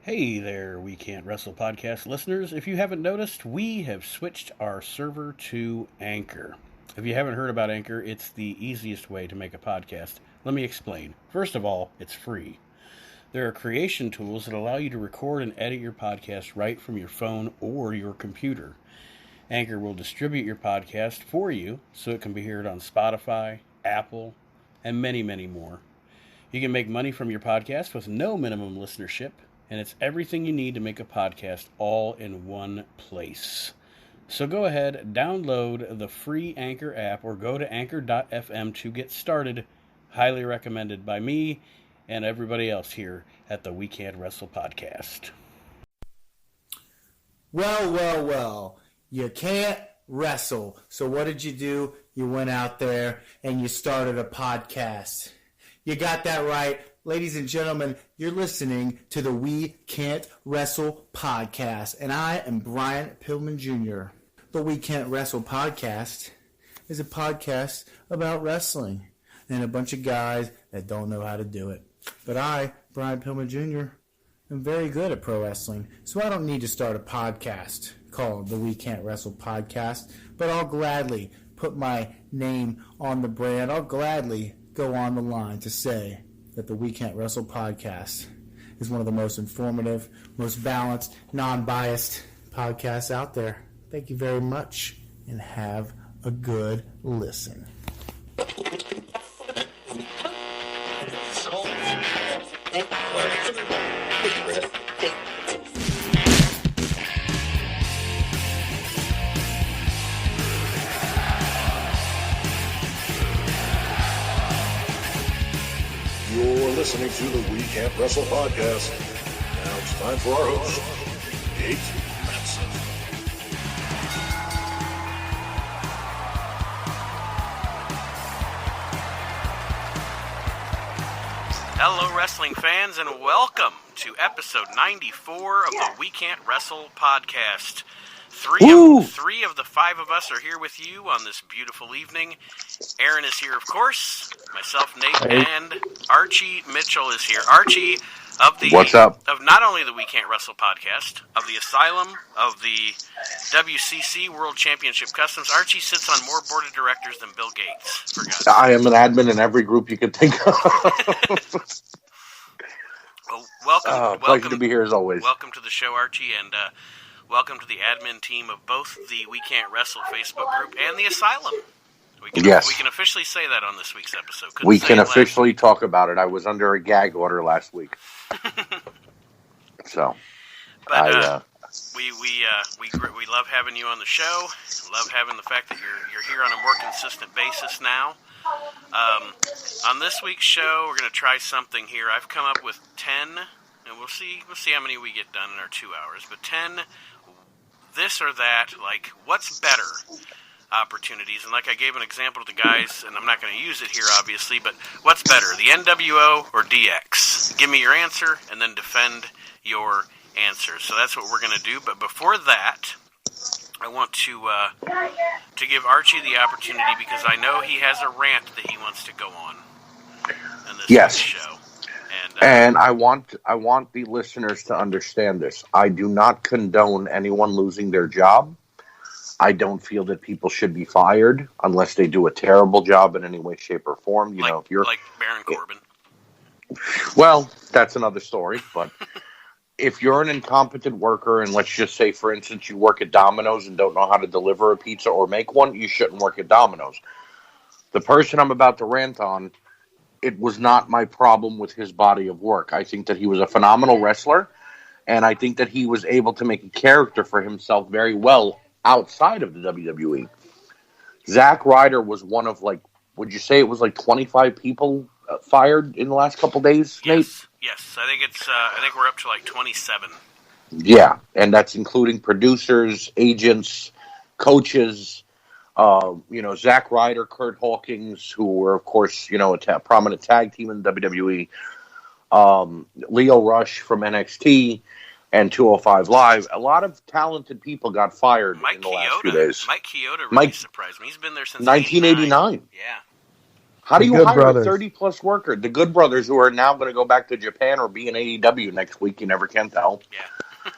Hey there, We Can't Wrestle podcast listeners. If you haven't noticed, we have switched our server to Anchor. If you haven't heard about Anchor, it's the easiest way to make a podcast. Let me explain. First of all, it's free. There are creation tools that allow you to record and edit your podcast right from your phone or your computer. Anchor will distribute your podcast for you so it can be heard on Spotify, Apple, and many, many more. You can make money from your podcast with no minimum listenership, and it's everything you need to make a podcast all in one place. So go ahead, download the free Anchor app or go to anchor.fm to get started. Highly recommended by me and everybody else here at the We Can't Wrestle podcast. Well. You can't wrestle. So what did you do? You went out there and you started a podcast. You got that right. Ladies and gentlemen, you're listening to the We Can't Wrestle podcast, and I am Brian Pillman Jr. The We Can't Wrestle podcast is a podcast about wrestling and a bunch of guys that don't know how to do it. But I, Brian Pillman Jr., am very good at pro wrestling, so I don't need to start a podcast called the We Can't Wrestle podcast, but I'll gladly put my name on the brand. I'll gladly go on the line to say that the We Can't Wrestle podcast is one of the most informative, most balanced, non-biased podcasts out there. Thank you very much, and have a good listen. You're listening to the We Can't Wrestle podcast. Now it's time for our host, Nate Matson. Hello, wrestling fans, and welcome to episode 94 of the We Can't Wrestle podcast. Three of the five of us are here with you on this beautiful evening. Aaron is here, of course. Myself, Nate, and Archie Mitchell is here. Archie What's up? Of not only the We Can't Wrestle podcast, of the Asylum, of the WCC World Championship Customs. Archie sits on more board of directors than Bill Gates. For God's sake. I am an admin in every group you could think of. Well, welcome. Pleasure to be here as always. Welcome to the show, Archie, and welcome to the admin team of both the We Can't Wrestle Facebook group and the Asylum. We can officially say that on this week's episode. We can officially talk about it. I was under a gag order last week. So, but we love having you on the show. Love having the fact that you're here on a more consistent basis now. On this week's show, we're going to try something here. I've come up with 10, and we'll see how many we get done in our 2 hours. But 10, this or that, like what's better opportunities. And like I gave an example to the guys, and I'm not going to use it here, obviously, but what's better, the NWO or DX? Give me your answer, and then defend your answer. So that's what we're going to do. But before that, I want to give Archie the opportunity, because I know he has a rant that he wants to go on in this show. And I want the listeners to understand this. I do not condone anyone losing their job. I don't feel that people should be fired unless they do a terrible job in any way, shape, or form. If you're like Baron Corbin. Well, that's another story. But if you're an incompetent worker, and let's just say, for instance, you work at Domino's and don't know how to deliver a pizza or make one, you shouldn't work at Domino's. The person I'm about to rant on, it was not my problem with his body of work. I think that he was a phenomenal wrestler, and I think that he was able to make a character for himself very well outside of the WWE. Zack Ryder was one of, would you say it was 25 people fired in the last couple days, Nate? Yes. I think we're up to 27. Yeah, and that's including producers, agents, coaches, Zack Ryder, Kurt Hawkins, who were, of course, a prominent tag team in the WWE, Leo Rush from NXT, and 205 Live. A lot of talented people got fired in the last few days. Mike Chioda really surprised me. He's been there since 1989. Yeah. How do The you Good hire Brothers. a 30-plus worker? The Good Brothers, who are now going to go back to Japan or be in AEW next week, you never can tell. Yeah.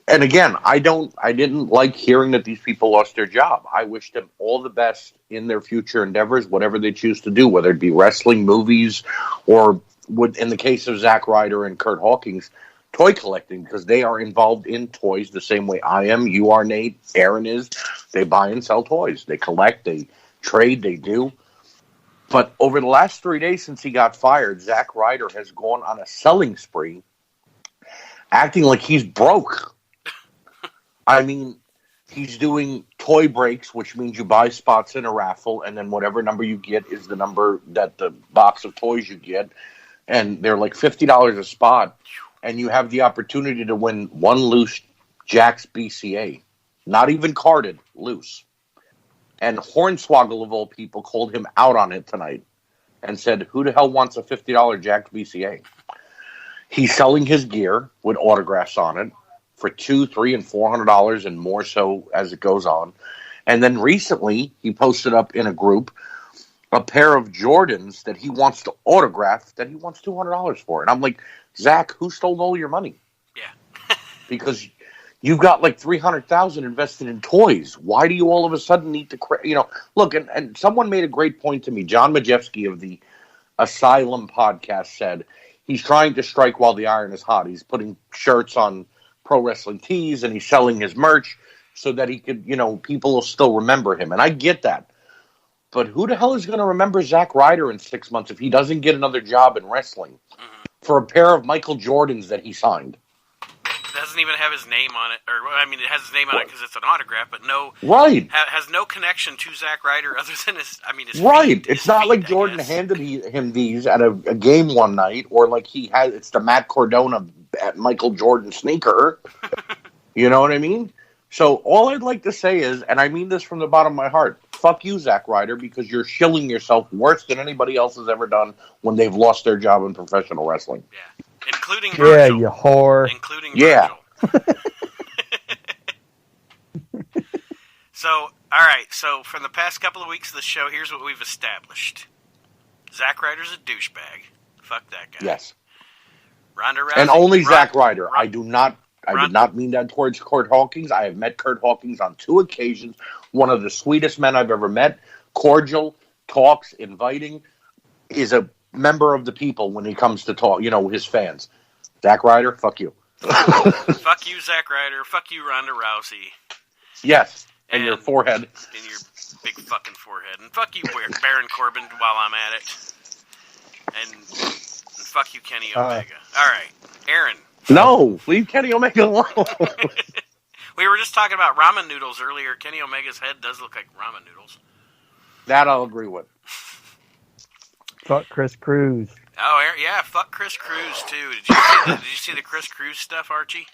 And again, I didn't like hearing that these people lost their job. I wish them all the best in their future endeavors, whatever they choose to do, whether it be wrestling, movies, or in the case of Zack Ryder and Kurt Hawkins, toy collecting, because they are involved in toys the same way I am, you are, Nate, Aaron is. They buy and sell toys. They collect, they trade, they do. But over the last 3 days since he got fired, Zack Ryder has gone on a selling spree, acting like he's broke. I mean, he's doing toy breaks, which means you buy spots in a raffle, and then whatever number you get is the number that the box of toys you get. And they're like $50 a spot, and you have the opportunity to win one loose Jack's BCA. Not even carded, loose. And Hornswoggle, of all people, called him out on it tonight and said, who the hell wants a $50 Jack's BCA? He's selling his gear with autographs on it for $200, $300, and $400, and more so as it goes on. And then recently, he posted up in a group a pair of Jordans that he wants to autograph that he wants $200 for. And I'm like, Zach, who stole all your money? Yeah. Because you've got like $300,000 invested in toys. Why do you all of a sudden need to, look, and someone made a great point to me. John Majewski of the Asylum podcast said he's trying to strike while the iron is hot. He's putting shirts on Pro Wrestling Tees, and he's selling his merch so that he could, people will still remember him. And I get that. But who the hell is going to remember Zack Ryder in 6 months if he doesn't get another job in wrestling for a pair of Michael Jordans that he signed? It doesn't even have his name on it. It has his name on it because it's an autograph, but has no connection to Zack Ryder other than his right. feet, It's not feet, like Jordan handed him these at a game one night, or like it's the Matt Cardona at Michael Jordan sneaker. You know what I mean? So all I'd like to say is, and I mean this from the bottom of my heart, fuck you, Zack Ryder, because you're shilling yourself worse than anybody else has ever done when they've lost their job in professional wrestling. Yeah. Including Virgil. Yeah, you whore. Including Yeah. Virgil. So, all right. So, from the past couple of weeks of the show, here's what we've established. Zack Ryder's a douchebag. Fuck that guy. Yes. Ronda Rousey. And only Zack Ryder. I did not mean that towards Kurt Hawkins. I have met Kurt Hawkins on 2 occasions. One of the sweetest men I've ever met. Cordial, talks, inviting, is a member of the people when he comes to talk, his fans. Zack Ryder, fuck you. Fuck you, Zack Ryder. Fuck you, Ronda Rousey. Yes, and your forehead. And your big fucking forehead. And fuck you, Baron Corbin, while I'm at it. And fuck you, Kenny Omega. All right, Aaron. No, leave Kenny Omega alone. We were just talking about ramen noodles earlier. Kenny Omega's head does look like ramen noodles. That I'll agree with. Fuck Chris Cruz. Oh, yeah, fuck Chris Cruz, too. Did you see the Chris Cruz stuff, Archie?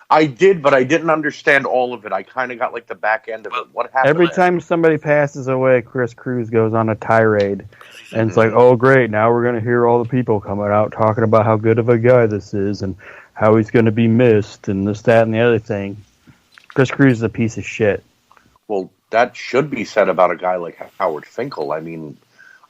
I did, but I didn't understand all of it. I kind of got like the back end of it. What happened? Every time somebody passes away, Chris Cruz goes on a tirade. And it's like, oh, great, now we're going to hear all the people coming out talking about how good of a guy this is and how he's going to be missed and this, that, and the other thing. Chris Cruz is a piece of shit. Well, that should be said about a guy like Howard Finkel. I mean,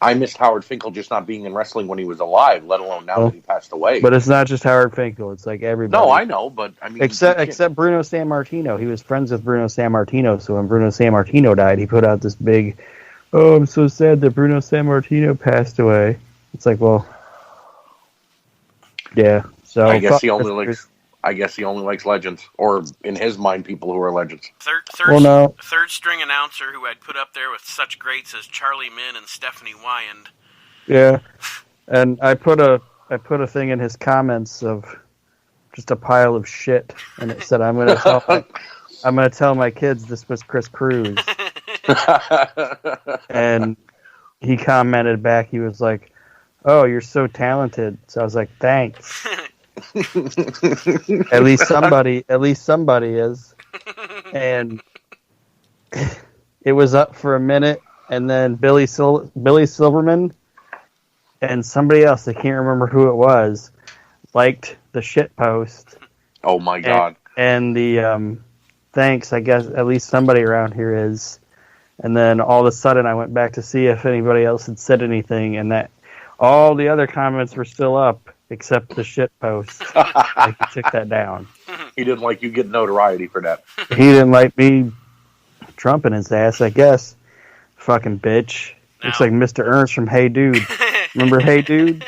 I missed Howard Finkel just not being in wrestling when he was alive, let alone now that he passed away. But it's not just Howard Finkel. It's like everybody. No, I know, but I mean... Except Bruno Sammartino. He was friends with Bruno Sammartino, so when Bruno Sammartino died, he put out this big, oh, I'm so sad that Bruno Sammartino passed away. It's like, well... Yeah, so... I guess he only likes legends, or in his mind, people who are legends. Third string announcer who I'd put up there with such greats as Charlie Min and Stephanie Wyand. Yeah, and I put a thing in his comments of just a pile of shit, and it said, "I'm gonna tell my kids this was Chris Cruz," and he commented back. He was like, "Oh, you're so talented." So I was like, "Thanks." At least somebody is. And it was up for a minute, and then Billy Silverman and somebody else, I can't remember who it was, liked the shit post. Oh my god. And the thanks, I guess at least somebody around here is. And then all of a sudden, I went back to see if anybody else had said anything, and that all the other comments were still up except the shit post. Like, he took that down. He didn't like you getting notoriety for that. He didn't like me trumping his ass, I guess. Fucking bitch. No. Looks like Mr. Ernst from Hey Dude. Remember Hey Dude?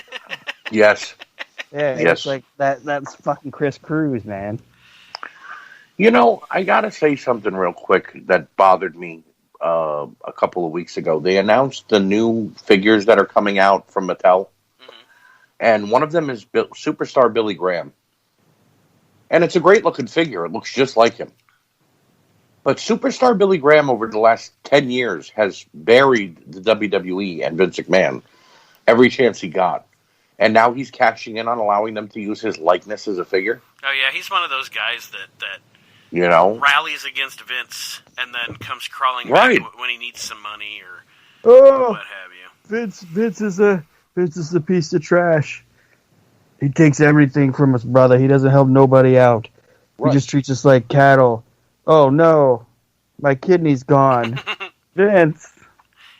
Yes. Yeah, Yes. it's like that's fucking Chris Cruz, man. You know, I gotta say something real quick that bothered me a couple of weeks ago. They announced the new figures that are coming out from Mattel, and one of them is Superstar Billy Graham. And it's a great looking figure. It looks just like him. But Superstar Billy Graham over the last 10 years has buried the WWE and Vince McMahon every chance he got. And now he's cashing in on allowing them to use his likeness as a figure. Oh yeah, he's one of those guys that You know? rallies against Vince and then comes crawling Right. back when he needs some money or Oh, what have you. Vince is a piece of trash. He takes everything from his brother. He doesn't help nobody out. Right. He just treats us like cattle. Oh no, my kidney's gone. Vince,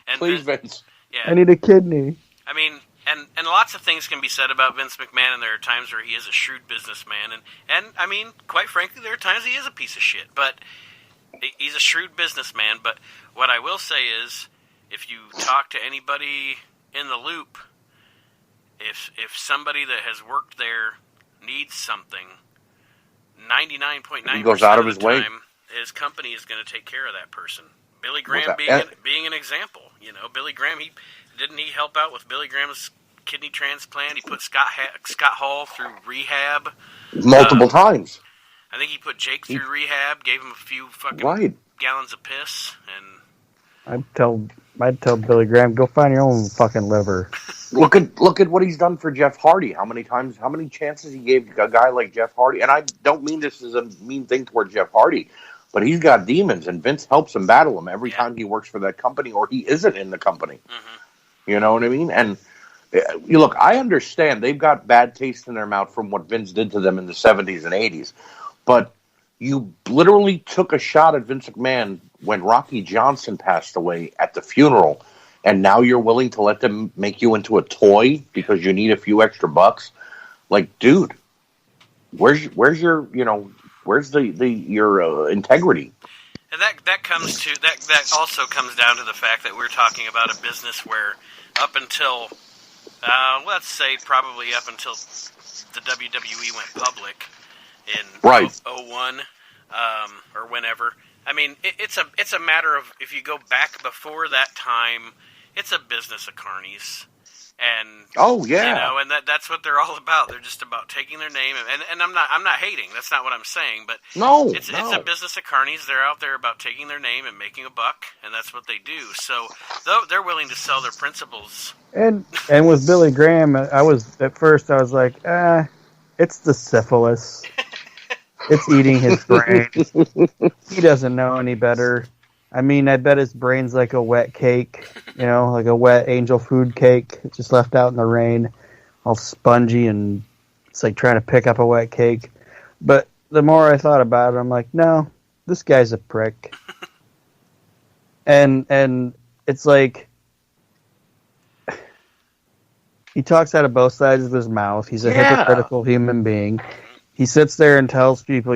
And Please, Vince, Vince. yeah, I need a kidney. I mean, and lots of things can be said about Vince McMahon, and there are times where he is a shrewd businessman, and I mean, quite frankly, there are times he is a piece of shit, but he's a shrewd businessman. But what I will say is, if you talk to anybody in the loop, if somebody that has worked there needs something, 99.9% He goes out of the his way. time, his company is going to take care of that person. Billy Graham that? being an example, you know, Billy Graham, didn't he help out with Billy Graham's kidney transplant? He put Scott Hall through rehab Multiple times. I think he put Jake through rehab, gave him a few fucking Right. gallons of piss, and I'd tell Billy Graham, go find your own fucking liver. Look at what he's done for Jeff Hardy. How many chances he gave a guy like Jeff Hardy. And I don't mean this as a mean thing toward Jeff Hardy, but he's got demons, and Vince helps him battle them every time he works for that company or he isn't in the company. You know what I mean? And you look, I understand they've got bad taste in their mouth from what Vince did to them in the 70s and 80s, but you literally took a shot at Vince McMahon when Rocky Johnson passed away at the funeral, and now you're willing to let them make you into a toy because you need a few extra bucks. Like, dude, where's your your integrity? And that also comes down to the fact that we're talking about a business where up until let's say probably up until the WWE went public in Right. 01 or whenever. I mean, it's a matter of, if you go back before that time, it's a business of carnies. And Oh, yeah. you know, and that's what they're all about. They're just about taking their name, and I'm not hating. That's not what I'm saying. But No, it's a business of carnies. They're out there about taking their name and making a buck, and that's what they do. So they're willing to sell their principles. And with Billy Graham, I was like, it's the syphilis. It's eating his brain. He doesn't know any better. I mean, I bet his brain's like a wet cake, like a wet angel food cake, just left out in the rain, all spongy, and it's like trying to pick up a wet cake. But the more I thought about it, I'm like, no, this guy's a prick. And it's like, he talks out of both sides of his mouth. He's a hypocritical human being. He sits there and tells people,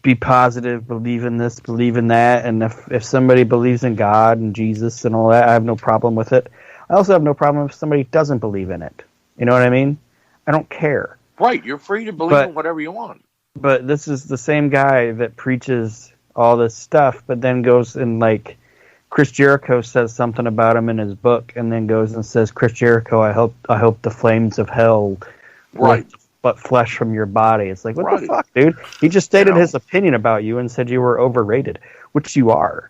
be positive, believe in this, believe in that, and if somebody believes in God and Jesus and all that, I have no problem with it. I also have no problem if somebody doesn't believe in it. You know what I mean? I don't care. Right, you're free to believe in whatever you want. But this is the same guy that preaches all this stuff, but then goes and, like, Chris Jericho says something about him in his book, and then goes and says, Chris Jericho, I hope the flames of hell but flesh from your body. It's like, what the fuck, dude? He just stated his opinion about you and said you were overrated, which you are.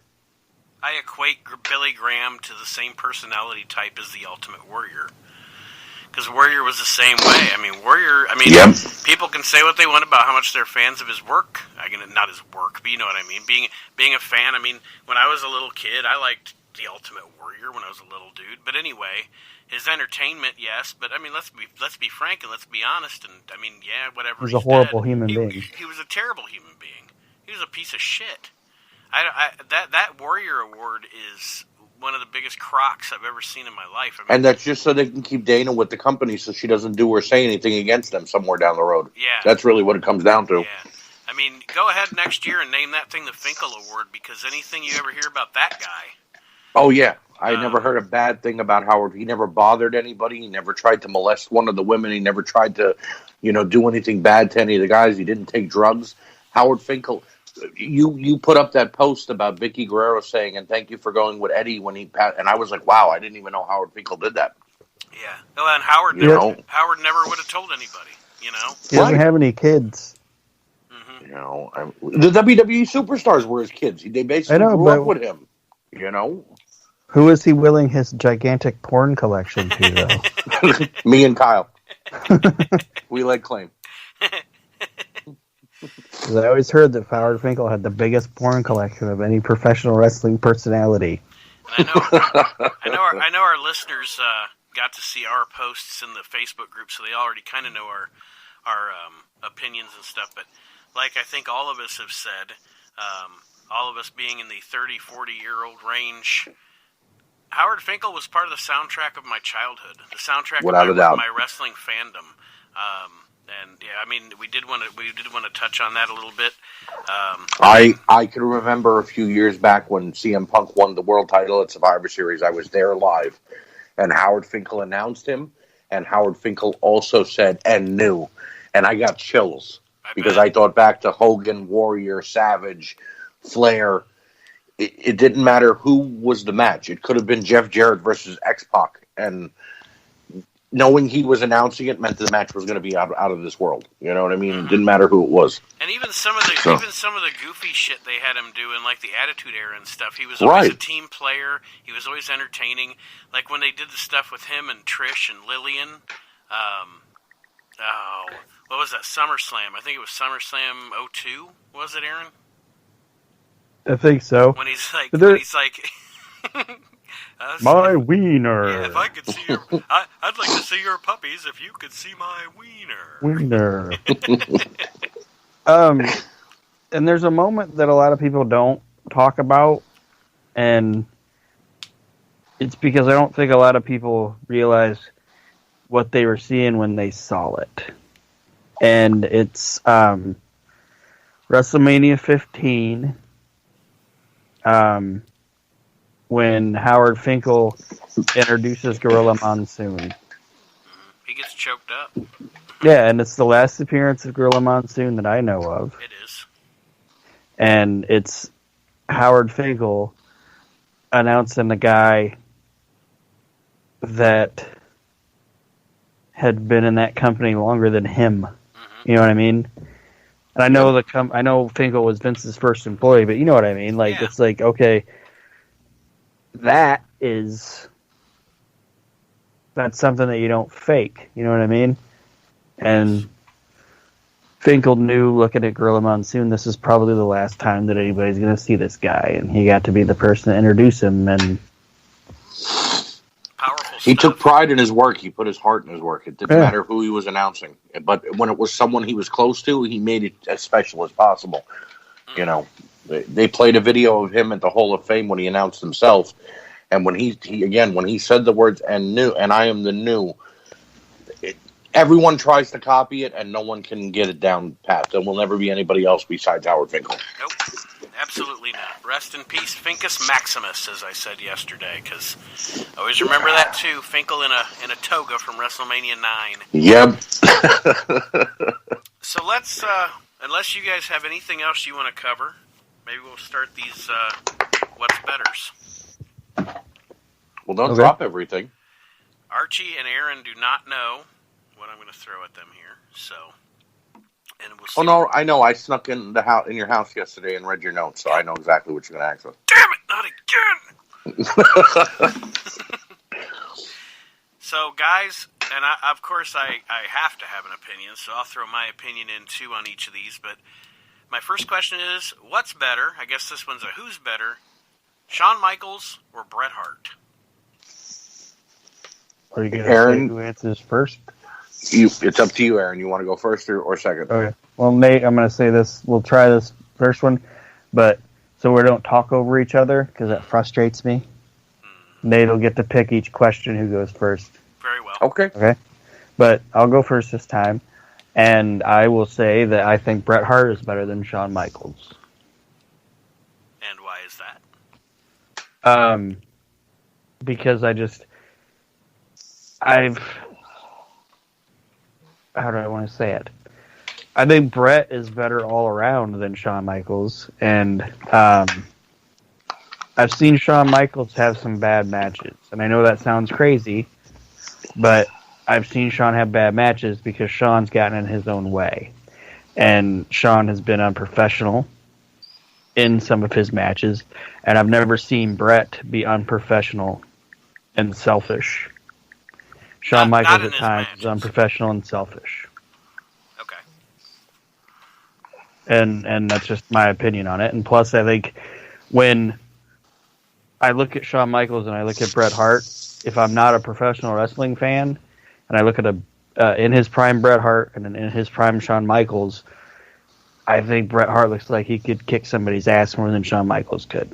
I equate Billy Graham to the same personality type as the Ultimate Warrior. Because Warrior was the same way. People can say what they want about how much they're fans of his work. Not his work, but you know what I mean. Being a fan, when I was a little kid, I liked the Ultimate Warrior when I was a little dude. But anyway, his entertainment, yes. But let's be frank and let's be honest. And whatever. He's a horrible human being. He was a terrible human being. He was a piece of shit. That Warrior Award is one of the biggest crocs I've ever seen in my life. I mean, and that's just so they can keep Dana with the company so she doesn't do or say anything against them somewhere down the road. Yeah. That's really what it comes down to. Yeah. I mean, go ahead next year and name that thing the Finkel Award, because anything you ever hear about that guy. Oh, yeah. I never heard a bad thing about Howard. He never bothered anybody. He never tried to molest one of the women. He never tried to, do anything bad to any of the guys. He didn't take drugs. Howard Finkel, you put up that post about Vicky Guerrero saying, and thank you for going with Eddie when he passed. And I was like, wow, I didn't even know Howard Finkel did that. Yeah. Well, and Howard never would have told anybody, He doesn't have any kids. The WWE superstars were his kids. They basically grew up with him. Who is he willing his gigantic porn collection to, though? Me and Kyle. We lay claim. I always heard that Howard Finkel had the biggest porn collection of any professional wrestling personality. And I know our listeners got to see our posts in the Facebook group, so they already kind of know our opinions and stuff. But like I think all of us have said, all of us being in the 30, 40-year-old range, Howard Finkel was part of the soundtrack of my childhood, the soundtrack of my wrestling fandom. And yeah, I mean, we did want to touch on that a little bit. I can remember a few years back when CM Punk won the world title at Survivor Series. I was there live, and Howard Finkel announced him, and Howard Finkel also said "and knew," and I got chills because I thought back to Hogan, Warrior, Savage, Flair. It didn't matter who was the match. It could have been Jeff Jarrett versus X-Pac, and knowing he was announcing it meant the match was going to be out of this world. You know what I mean? It didn't matter who it was. And even some of the goofy shit they had him doing, like the Attitude Era and stuff. He was always a team player. He was always entertaining. Like when they did the stuff with him and Trish and Lillian. What was that? SummerSlam. I think it was SummerSlam 02. Was it, Aaron? I think so. When he's like, my wiener. Yeah, if I could see your, I'd like to see your puppies if you could see my wiener. And there's a moment that a lot of people don't talk about, and it's because I don't think a lot of people realize what they were seeing when they saw it. And it's WrestleMania 15. When Howard Finkel introduces Gorilla Monsoon. He gets choked up. Yeah, and it's the last appearance of Gorilla Monsoon that I know of. It is. And it's Howard Finkel announcing the guy that had been in that company longer than him. Mm-hmm. You know what I mean? And I know I know Finkel was Vince's first employee, but you know what I mean? Like, It's like, okay, that's something that you don't fake. You know what I mean? And Finkel knew, looking at Gorilla Monsoon, this is probably the last time that anybody's going to see this guy, and he got to be the person to introduce him. And he took pride in his work. He put his heart in his work. It didn't matter who he was announcing. But when it was someone he was close to, he made it as special as possible. You know, they played a video of him at the Hall of Fame when he announced himself. And when he said the words "and new," and I am the new, everyone tries to copy it, and no one can get it down pat. There will never be anybody else besides Howard Finkel. Nope. Absolutely not. Rest in peace, Finkus Maximus, as I said yesterday, because I always remember that too. Finkel in a toga from WrestleMania 9. Yep. So let's, unless you guys have anything else you want to cover, maybe we'll start these What's Betters. Well, don't drop everything. Archie and Aaron do not know what I'm going to throw at them here, so... And we'll see. Oh, no, I know. I snuck in your house yesterday and read your notes, so I know exactly what you're going to ask us. Damn it, not again! So, guys, and of course I have to have an opinion, so I'll throw my opinion in, too, on each of these. But my first question is, what's better? I guess this one's a who's better, Shawn Michaels or Bret Hart? Are you going to say who answers first? It's up to you, Aaron. You want to go first or second? Okay. Well, Nate, I'm going to say this. We'll try this first one. But so we don't talk over each other, because that frustrates me. Nate will get to pick each question who goes first. Very well. Okay. But I'll go first this time, and I will say that I think Bret Hart is better than Shawn Michaels. And why is that? Because how do I want to say it? I think Bret is better all around than Shawn Michaels, and I've seen Shawn Michaels have some bad matches, and I know that sounds crazy, but I've seen Shawn have bad matches because Shawn's gotten in his own way, and Shawn has been unprofessional in some of his matches, and I've never seen Bret be unprofessional and selfish. Shawn Michaels at times is unprofessional and selfish. Okay. And that's just my opinion on it. And plus, I think when I look at Shawn Michaels and I look at Bret Hart, if I'm not a professional wrestling fan, and I look at in his prime Bret Hart and in his prime Shawn Michaels, I think Bret Hart looks like he could kick somebody's ass more than Shawn Michaels could.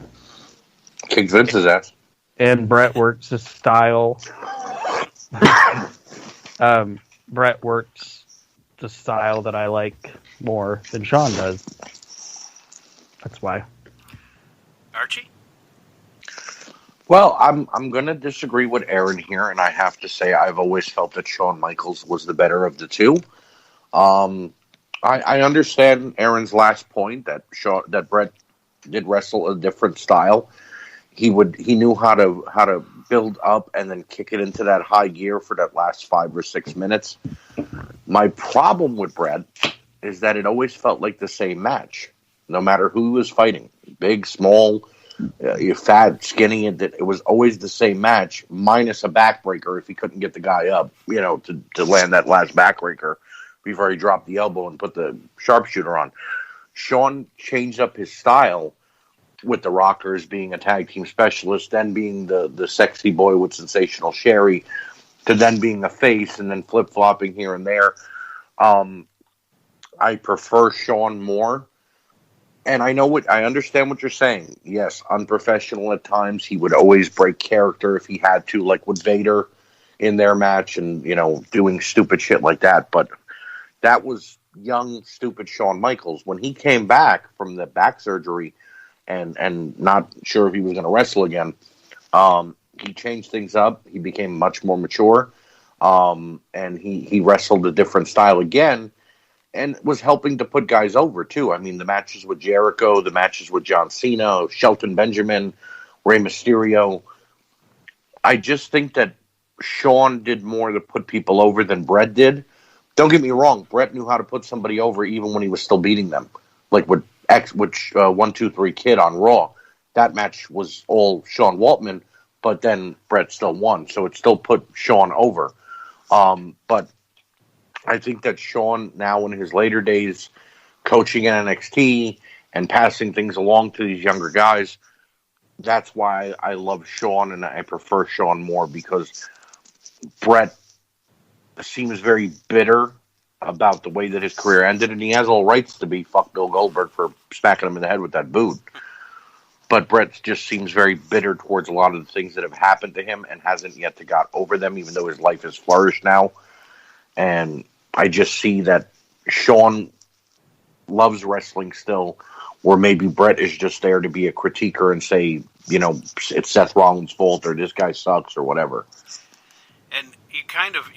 Kick Vince's ass. And Bret works his style. Bret works the style that I like more than Shawn does. That's why. Archie? Well, I'm going to disagree with Aaron here, and I have to say I've always felt that Shawn Michaels was the better of the two. I understand Aaron's last point that Bret did wrestle a different style. He knew how to build up and then kick it into that high gear for that last 5 or 6 minutes. My problem with Bret is that it always felt like the same match, no matter who he was fighting, big, small, fat, skinny. It was always the same match, minus a backbreaker if he couldn't get the guy up, to land that last backbreaker before he dropped the elbow and put the sharpshooter on. Shawn changed up his style with the Rockers being a tag team specialist, then being the sexy boy with Sensational Sherry, to then being a face and then flip-flopping here and there. I prefer Shawn more. And I understand what you're saying. Yes, unprofessional at times. He would always break character if he had to, like with Vader in their match and, doing stupid shit like that. But that was young, stupid Shawn Michaels. When he came back from the back surgery and not sure if he was going to wrestle again, he changed things up. He became much more mature. And he wrestled a different style again. And was helping to put guys over, too. I mean, the matches with Jericho, the matches with John Cena, Shelton Benjamin, Rey Mysterio. I just think that Shawn did more to put people over than Bret did. Don't get me wrong. Bret knew how to put somebody over even when he was still beating them. Like with 1, 2, 3 Kid on Raw. That match was all Sean Waltman, but then Bret still won. So it still put Shawn over. But I think that Shawn, now in his later days, coaching in NXT and passing things along to these younger guys, that's why I love Shawn and I prefer Shawn more, because Bret seems very bitter about the way that his career ended, and he has all rights to be. Fuck Bill Goldberg for smacking him in the head with that boot. But Bret just seems very bitter towards a lot of the things that have happened to him and hasn't yet to got over them, even though his life has flourished now. And I just see that Shawn loves wrestling still, or maybe Bret is just there to be a critiquer and say, it's Seth Rollins' fault, or this guy sucks, or whatever. And you kind of,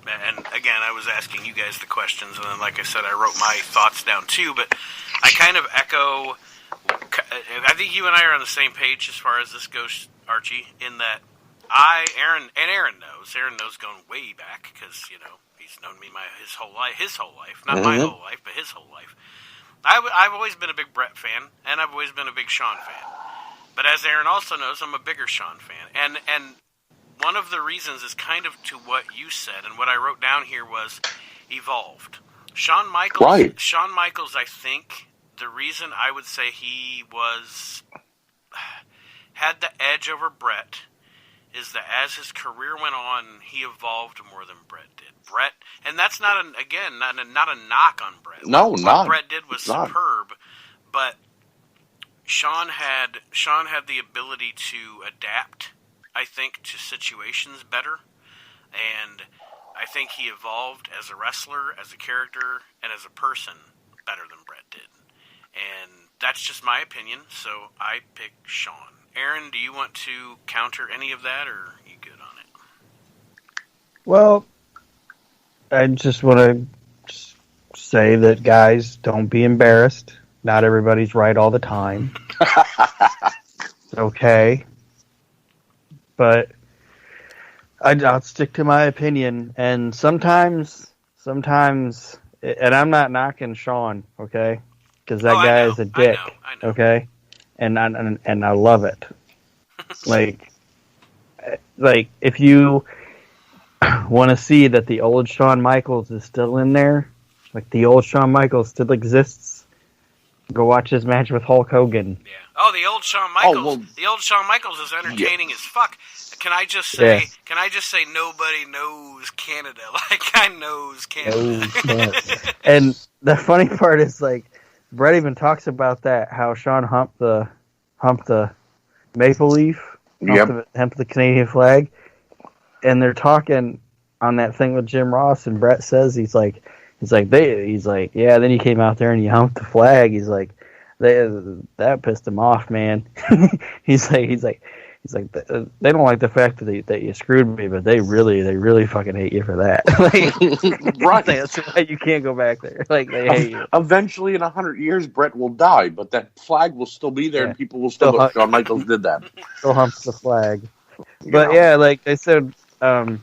and again, I was asking you guys the questions, and then, like I said, I wrote my thoughts down too, but I kind of echo, I think you and I are on the same page as far as this goes, Archie, in that Aaron knows going way back, because, he's known me his whole life, not my whole life, but his whole life. I've always been a big Bret fan, and I've always been a big Shawn fan. But as Aaron also knows, I'm a bigger Shawn fan. And one of the reasons is kind of to what you said, and what I wrote down here was evolved. Shawn Michaels, right. Shawn Michaels, I think the reason I would say he had the edge over Bret is that as his career went on, he evolved more than Bret did. And that's not a knock on Bret. No, what Bret did was not. superb, but Sean had the ability to adapt, I think, to situations better, and I think he evolved as a wrestler, as a character, and as a person better than Brett did. And that's just my opinion, so I pick Sean. Aaron, do you want to counter any of that, or are you good on it? Well, I just want to say that, guys, don't be embarrassed. Not everybody's right all the time. It's okay. But I'll stick to my opinion. And sometimes, and I'm not knocking Sean, okay? Because that guy is a dick, I know. okay? And I love it. like if you want to see that the old Shawn Michaels is still in there, like the old Shawn Michaels still exists, go watch his match with Hulk Hogan. Yeah. Oh, the old Shawn Michaels. The old Shawn Michaels is entertaining as fuck. Can I just say? Yeah. Can I just say nobody knows Canada like I knows Canada. Oh, and the funny part is, like, Brett even talks about that, how Sean humped the maple leaf, humped the Canadian flag, and they're talking on that thing with Jim Ross, and Brett says he's like, yeah, then you came out there and you humped the flag. He's like, that pissed him off, man. he's like, they don't like the fact that you screwed me, but they really fucking hate you for that. Right. That's why you can't go back there. Like, they hate you. Eventually, in 100 years, Brett will die, but that flag will still be there, and people will still go, Shawn Michaels did that. Still humps the flag. But yeah, like I said, I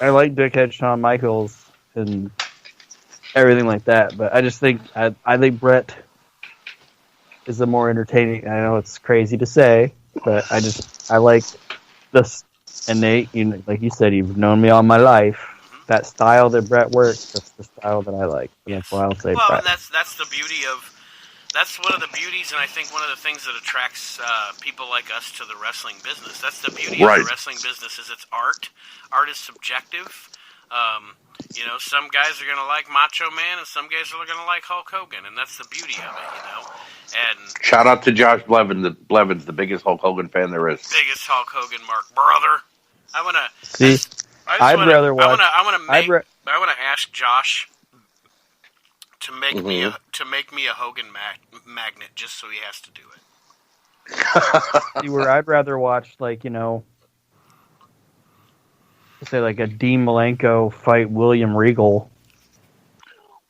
like Dickhead Shawn Michaels and everything like that, but I just think I think Brett is the more entertaining. I know it's crazy to say, but I like this innate. Like you said, you've known me all my life. That style that Brett works, that's the style that I like. And that's why I'll say Brett. Well, and that's the beauty of. That's one of the beauties, and I think one of the things that attracts people like us to the wrestling business. That's the beauty of the wrestling business, is it's art. Art is subjective. Some guys are going to like Macho Man, and some guys are going to like Hulk Hogan, and that's the beauty of it, And shout out to Josh Blevins, the biggest Hulk Hogan fan there is. Biggest Hulk Hogan mark, brother. I want to see. I want to ask Josh to make me a Hogan magnet, just so he has to do it. See, where I'd rather watch, say like a Dean Malenko fight William Regal.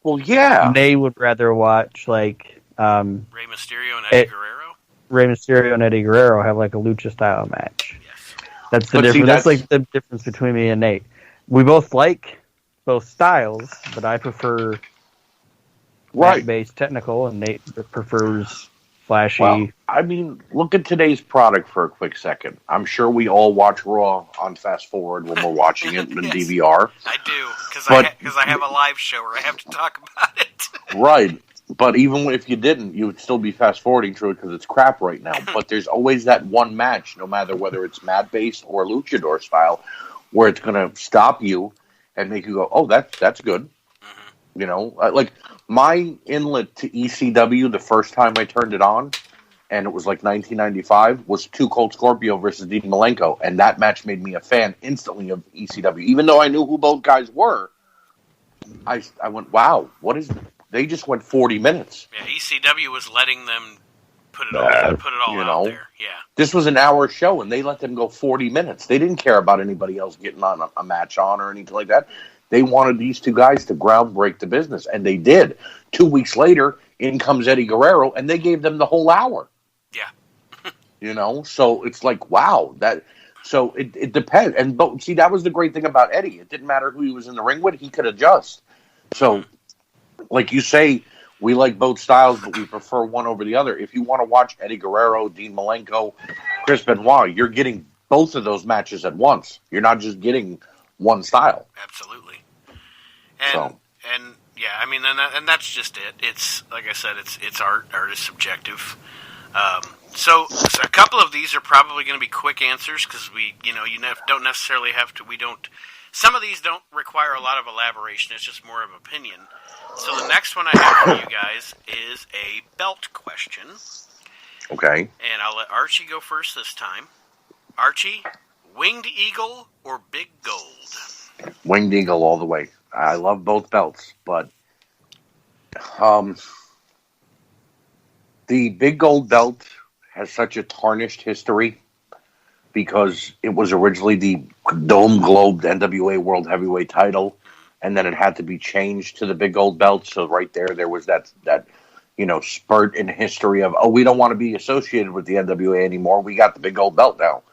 Well, yeah. They would rather watch Rey Mysterio and Eddie Guerrero. Rey Mysterio and Eddie Guerrero have like a lucha style match. Yes. That's the difference. That's like the difference between me and Nate. We both like both styles, but I prefer based technical, and Nate prefers flashy. Well, I mean, look at today's product for a quick second. I'm sure we all watch Raw on fast forward when we're watching it in DVR. I do, because I have a live show where I have to talk about it. Right. But even if you didn't, you would still be fast forwarding through it because it's crap right now. But there's always that one match, no matter whether it's mat based or luchador style, where it's going to stop you and make you go, "Oh, that's good." Mm-hmm. Like my inlet to ECW the first time I turned it on, and it was like 1995, was Too Cold Scorpio versus Dean Malenko, and that match made me a fan instantly of ECW. Even though I knew who both guys were, I went, "Wow, what is?" They just went 40 minutes. Yeah, ECW was letting them put it all out there. Yeah, this was an hour show, and they let them go 40 minutes. They didn't care about anybody else getting on a match on or anything like that. They wanted these two guys to groundbreak the business, and they did. 2 weeks later, in comes Eddie Guerrero, and they gave them the whole hour. Yeah. So it's like, wow. So it depends. But see, that was the great thing about Eddie. It didn't matter who he was in the ring with. He could adjust. So, like you say, we like both styles, but we prefer one over the other. If you want to watch Eddie Guerrero, Dean Malenko, Chris Benoit, you're getting both of those matches at once. You're not just getting one style. Absolutely. And yeah, I mean, and that's just it. It's like I said, it's art. Art is subjective. So a couple of these are probably going to be quick answers because don't necessarily have to. We don't. Some of these don't require a lot of elaboration. It's just more of opinion. So the next one I have for you guys is a belt question. Okay. And I'll let Archie go first this time. Archie, Winged Eagle or Big Gold? Winged Eagle all the way. I love both belts, but the Big Gold belt has such a tarnished history because it was originally the dome globed NWA World Heavyweight title, and then it had to be changed to the Big Gold belt. So right there was that spurt in history of, we don't want to be associated with the NWA anymore. We got the Big Gold belt now.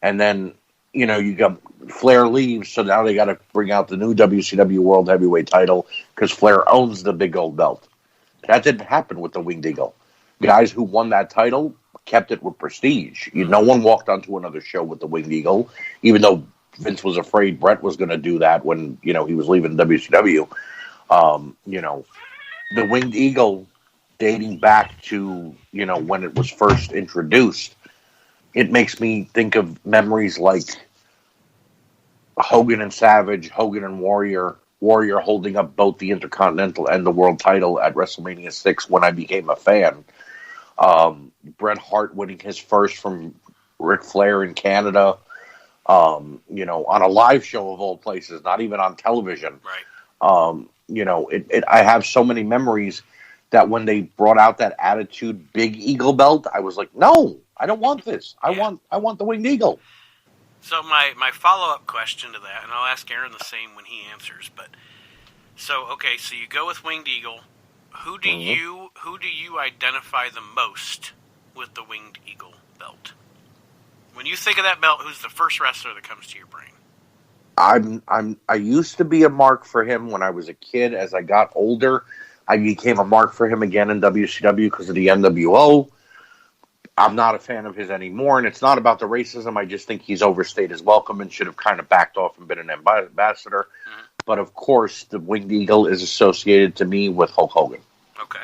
And then, you got Flair leaves, so now they got to bring out the new WCW World Heavyweight title because Flair owns the Big Gold belt. That didn't happen with the Winged Eagle. Guys who won that title kept it with prestige. No one walked onto another show with the Winged Eagle, even though Vince was afraid Brett was going to do that when, he was leaving WCW. The Winged Eagle, dating back to, when it was first introduced, it makes me think of memories like Hogan and Savage, Hogan and Warrior holding up both the Intercontinental and the World title at WrestleMania 6 when I became a fan. Bret Hart winning his first from Ric Flair in Canada, on a live show of all places, not even on television. Right. I have so many memories that when they brought out that Attitude Big Eagle belt, I was like, no, I don't want this. I want the Winged Eagle. So my follow-up question to that, and I'll ask Aaron the same when he answers, but so you go with Winged Eagle. Who do you identify the most with the Winged Eagle belt? When you think of that belt, who's the first wrestler that comes to your brain? I used to be a mark for him when I was a kid. As I got older, I became a mark for him again in WCW because of the NWO. I'm not a fan of his anymore, and it's not about the racism. I just think he's overstayed his welcome and should have kind of backed off and been an ambassador. Mm-hmm. But, of course, the Winged Eagle is associated to me with Hulk Hogan. Okay.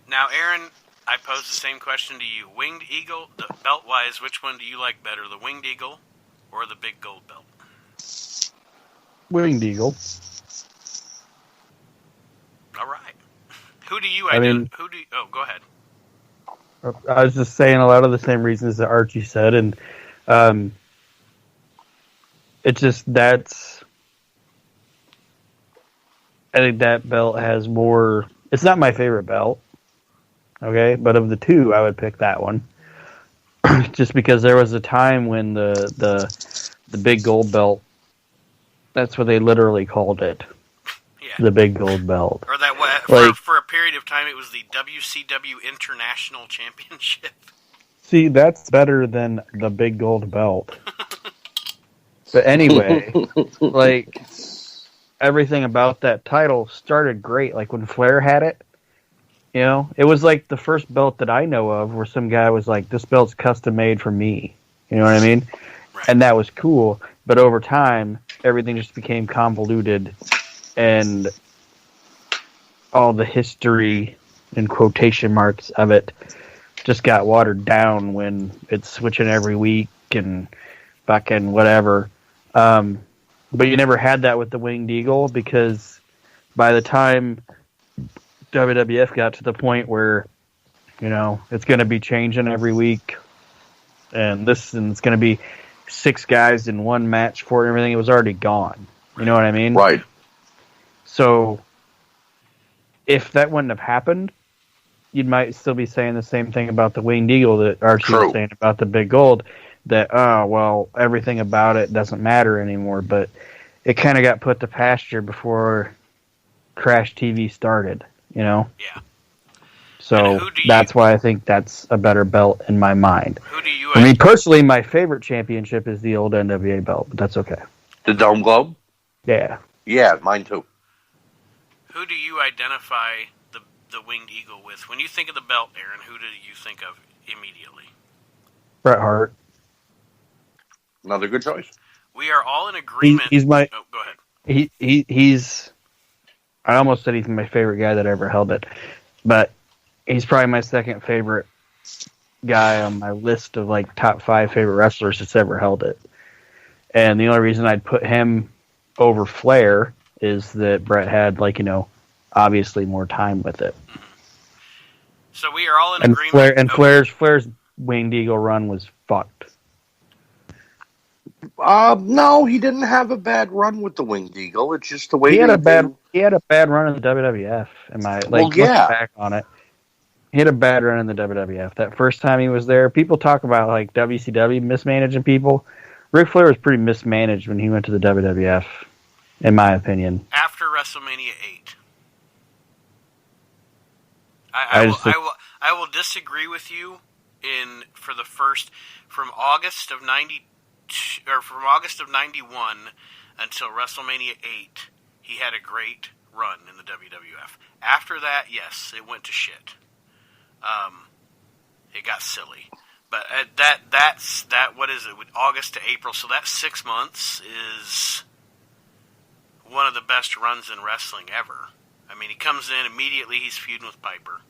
Now, Aaron, I pose the same question to you. Winged Eagle, belt-wise, which one do you like better, the Winged Eagle or the Big Gold belt? Winged Eagle. All right. Go ahead. I was just saying a lot of the same reasons that Archie said, and it's just I think that belt has more. It's not my favorite belt, okay, but of the two, I would pick that one, just because there was a time when the Big Gold belt. That's what they literally called it. Yeah. The Big Gold belt. Or that for a period of time, it was the WCW International Championship. See, that's better than the Big Gold belt. But anyway, everything about that title started great. Like when Flair had it, it was like the first belt that I know of where some guy was like, this belt's custom made for me. You know what I mean? Right. And that was cool. But over time, everything just became convoluted, and all the history in quotation marks of it just got watered down when it's switching every week and fucking whatever. But you never had that with the Winged Eagle, because by the time WWF got to the point where, it's going to be changing every week, and it's going to be 6 guys in one match for everything, it was already gone. You know what I mean? Right. So, if that wouldn't have happened, you might still be saying the same thing about the Winged Eagle that Archie was saying about the Big Gold, that, everything about it doesn't matter anymore, but it kind of got put to pasture before Crash TV started, Yeah. So that's why I think that's a better belt in my mind. Who do you? I mean, personally, my favorite championship is the old NWA belt, but that's okay. The Dome Globe? Yeah. Yeah, mine too. Who do you identify the Winged Eagle with? When you think of the belt, Aaron, who do you think of immediately? Bret Hart. Another good choice. We are all in agreement. He's my. Oh, go ahead. He's. I almost said he's my favorite guy that ever held it, but he's probably my second favorite guy on my list of top 5 favorite wrestlers that's ever held it. And the only reason I'd put him over Flair is that Bret had obviously more time with it. So we are all in And agreement. Flair's Winged Eagle run was fucked. No, he didn't have a bad run with the Winged Eagle. It's just the way He had a bad run in the WWF. Looking back on it, he had a bad run in the WWF. That first time he was there, people talk about like WCW mismanaging people. Ric Flair was pretty mismanaged when he went to the WWF, in my opinion. After WrestleMania 8. I will disagree with you from August of 91 until WrestleMania 8, he had a great run in the WWF. After that, yes, it went to shit. It got silly. But that's what is it? August to April, so that 6 months is one of the best runs in wrestling ever. I mean, he comes in immediately, he's feuding with Piper.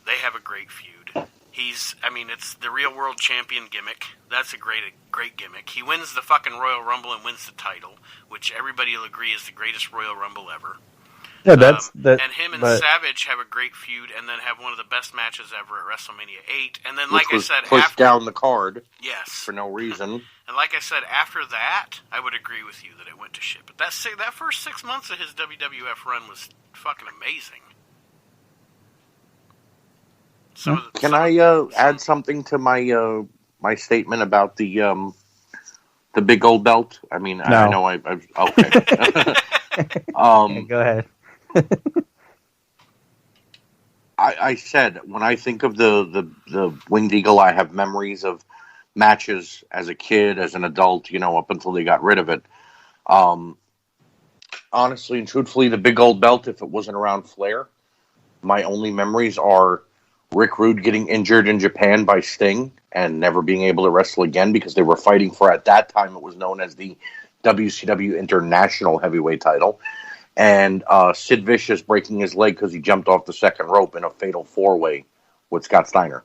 They have a great feud. It's the real world champion gimmick. That's a great gimmick. He wins the fucking Royal Rumble and wins the title, which everybody will agree is the greatest Royal Rumble ever. Yeah, and him and Savage have a great feud, and then have one of the best matches ever at WrestleMania 8. And then, like I said, pushed down the card, yes, for no reason. And like I said, after that, I would agree with you that it went to shit. But that first 6 months of his WWF run was fucking amazing. Can I add something to my my statement about the big gold belt? I mean, no. I know I okay. Go ahead. I said when I think of the Winged Eagle, I have memories of matches as a kid, as an adult, up until they got rid of it. Honestly and truthfully, the big gold belt, if it wasn't around Flair, my only memories are Rick Rude getting injured in Japan by Sting and never being able to wrestle again because they were fighting for, at that time, it was known as the WCW International Heavyweight title. And Sid Vicious breaking his leg because he jumped off the second rope in a fatal four-way with Scott Steiner.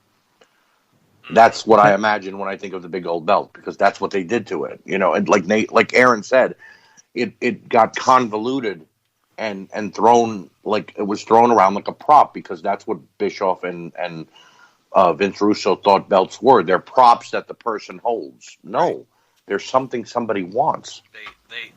That's what I imagine when I think of the big old belt, because that's what they did to it. And like Aaron said, it got convoluted and thrown, like it was thrown around like a prop, because that's what Bischoff and Vince Russo thought belts were. They're props that the person holds. No, there's something somebody wants.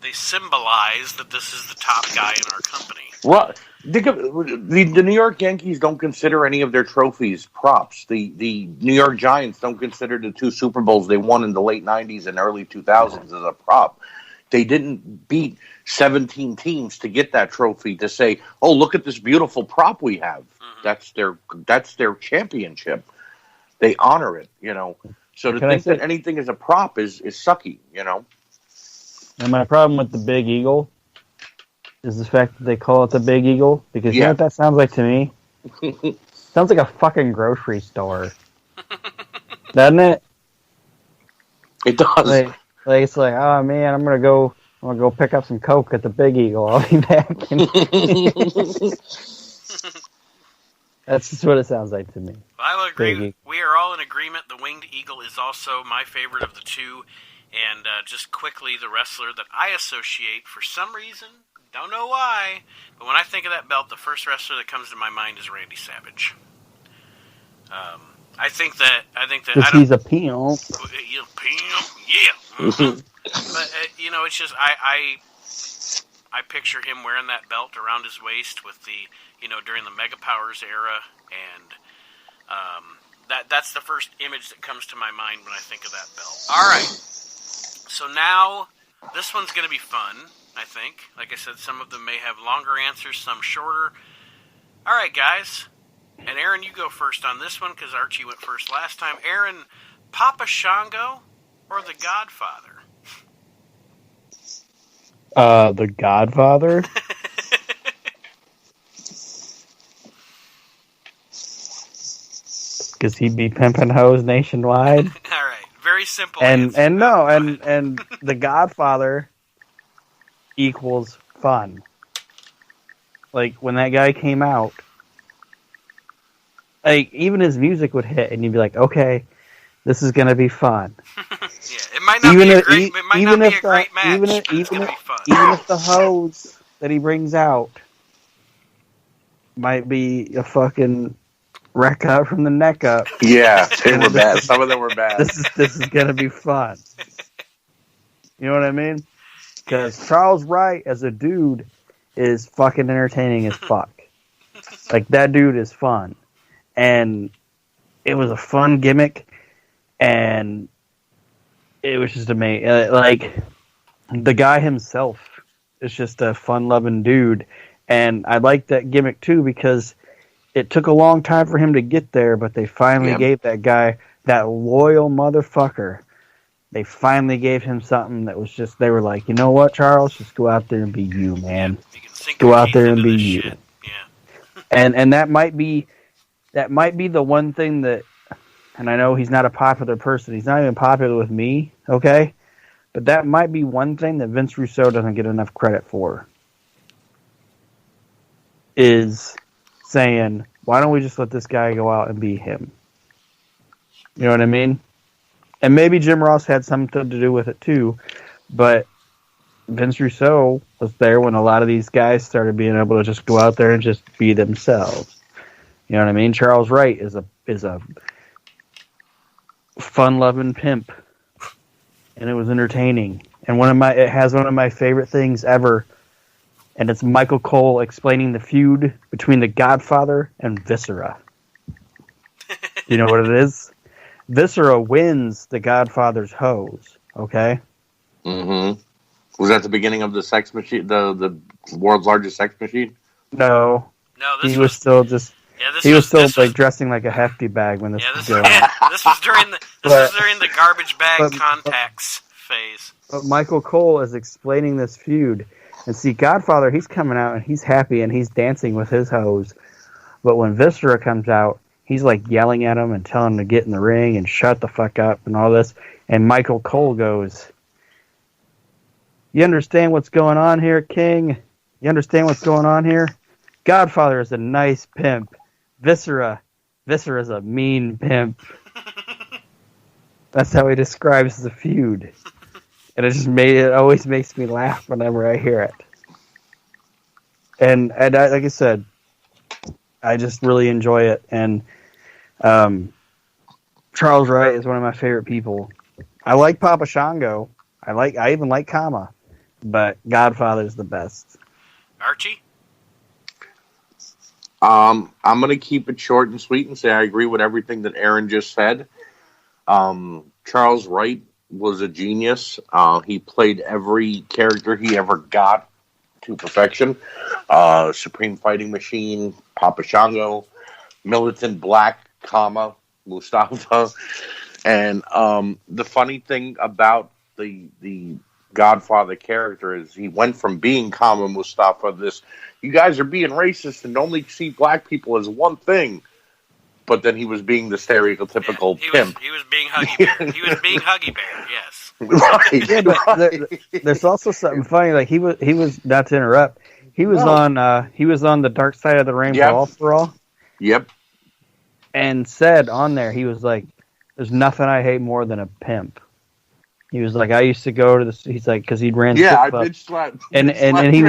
They symbolize that this is the top guy in our company. Right. The New York Yankees don't consider any of their trophies props. The New York Giants don't consider the 2 Super Bowls they won in the late 90s and early 2000s as a prop. They didn't beat 17 teams to get that trophy to say, oh, look at this beautiful prop we have. Mm-hmm. That's their championship. They honor it, So to think that anything is a prop is sucky, And my problem with the Big Eagle is the fact that they call it the Big Eagle, because you know what that sounds like to me? Sounds like a fucking grocery store. Doesn't it? It does. Like it's like, oh man, I'm gonna go pick up some Coke at the Big Eagle. I'll be back. That's just what it sounds like to me. I will agree. We are all in agreement. The Winged Eagle is also my favorite of the two. And just quickly, the wrestler that I associate for some reason, don't know why, but when I think of that belt, the first wrestler that comes to my mind is Randy Savage. I think that he's a pimp. Yeah. Mm-hmm. But it's just I picture him wearing that belt around his waist with the during the Mega Powers era, and that's the first image that comes to my mind when I think of that belt. All right. So now, this one's going to be fun, I think. Like I said, some of them may have longer answers, some shorter. All right, guys. And Aaron, you go first on this one, because Archie went first last time. Aaron, Papa Shango or The Godfather? The Godfather? Because he'd be pimping hoes nationwide. All right. Very simple. And The Godfather equals fun. Like when that guy came out, like even his music would hit, and you'd be like, "Okay, this is gonna be fun." It might not be a great match. Even if the hoes that he brings out might be a fucking wreck out from the neck up. Yeah, they were bad. Some of them were bad. This is gonna be fun. You know what I mean? Because Charles Wright as a dude is fucking entertaining as fuck. Like, that dude is fun. And it was a fun gimmick, and it was just amazing. Like, the guy himself is just a fun-loving dude, and I like that gimmick too because it took a long time for him to get there, but they finally gave that guy, that loyal motherfucker, they finally gave him something that was just, they were like, you know what, Charles, just go out there and be you, man. You Go out there and be you. Shit. Yeah. And that might be the one thing that, and I know he's not a popular person. He's not even popular with me, okay? But that might be one thing that Vince Russo doesn't get enough credit for. Is saying, why don't we just let this guy go out and be him? You know what I mean? And maybe Jim Ross had something to do with it too, but Vince Russo was there when a lot of these guys started being able to just go out there and just be themselves. You know what I mean? Charles Wright is a fun-loving pimp, and it was entertaining. And it has one of my favorite things ever, and it's Michael Cole explaining the feud between the Godfather and Viscera. You know what it is? Viscera wins the Godfather's hose. Okay. Mm-hmm. Was that the beginning of the sex machine, the world's largest sex machine? No. No, he was still just. Yeah, he was still dressing like a hefty bag when this was going. Yeah, this was during the garbage bag contacts phase. But Michael Cole is explaining this feud, and see, Godfather, he's coming out and he's happy and he's dancing with his hose, but when Viscera comes out, he's like yelling at him and telling him to get in the ring and shut the fuck up and all this. And Michael Cole goes, "You understand what's going on here, King? You understand what's going on here? Godfather is a nice pimp. Viscera is a mean pimp." That's how he describes the feud. And it always makes me laugh whenever I hear it. And I, like I said, I just really enjoy it. And Charles Wright is one of my favorite people. I like Papa Shango. I even like Kama. But Godfather's the best. Archie? I'm going to keep it short and sweet and say I agree with everything that Aaron just said. Charles Wright was a genius. He played every character he ever got to perfection. Supreme Fighting Machine, Papa Shango, Militant Black, Kama, Mustafa. And the funny thing about the Godfather character is he went from being Kama Mustafa, you guys are being racist and only see black people as one thing. But then he was being the stereotypical pimp. He was being Huggy Bear. He was being Huggy Bear, yes. Right. Yeah, but there's also something funny. Like he was not to interrupt. He was on the Dark Side of the Rainbow All for All. Yep. And said on there, he was like, "There's nothing I hate more than a pimp." He was like, "I used to go to the." He's like, because he ran. Yeah, I bitch slapped. And he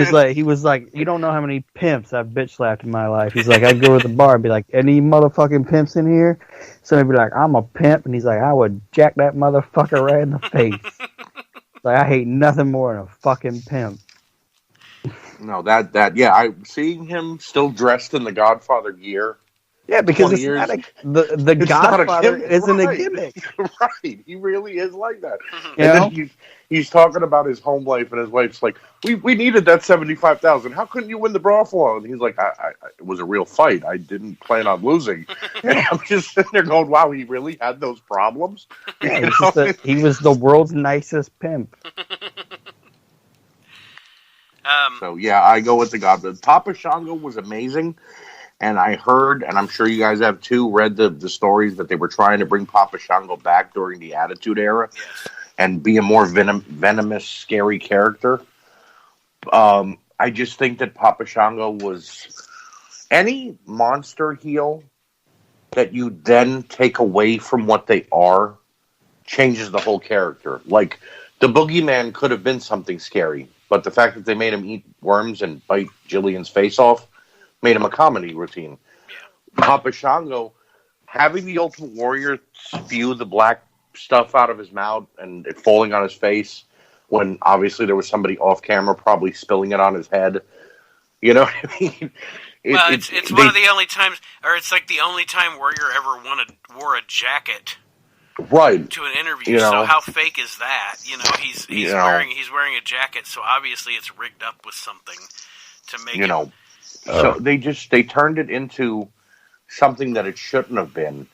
was like, "You don't know how many pimps I've bitch slapped in my life." He's like, "I'd go to the bar and be like, any motherfucking pimps in here?" Somebody'd be like, "I'm a pimp," and he's like, "I would jack that motherfucker right in the face." Like, I hate nothing more than a fucking pimp. No, I'm seeing him still dressed in the Godfather gear. Yeah, because it's not the Godfather isn't a gimmick. Right, he really is like that. Then he's talking about his home life, and his wife's like, "We needed that $75,000. How couldn't you win the brothel?" And he's like, "It was a real fight. I didn't plan on losing." And I'm just sitting there going, "Wow, he really had those problems." Yeah, he was the world's nicest pimp. So yeah, I go with the Godfather. Papa Shango was amazing. And I heard, and I'm sure you guys have too, read the stories that they were trying to bring Papa Shango back during the Attitude Era and be a more venomous, scary character. I just think that Papa Shango was any monster heel that you then take away from what they are changes the whole character. Like, the Boogeyman could have been something scary, but the fact that they made him eat worms and bite Jillian's face off made him a comedy routine. Papa Shango, having the Ultimate Warrior spew the black stuff out of his mouth and it falling on his face when obviously there was somebody off camera probably spilling it on his head. You know what I mean? It's one of the only times, or it's like the only time Warrior ever wore a jacket. Right. To an interview. You know, so how fake is that? You know, he's wearing a jacket, so obviously it's rigged up with something to make it. So they turned it into something that it shouldn't have been.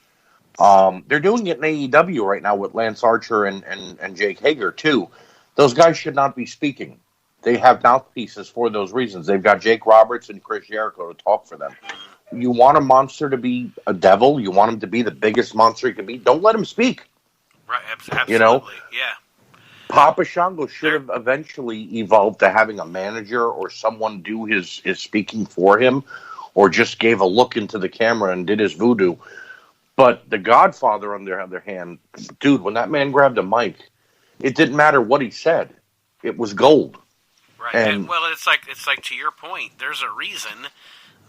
They're doing it in AEW right now with Lance Archer and Jake Hager too. Those guys should not be speaking. They have mouthpieces for those reasons. They've got Jake Roberts and Chris Jericho to talk for them. You want a monster to be a devil? You want him to be the biggest monster he can be? Don't let him speak. Right, absolutely. Yeah. Papa Shango should have eventually evolved to having a manager or someone do his speaking for him, or just gave a look into the camera and did his voodoo. But the Godfather, on the other hand, dude, when that man grabbed a mic, it didn't matter what he said. It was gold. Right. And well, it's like to your point, there's a reason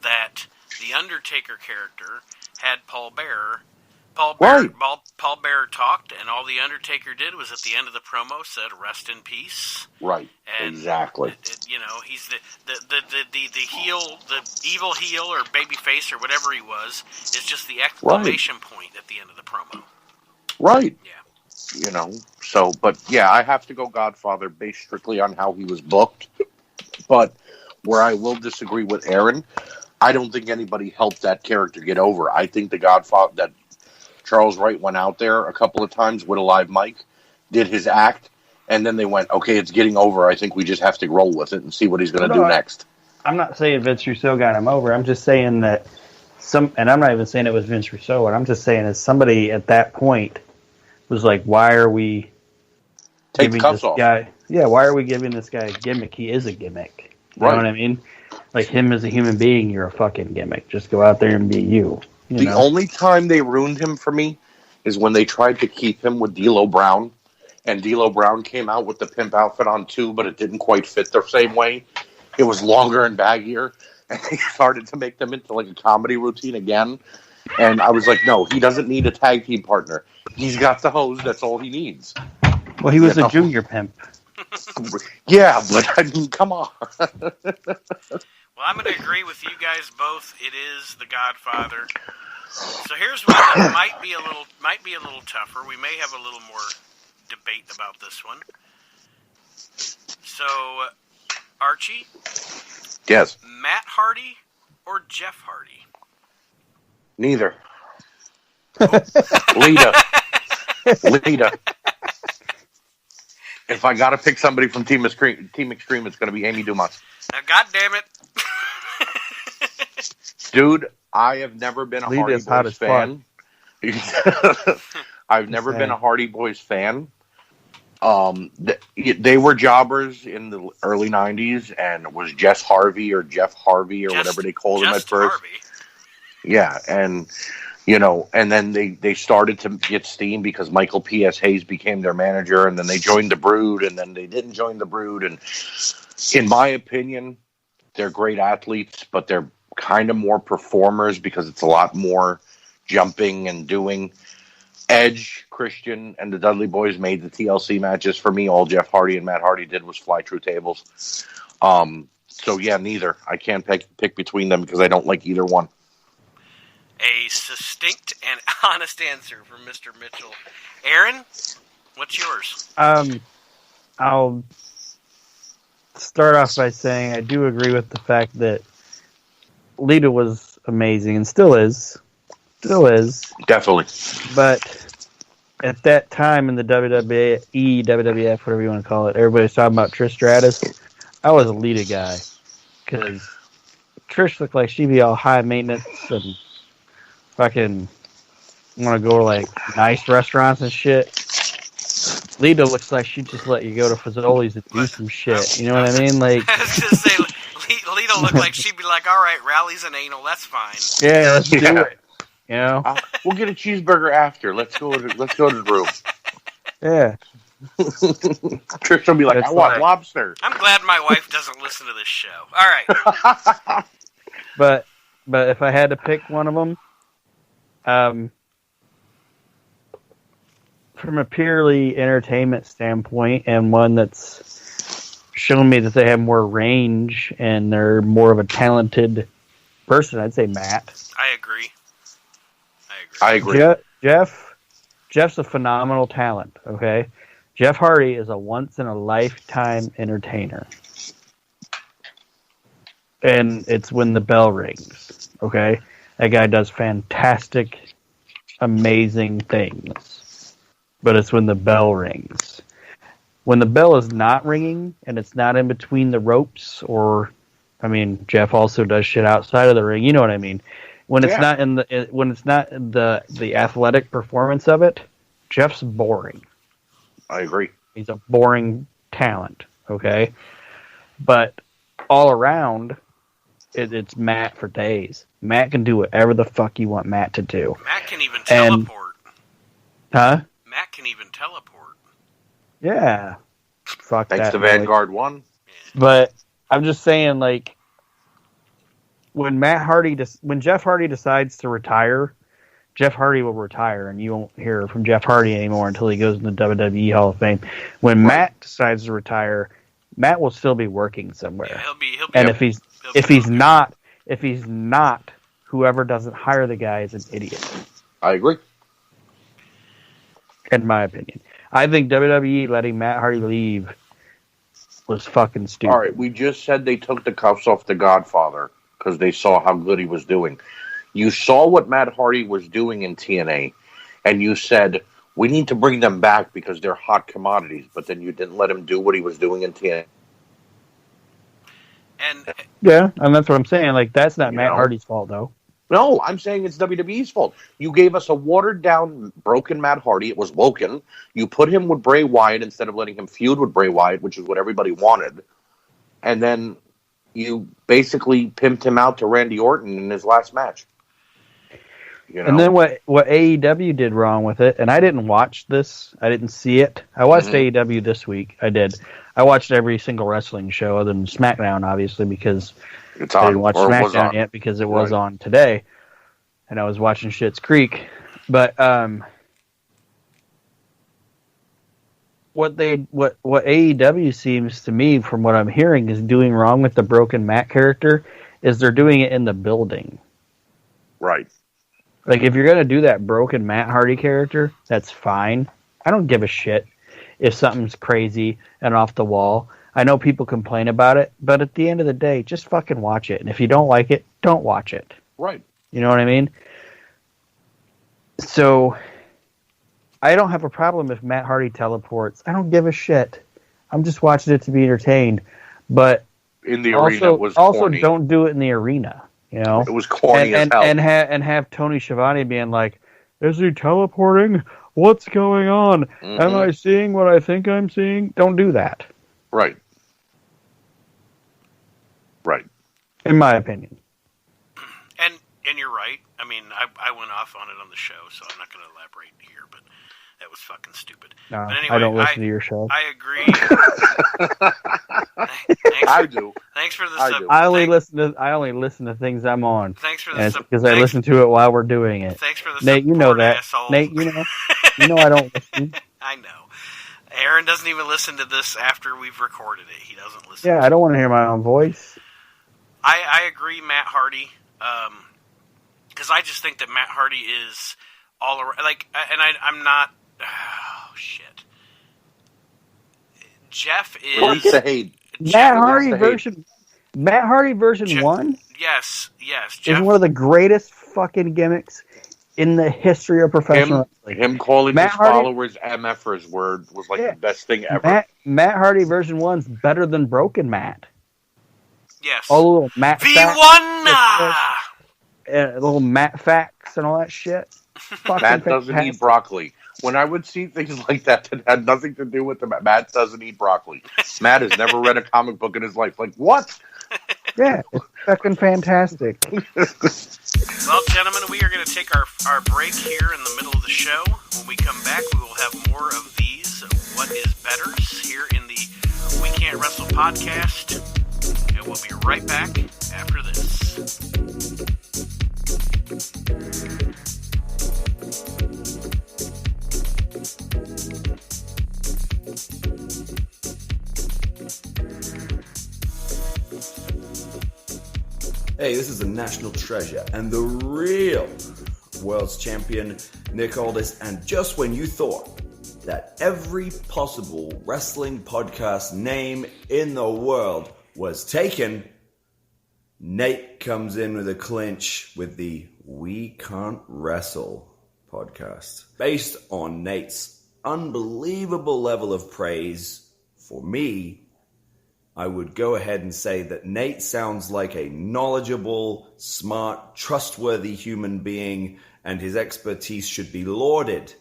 that the Undertaker character had Paul Bearer. Paul Bearer talked, and all the Undertaker did was at the end of the promo said, "Rest in peace." Right. And exactly. He's the heel, the evil heel or baby face or whatever he was, is just the exclamation point at the end of the promo. Right. Yeah. But yeah, I have to go Godfather based strictly on how he was booked. But where I will disagree with Aaron, I don't think anybody helped that character get over. I think the Godfather, that Charles Wright went out there a couple of times with a live mic, did his act, and then they went, okay, it's getting over. I think we just have to roll with it and see what he's going to do next. I'm not saying Vince Russo got him over. I'm just saying that and I'm not even saying it was Vince Russo. What I'm just saying is somebody at that point was like, why are we giving this guy? Yeah, why are we giving this guy a gimmick? He is a gimmick. You know what I mean? Like him as a human being, you're a fucking gimmick. Just go out there and be you. The only time they ruined him for me is when they tried to keep him with D'Lo Brown, and D'Lo Brown came out with the pimp outfit on too, but it didn't quite fit the same way. It was longer and baggier, and they started to make them into like a comedy routine again. And I was like, no, he doesn't need a tag team partner. He's got the hose. That's all he needs. Well, he was a junior pimp. Yeah, but I mean, come on. Well, I'm going to agree with you guys both. It is the Godfather. So here's one that might be a little tougher. We may have a little more debate about this one. So, Archie? Yes. Matt Hardy or Jeff Hardy? Neither. Lita. If I got to pick somebody from Team Extreme, it's going to be Amy Dumas. Now, God damn it. Dude, I have never been a Hardy Boys fan. I've never been a Hardy Boys fan. They were jobbers in the early 90s, and it was Jeff Harvey or whatever they called him at first. Harvey. Yeah, and and then they started to get steam because Michael P.S. Hayes became their manager, and then they joined the Brood, and then they didn't join the Brood. And in my opinion, they're great athletes, but they're kind of more performers because it's a lot more jumping and doing. Edge, Christian, and the Dudley Boys made the TLC matches for me. All Jeff Hardy and Matt Hardy did was fly through tables. So yeah, neither. I can't pick between them because I don't like either one. A succinct and honest answer from Mr. Mitchell. Aaron, what's yours? I'll start off by saying I do agree with the fact that Lita was amazing and still is. Definitely. But at that time in the WWE, WWF, whatever you want to call it, everybody's talking about Trish Stratus. I was a Lita guy because Trish looked like she'd be all high maintenance and fucking want to go to like nice restaurants and shit. Lita looks like she'd just let you go to Fazoli's and do some shit. You know what I mean? Like, I was just say, Lita looked like she'd be like, "All right, rallies and anal, that's fine." Yeah, let's do it. You know, we'll get a cheeseburger after. Let's go to the room. Yeah. Trish will be like, "I want lobster." I'm glad my wife doesn't listen to this show. All right. But but if I had to pick one of them, from a purely entertainment standpoint, and one that's shown me that they have more range and they're more of a talented person, I'd say Matt. I agree. Jeff's a phenomenal talent, okay? Jeff Hardy is a once-in-a-lifetime entertainer. And it's when the bell rings, okay? That guy does fantastic, amazing things. But it's when the bell rings. When the bell is not ringing, and it's not in between the ropes, or, I mean, Jeff also does shit outside of the ring, you know what I mean? When it's not in the athletic performance of it, Jeff's boring. I agree. He's a boring talent, okay? But all around, it's Matt for days. Matt can do whatever the fuck you want Matt to do. Matt can even teleport. Huh? Matt can even teleport. Yeah. Fuck Thanks that. to Vanguard 1. But I'm just saying, like, when Jeff Hardy decides to retire, Jeff Hardy will retire, and you won't hear from Jeff Hardy anymore until he goes in the WWE Hall of Fame. When Matt decides to retire, Matt will still be working somewhere. Yeah, he'll be. And if he's not, whoever doesn't hire the guy is an idiot. I agree. In my opinion, I think WWE letting Matt Hardy leave was fucking stupid. All right, we just said they took the cuffs off the Godfather because they saw how good he was doing. You saw what Matt Hardy was doing in TNA, and you said, we need to bring them back because they're hot commodities, but then you didn't let him do what he was doing in TNA. And that's what I'm saying. Like, that's not Matt Hardy's fault, though. No, I'm saying it's WWE's fault. You gave us a watered-down, broken Matt Hardy. It was Woken. You put him with Bray Wyatt instead of letting him feud with Bray Wyatt, which is what everybody wanted. And then you basically pimped him out to Randy Orton in his last match. You know? And then what AEW did wrong with it, and I didn't watch this. I didn't see it. I watched AEW this week. I did. I watched every single wrestling show other than SmackDown, obviously, because it's on, I didn't watch SmackDown yet because it was on today, and I was watching Schitt's Creek. But what AEW seems to me, from what I'm hearing, is doing wrong with the Broken Matt character is they're doing it in the building. Right. Like, if you're going to do that Broken Matt Hardy character, that's fine. I don't give a shit if something's crazy and off the wall. I know people complain about it, but at the end of the day, just fucking watch it. And if you don't like it, don't watch it. Right. You know what I mean? So, I don't have a problem if Matt Hardy teleports. I don't give a shit. I'm just watching it to be entertained. But in the arena, it was also corny. don't do it in the arena. You know, it was corny as hell. And have Tony Schiavone being like, "Is he teleporting? What's going on? Am I seeing what I think I'm seeing?" Don't do that. Right. Right. In my opinion. And you're right. I mean, I went off on it on the show, so I'm not going to elaborate here, but that was fucking stupid. No, but anyway, I don't listen to your show. I agree. I do. Thanks for the I only listen to things I'm on. Thanks for the because I listen to it while we're doing it. Thanks for the Nate, you know that. Assholes. Nate, you know I don't listen. I know. Aaron doesn't even listen to this after we've recorded it. He doesn't listen. Yeah, I don't want to hear my own voice. I agree, Matt Hardy. Because I just think that Matt Hardy is all around. Like, and I'm not. Oh shit. Jeff is Matt Hardy version 1. Yes. Jeff is one of the greatest fucking gimmicks in the history of professional wrestling. Him calling his followers MFers was like the best thing ever. Matt Hardy version 1's better than Broken Matt. Yes. All the little Matt V1! Little Matt facts and all that shit. Matt doesn't eat broccoli. When I would see things like that had nothing to do with the Matt doesn't eat broccoli. Matt has never read a comic book in his life. Like, what? Yeah, it's fucking fantastic. Well, gentlemen, we are going to take our break here in the middle of the show. When we come back, we will have more of these What Is Betters here in the We Can't Wrestle podcast. And we'll be right back after this. say this is a national treasure and the real world's champion, Nick Aldis. And just when you thought that every possible wrestling podcast name in the world was taken, Nate comes in with a clinch with the We Can't Wrestle podcast. Based on Nate's unbelievable level of praise for me, I would go ahead and say that Nate sounds like a knowledgeable, smart, trustworthy human being, and his expertise should be lauded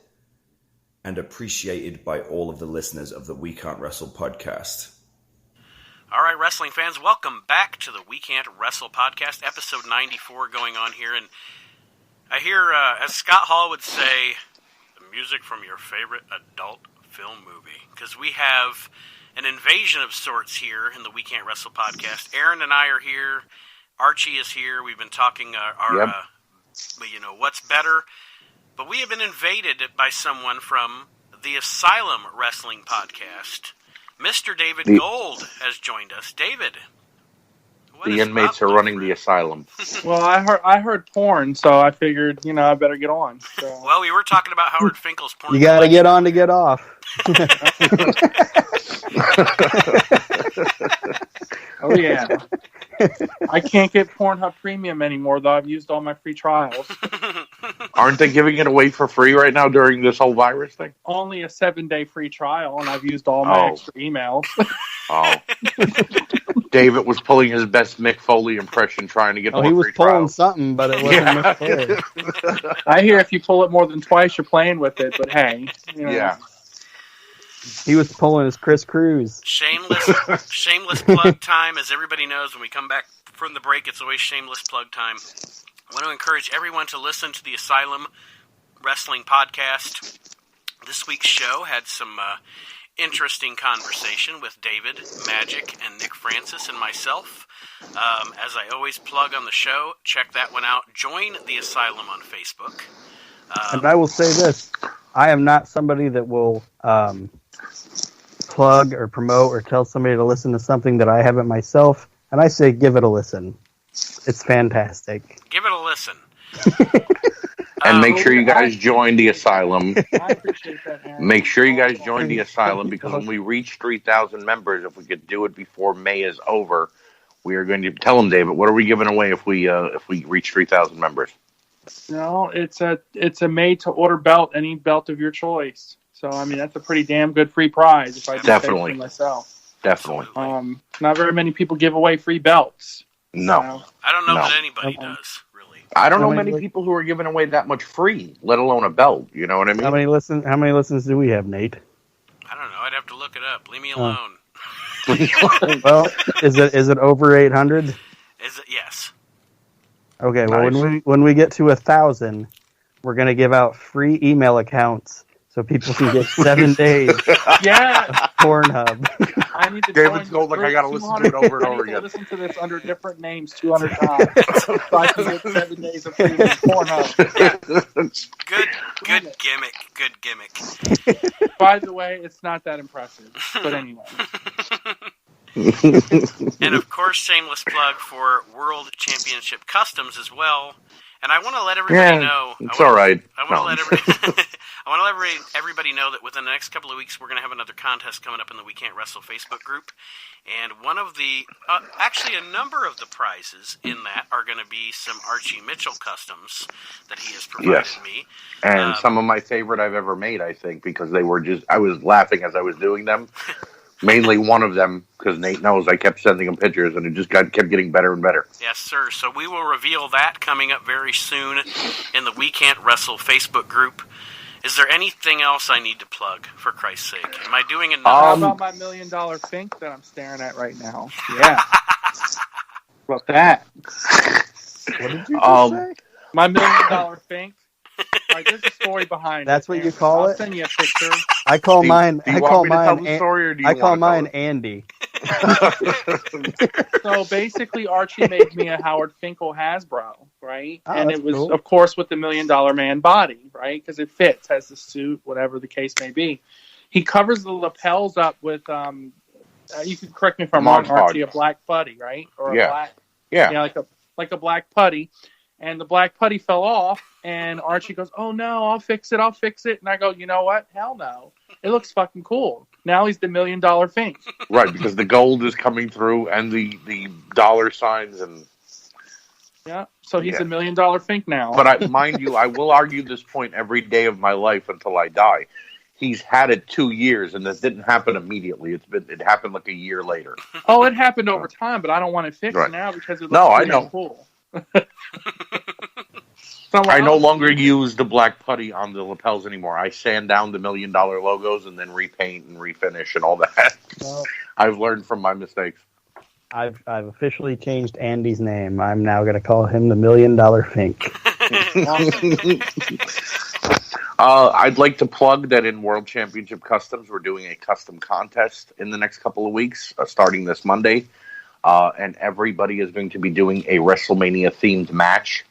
and appreciated by all of the listeners of the We Can't Wrestle podcast. All right, wrestling fans, welcome back to the We Can't Wrestle podcast, episode 94 going on here. And I hear, as Scott Hall would say, the music from your favorite adult film movie. Because we have an invasion of sorts here in the We Can't Wrestle podcast. Aaron and I are here. Archie is here. We've been talking what's better. But we have been invaded by someone from the Asylum Wrestling podcast. Mr. David Gold has joined us. David, the inmates are running the asylum. Well, I heard porn, so I figured, I better get on. So. Well, we were talking about Howard Finkel's porn. You got to get on to get off. Oh, yeah. I can't get Pornhub Premium anymore, though. I've used all my free trials. Aren't they giving it away for free right now during this whole virus thing? Only a 7-day free trial, and I've used all my extra emails. Oh. David was pulling his best Mick Foley impression trying to get more free trials. He was pulling something, but it wasn't Mick Foley. I hear if you pull it more than twice, you're playing with it, but hey. Yeah. He was pulling his Chris Cruz. Shameless plug time. As everybody knows, when we come back from the break, it's always shameless plug time. I want to encourage everyone to listen to the Asylum Wrestling podcast. This week's show had some interesting conversation with David, Magic, and Nick Francis and myself. As I always plug on the show, check that one out. Join the Asylum on Facebook. And I will say this. I am not somebody that will plug or promote or tell somebody to listen to something that I haven't myself. And I say give it a listen. It's fantastic. Give it a listen. And make sure you guys join the Asylum. I appreciate that, Aaron. Make sure you guys join the Asylum, because when we reach 3,000 members, if we could do it before May is over, we are going to tell them, David, what are we giving away if we reach 3,000 members? No, it's a made-to-order belt, any belt of your choice. So, I mean, that's a pretty damn good free prize if I do say so myself. Definitely. Not very many people give away free belts. No. So. I don't know that anybody does, really. I don't know many people who are giving away that much free, let alone a belt. You know what I mean? How many listens do we have, Nate? I don't know. I'd have to look it up. Leave me alone. Well, is it over 800? Is it? Yes. Okay, Nice. Well, when we get to 1,000, we're going to give out free email accounts so people can get 7 days Yeah. of Pornhub. I need to David's going like, I got to listen to it over and over again. Listen to this under different names 200 times. So I can get 7 days of free Pornhub. Good gimmick. Good gimmick. By the way, it's not that impressive. But anyway. And of course, shameless plug for World Championship Customs as well. And I want to let everybody know. It's all right. I want to let everybody know that within the next couple of weeks, we're going to have another contest coming up in the We Can't Wrestle Facebook group. And one of the, actually a number of the prizes in that are going to be some Archie Mitchell customs that he has provided me. And some of my favorite I've ever made, I think, because they were I was laughing as I was doing them. Mainly one of them, because Nate knows I kept sending him pictures, and it just kept getting better and better. Yes, sir. So we will reveal that coming up very soon in the We Can't Wrestle Facebook group. Is there anything else I need to plug, for Christ's sake? Am I doing enough? How about my $1 million fink that I'm staring at right now? Yeah. How about that? What did you just say? My $1 million fink. All right, there's a story behind That's it. what you call I'll it? send you a picture. I call mine. Do you want me to tell the story, or do you I call want to tell mine it? Andy. So basically, Archie made me a Howard Finkel Hasbro, right? Oh, and that's it was, cool. of course, with the $1 Million Man body, right? Because it fits, has the suit, whatever the case may be. He covers the lapels up with, you can correct me if I'm wrong, Mod Podge. Archie, a black buddy, right? Or Yeah. a black, Yeah. like like a black putty, and the black putty fell off, and Archie goes, "Oh no, I'll fix it, and I go, "You know what? Hell no. It looks fucking cool." Now he's the $1 million Fink. Right, because the gold is coming through and the dollar signs and yeah, so he's $1 million Fink now. But mind you, I will argue this point every day of my life until I die. He's had it 2 years, and this didn't happen immediately. It happened like a year later. Oh, it happened over time, but I don't want it fixed now because it looks I know. Cool. I no longer use the black putty on the lapels anymore. I sand down the $1 million logos and then repaint and refinish and all that. I've learned from my mistakes. I've officially changed Andy's name. I'm now going to call him the $1 million Fink. I'd like to plug that in World Championship Customs, we're doing a custom contest in the next couple of weeks, starting this Monday. And everybody is going to be doing a WrestleMania-themed match.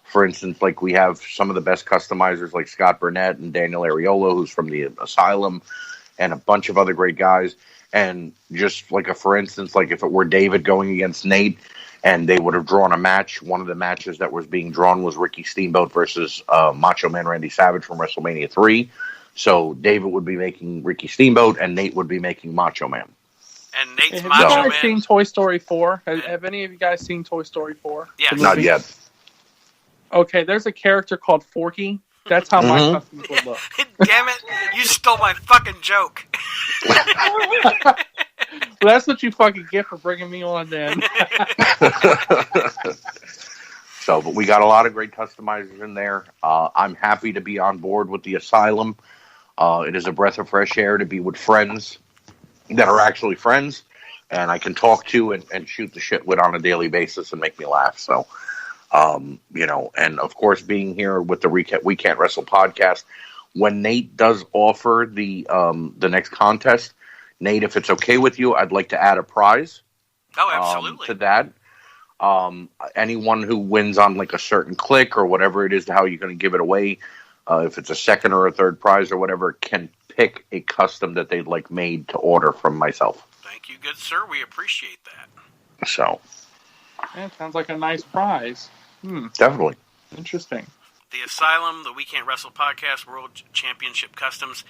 For instance, like we have some of the best customizers like Scott Burnett and Daniel Ariolo, who's from the Asylum, and a bunch of other great guys. And just like for instance, like if it were David going against Nate and they would have drawn a match, one of the matches that was being drawn was Ricky Steamboat versus Macho Man Randy Savage from WrestleMania 3. So David would be making Ricky Steamboat and Nate would be making Macho Man. And Nate's have Macho you guys Man. seen Toy Story 4? Have any of you guys seen Toy Story 4? Yes. Not yet. Okay, there's a character called Forky. That's how my customs would look. Damn it! You stole my fucking joke. Well, that's what you fucking get for bringing me on then. But we got a lot of great customizers in there. I'm happy to be on board with the Asylum. It is a breath of fresh air to be with friends that are actually friends and I can talk to and shoot the shit with on a daily basis and make me laugh. So, and of course being here with the We Can't Wrestle podcast, when Nate does offer the next contest, Nate, if it's okay with you, I'd like to add a prize. Oh, absolutely. To that. Anyone who wins on like a certain click or whatever it is, how you're going to give it away, if it's a second or a third prize or whatever, can pick a custom that they'd like made to order from myself. Thank you, good sir. We appreciate that. So. Yeah, sounds like a nice prize. Definitely. Interesting. The Asylum, the We Can't Wrestle podcast, World Championship Customs.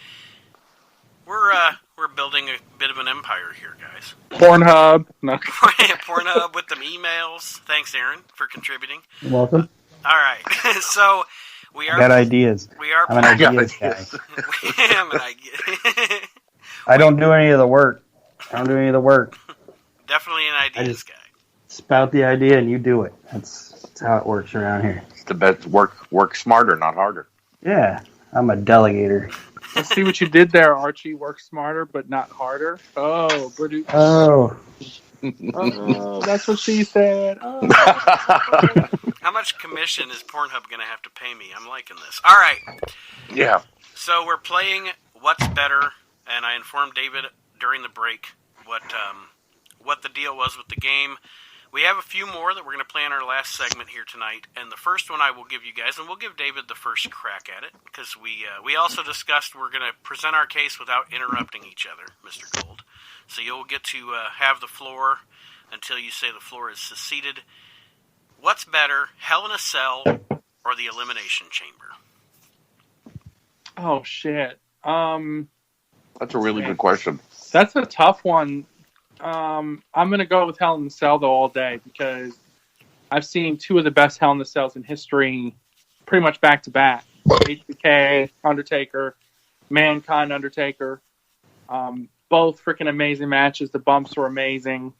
We're building a bit of an empire here, guys. Pornhub. No. Pornhub with them emails. Thanks, Aaron, for contributing. You're welcome. All right. So we are. I got ideas. We are. I'm an ideas guy. I'm an idea. I don't do any of the work. Definitely an ideas guy. Spout the idea and you do it. That's how it works around here. It's the best. Work smarter, not harder. Yeah, I'm a delegator. Let's see what you did there, Archie. Work smarter, but not harder. Oh, pretty. Oh, that's what she said. Oh. How much commission is Pornhub going to have to pay me? I'm liking this. All right. Yeah. So we're playing What's Better, and I informed David during the break what the deal was with the game. We have a few more that we're going to play in our last segment here tonight, and the first one I will give you guys, and we'll give David the first crack at it, because we also discussed we're going to present our case without interrupting each other, Mr. Gold. So you'll get to have the floor until you say the floor is seceded. What's better, Hell in a Cell or the Elimination Chamber? Oh, shit. That's a really good question. That's a tough one. I'm going to go with Hell in the Cell, though, all day, because I've seen two of the best Hell in the Cells in history pretty much back-to-back. HBK, Undertaker, Mankind, Undertaker. Both freaking amazing matches. The bumps were amazing.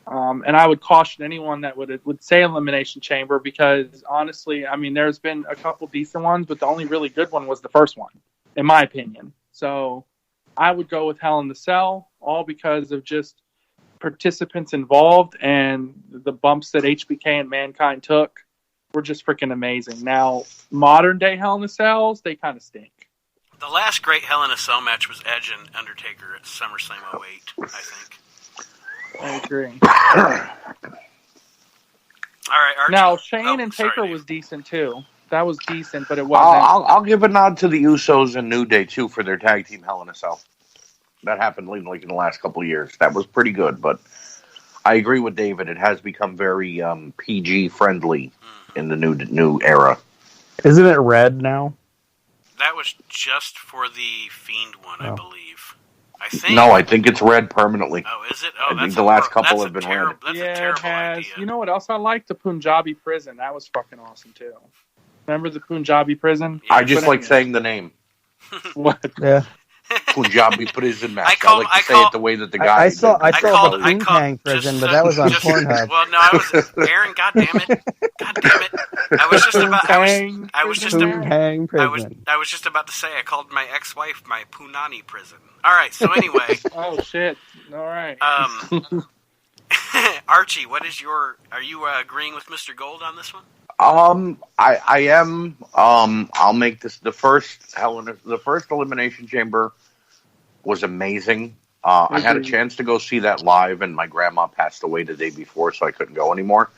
And I would caution anyone that would say Elimination Chamber, because, honestly, I mean, there's been a couple decent ones, but the only really good one was the first one, in my opinion. So I would go with Hell in the Cell, all because of just participants involved, and the bumps that HBK and Mankind took were just freaking amazing. Now, modern day Hell in the Cells, they kind of stink. The last great Hell in a Cell match was Edge and Undertaker at SummerSlam 08, I think. I agree. All right, Archie. Now, Shane and Taker was decent, too. That was decent, but it wasn't. I'll give a nod to the Usos and New Day, too, for their tag team Hell in a Cell. That happened like in the last couple of years. That was pretty good, but I agree with David. It has become very PG friendly in the new era. Isn't it red now? That was just for the Fiend one, I believe. I think. No, I think it's red permanently. Oh, is it? Oh, I think the last couple have been red. That's yeah, a terrible it has. idea. You know what else I liked? The Punjabi prison. That was fucking awesome too. Remember the Punjabi prison? I just like saying the name. What? Yeah. Punjabi prison match. I like to say it the way that the guy. I saw the called- Poontang prison, but that was on Pornhub. Well, no, I was Aaron. God damn it! I was just about. I was just. Poontang prison. I was just about to say I called my ex-wife my Punani prison. All right. So anyway. Oh shit! All right. Archie, what is your? Are you agreeing with Mr. Gold on this one? I am. I'll make this the first Elimination Chamber was amazing. I had a chance to go see that live, and my grandma passed away the day before, so I couldn't go anymore.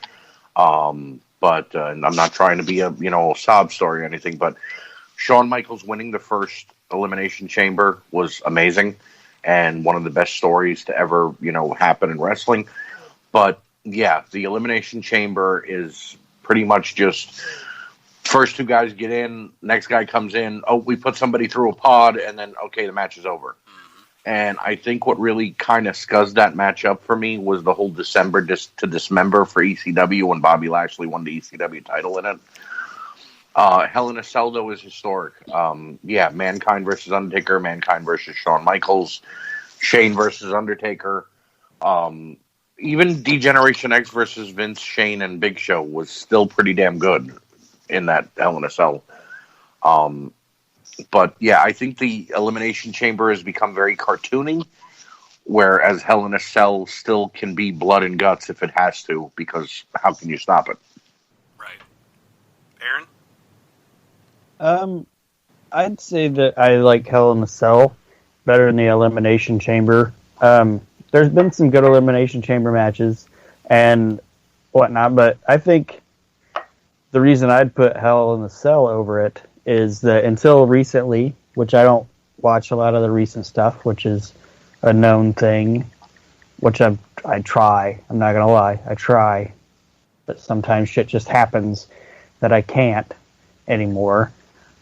But I'm not trying to be a sob story or anything. But Shawn Michaels winning the first Elimination Chamber was amazing, and one of the best stories to ever happen in wrestling. But yeah, the Elimination Chamber is pretty much just first two guys get in, next guy comes in, oh, we put somebody through a pod, and then, okay, the match is over. And I think what really kind of scuzzed that match up for me was the whole December to Dismember for ECW when Bobby Lashley won the ECW title in it. Hell in a Cell, though, is historic. Mankind versus Undertaker, Mankind versus Shawn Michaels, Shane versus Undertaker. Even D-Generation X versus Vince, Shane, and Big Show was still pretty damn good in that Hell in a Cell. But yeah, I think the Elimination Chamber has become very cartoony, whereas Hell in a Cell still can be blood and guts if it has to, because how can you stop it? Right. Aaron? I'd say that I like Hell in a Cell better than the Elimination Chamber. There's been some good Elimination Chamber matches and whatnot, but I think the reason I'd put Hell in the Cell over it is that until recently, which I don't watch a lot of the recent stuff, which is a known thing, which I try. I'm not going to lie. I try. But sometimes shit just happens that I can't anymore.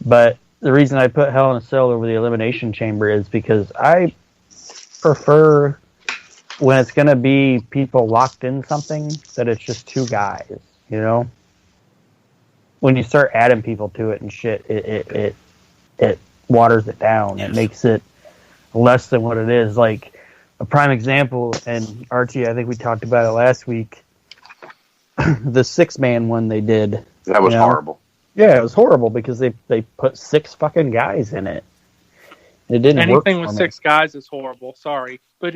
But the reason I put Hell in a Cell over the Elimination Chamber is because I prefer when it's going to be people locked in something that it's just two guys, When you start adding people to it and shit, it waters it down. Yes. It makes it less than what it is. Like a prime example, and Archie, I think we talked about it last week, the 6-man one they did. That was horrible. Yeah, it was horrible because they put 6 fucking guys in it. It didn't work. Anything with 6 guys is horrible. Sorry. But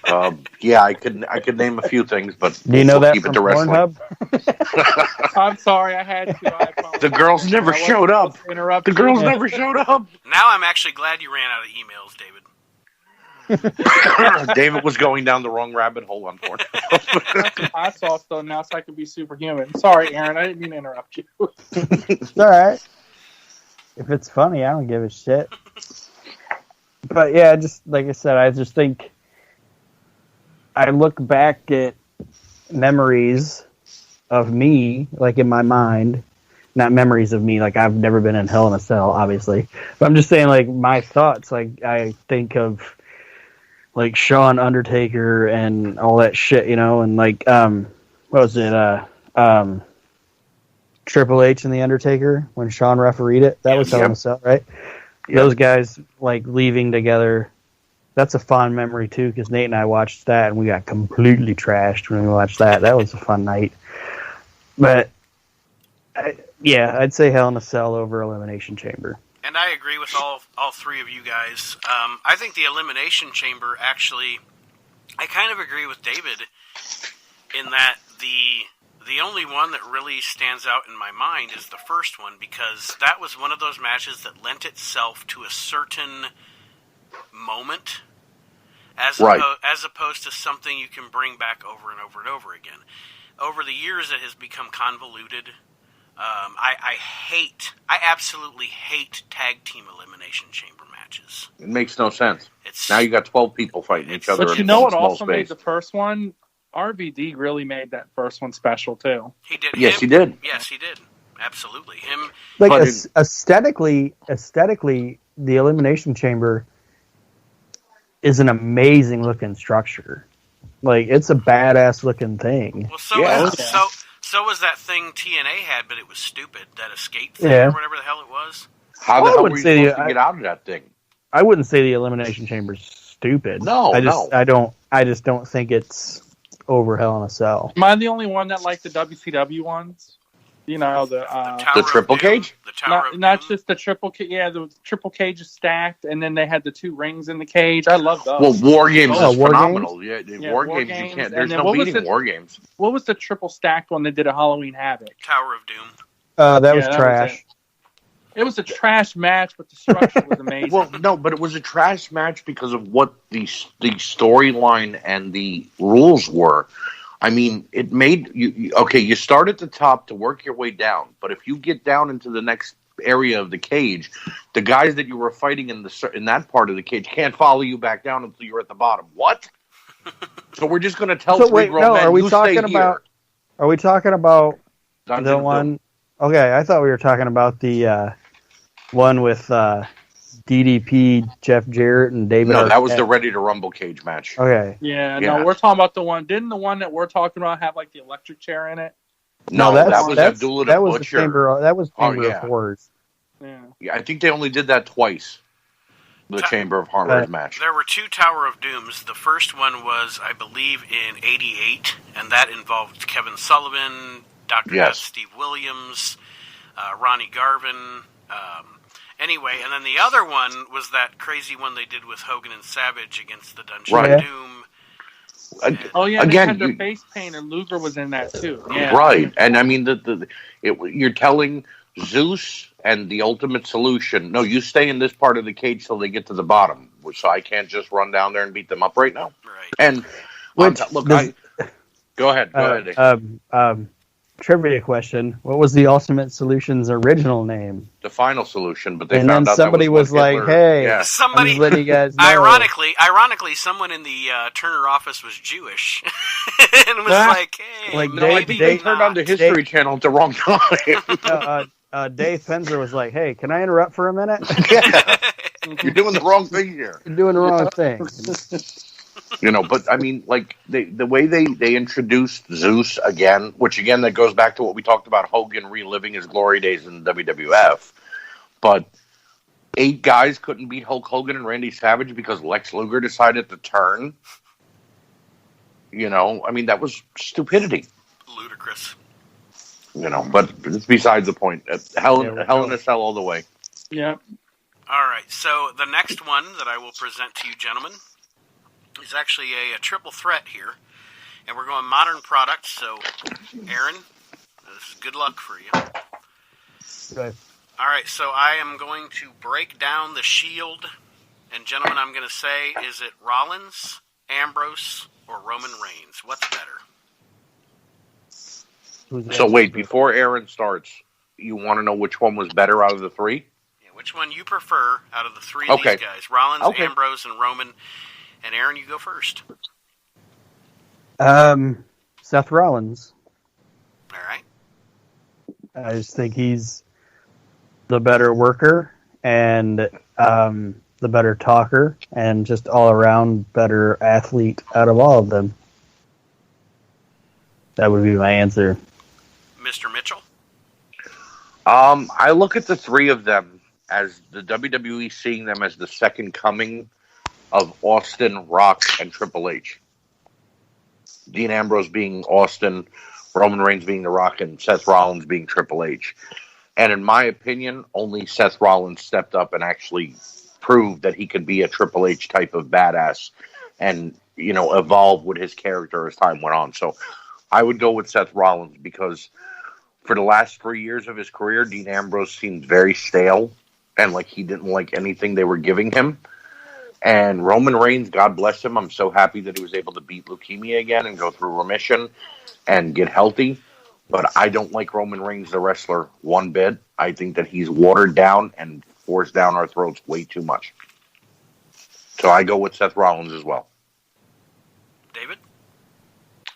I could name a few things, but do you know that keep from it to wrestling. Pornhub? I'm sorry, I had to. The girls never showed up. The girls never showed up. Now I'm actually glad you ran out of emails, David. David was going down the wrong rabbit hole on Pornhub. I saw stuff now, so I could be superhuman. Sorry, Aaron, I didn't mean to interrupt you. It's all right. If it's funny, I don't give a shit. But yeah, just like I said, I just think I look back at memories of me, like in my mind, not memories of me, like I've never been in Hell in a Cell, obviously. But I'm just saying, like, my thoughts, like, I think of, like, Shawn, Undertaker, and all that shit, and, like, what was it, Triple H and The Undertaker, when Shawn refereed it? That was Hell in a Cell, right? Yep. Those guys, like, leaving together, that's a fond memory, too, because Nate and I watched that, and we got completely trashed when we watched that. That was a fun night. But, I'd say Hell in a Cell over Elimination Chamber. And I agree with all three of you guys. I think the Elimination Chamber, actually, I kind of agree with David in that the only one that really stands out in my mind is the first one, because that was one of those matches that lent itself to a certain moment, as opposed to something you can bring back over and over and over again. Over the years, it has become convoluted. I absolutely hate tag team elimination chamber matches. matches. It makes no sense. It's Now you got 12 people fighting each other. But you in know one what small also made space. the first one? RVD really made that first one special too. he did. Yes, he did. Yes, he did. Absolutely, him. Like But aesthetically, the Elimination Chamber is an amazing looking structure. Like it's a badass looking thing. Well, so Yeah. so was that thing TNA had, but it was stupid. That escape thing Yeah. or whatever the hell it was. How Well, the I hell would were you say supposed to get out of that thing? I wouldn't say the Elimination Chamber's stupid. No, I just don't think it's over Hell in a Cell. Am I the only one that liked the WCW ones? You know, The the Tower of triple Doom, cage? The Tower of not Doom. just the triple cage. Yeah, the triple cage is stacked, and then they had the 2 rings in the cage. I love those. Well, War Games Oh, is War phenomenal. Yeah, Yeah, War War Games, you Games, can't. and There's then no what was beating the- War Games. What was the triple stacked one they did at Halloween Havoc? Tower of Doom. That was that was trash. It was a trash match, but the structure was amazing. Well, no, but it was a trash match because of what the storyline and the rules were. I mean, it made you okay. You start at the top to work your way down, but if you get down into the next area of the cage, the guys that you were fighting in that part of the cage can't follow you back down until you're at the bottom. What? So we're just going to tell So three wait, grown no, men, are we you talking stay about? here. Are we talking about Dungeon the of Doom. one? Okay, I thought we were talking about the one with DDP, Jeff Jarrett, and David. No, that was Arquette. the Ready to Rumble cage match. Okay. Yeah, Yeah. no, we're talking about the one. Didn't the one that we're talking about have like the electric chair in it? No, that's, that was that's, Abdullah that the was Butcher. the Chamber. That was Oh, Chamber yeah. of Horrors. Yeah. Yeah, I think they only did that twice. The Chamber of Horrors match. There were 2 Tower of Dooms. The first one was, I believe, in '88, and that involved Kevin Sullivan, Dr. Yes. Death, Steve Williams, Ronnie Garvin. Anyway, and then the other one was that crazy one they did with Hogan and Savage against the Dungeon Right. of Doom. Oh yeah, Again, they had their you- face painted. Luger was in that too. Yeah. Right, and I mean, you're telling Zeus and the Ultimate Solution, no, you stay in this part of the cage till they get to the bottom, so I can't just run down there and beat them up right now. Right. And Which look, does- go ahead, Dave. Trivia question: what was the Ultimate Solution's original name? The Final Solution, but they And found then out somebody that was what like, Hitler- "Hey, yeah. I'm Somebody, just letting you guys know." ironically, someone in the Turner office was Jewish and was like, "Hey, Like, No, I think they turned on the History Channel at the wrong time. Dave Penzer was like, "Hey, can I interrupt for a minute? Yeah. You're doing the wrong thing here. You're doing the wrong thing." But I mean, like the way they introduced Zeus again, which again that goes back to what we talked about Hogan reliving his glory days in WWF. But 8 guys couldn't beat Hulk Hogan and Randy Savage because Lex Luger decided to turn. I mean that was stupidity. ludicrous." But it's besides the point. Hell in a Cell all the way. Yeah. All right, so the next one that I will present to you, gentlemen, is actually a triple threat here, and we're going modern products. So, Aaron, this is good luck for you. Okay. All right, so I am going to break down the Shield, and gentlemen, I'm going to say, is it Rollins, Ambrose, or Roman Reigns? What's better? So wait, before Aaron starts, you want to know which one was better out of the 3? Yeah, which one you prefer out of the 3 of Okay. these guys? Rollins, Okay. Ambrose, and Roman. And Aaron, you go first. Seth Rollins. All right. I just think he's the better worker and the better talker and just all around better athlete out of all of them. That would be my answer. Mr. Mitchell? I look at the 3 of them as the WWE seeing them as the second coming of Austin, Rock, and Triple H. Dean Ambrose being Austin, Roman Reigns being The Rock, and Seth Rollins being Triple H. And in my opinion, only Seth Rollins stepped up and actually proved that he could be a Triple H type of badass and, evolve with his character as time went on. So I would go with Seth Rollins because for the last 3 years of his career, Dean Ambrose seemed very stale and like he didn't like anything they were giving him. And Roman Reigns, God bless him, I'm so happy that he was able to beat leukemia again and go through remission and get healthy. But I don't like Roman Reigns, the wrestler, one bit. I think that he's watered down and forced down our throats way too much. So I go with Seth Rollins as well. David?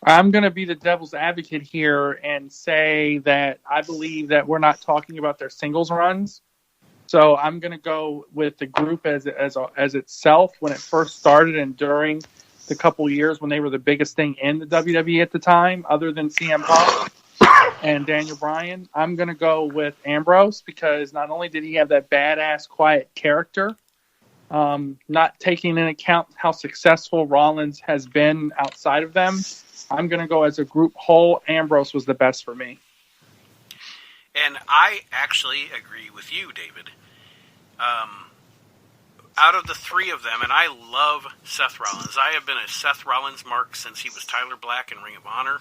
I'm going to be the devil's advocate here and say that I believe that we're not talking about their singles runs. So I'm going to go with the group as itself when it first started and during the couple years when they were the biggest thing in the WWE at the time, other than CM Punk and Daniel Bryan. I'm going to go with Ambrose because not only did he have that badass, quiet character, not taking into account how successful Rollins has been outside of them, I'm going to go as a group whole. Ambrose was the best for me. And I actually agree with you, David. Out of the three of them, and I love Seth Rollins. I have been a Seth Rollins mark since he was Tyler Black in Ring of Honor.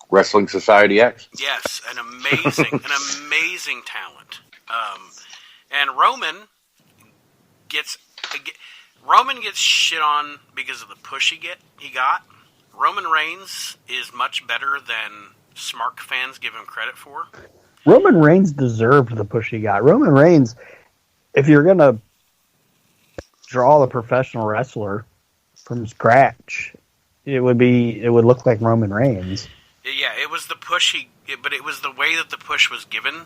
Wrestling Society X. Yes, an amazing talent. And Roman gets shit on because of the push he got. Roman Reigns is much better than Smark fans give him credit for. Roman Reigns deserved the push he got. Roman Reigns, if you're going to draw the professional wrestler from scratch, it would look like Roman Reigns. Yeah, it was the push but it was the way that the push was given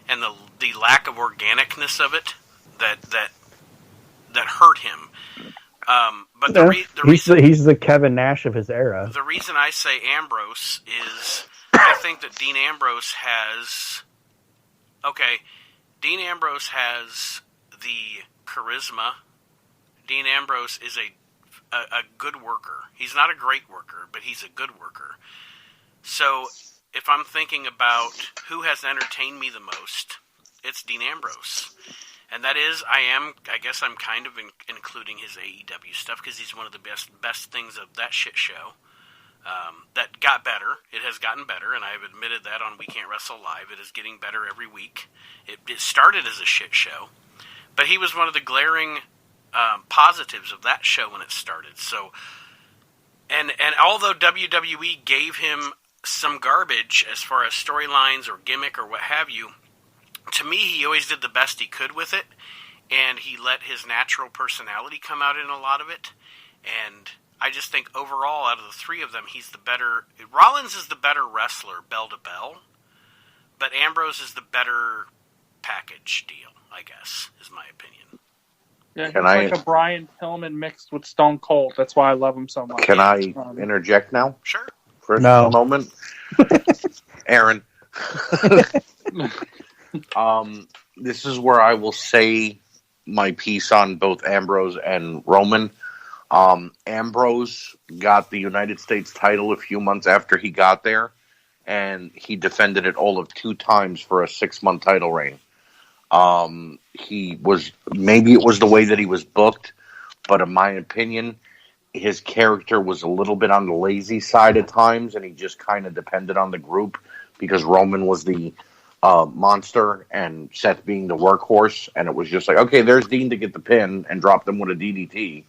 and the lack of organicness of it that hurt him. But he's the Kevin Nash of his era. The reason I say Ambrose is I think that Dean Ambrose has the charisma. Dean Ambrose is a good worker. He's not a great worker, but he's a good worker. So if I'm thinking about who has entertained me the most, it's Dean Ambrose. And that is, I guess I'm kind of including his AEW stuff because he's one of the best things of that shit show. That got better. It has gotten better, and I've admitted that on We Can't Wrestle Live. It is getting better every week. It started as a shit show, but he was one of the glaring positives of that show when it started. So, and although WWE gave him some garbage as far as storylines or gimmick or what have you, to me, he always did the best he could with it, and he let his natural personality come out in a lot of it, and I just think overall, out of the three of them, he's the better. Rollins is the better wrestler, bell to bell, but Ambrose is the better package deal, I guess, is my opinion. Yeah, he's like a Brian Pillman mixed with Stone Cold. That's why I love him so much. Can I interject now? Sure. For a moment? Aaron. This is where I will say my piece on both Ambrose and Roman. Ambrose got the United States title a few months after he got there, and he defended it all of 2 times for a 6-month title reign. Maybe it was the way that he was booked, but in my opinion, his character was a little bit on the lazy side at times, and he just kind of depended on the group because Roman was the monster and Seth being the workhorse, and it was just like, okay, there's Dean to get the pin and drop them with a DDT.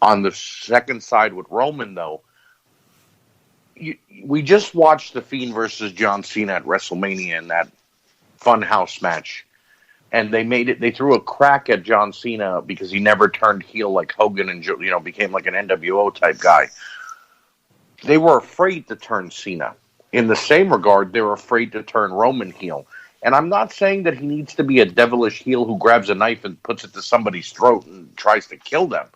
On the second side with Roman, though, we just watched The Fiend versus John Cena at WrestleMania in that Funhouse match, and they threw a crack at John Cena because he never turned heel like Hogan and became like an NWO type guy. They were afraid to turn Cena. In the same regard, they were afraid to turn Roman heel. And I'm not saying that he needs to be a devilish heel who grabs a knife and puts it to somebody's throat and tries to kill them.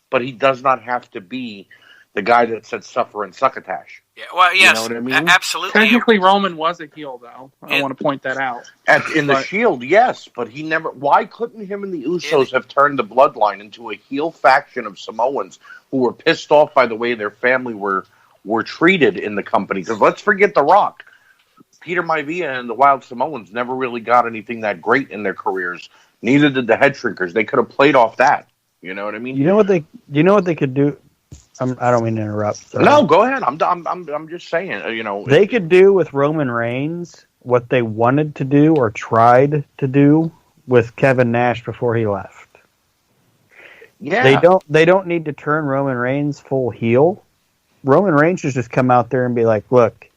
But he does not have to be the guy that said suffer and succotash. Yeah, well, yes, you know what I mean? Absolutely. Technically, Roman was a heel, though. I want to point that out. The Shield, yes, but he never. Why couldn't him and the Usos have turned the Bloodline into a heel faction of Samoans who were pissed off by the way their family were treated in the company? Because let's forget The Rock. Peter Maivia and the Wild Samoans never really got anything that great in their careers. Neither did the Head Shrinkers. They could have played off that. You know what I mean? You know what they could do? I don't mean to interrupt. Sorry. No, go ahead. I'm just saying. They could do with Roman Reigns what they wanted to do or tried to do with Kevin Nash before he left. Yeah. They don't need to turn Roman Reigns full heel. Roman Reigns should just come out there and be like, look,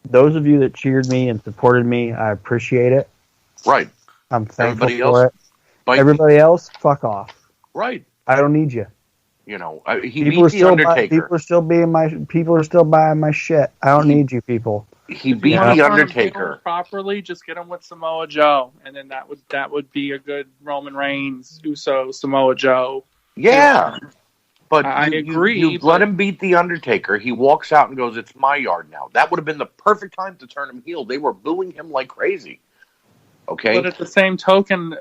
those of you that cheered me and supported me, I appreciate it. Right. I'm thankful for it. But Everybody else, fuck off. right, I don't need you. you know, he beat the Undertaker. People are still buying my shit. I don't need you people. He If beat you wanna the turn him heel Undertaker. properly, just get him with Samoa Joe, and then that would be a good Roman Reigns, Uso, Samoa Joe. Yeah, but I agree, You let him beat the Undertaker. He walks out and goes, "It's my yard now." That would have been the perfect time to turn him heel. They were booing him like crazy. Okay, But at the same token,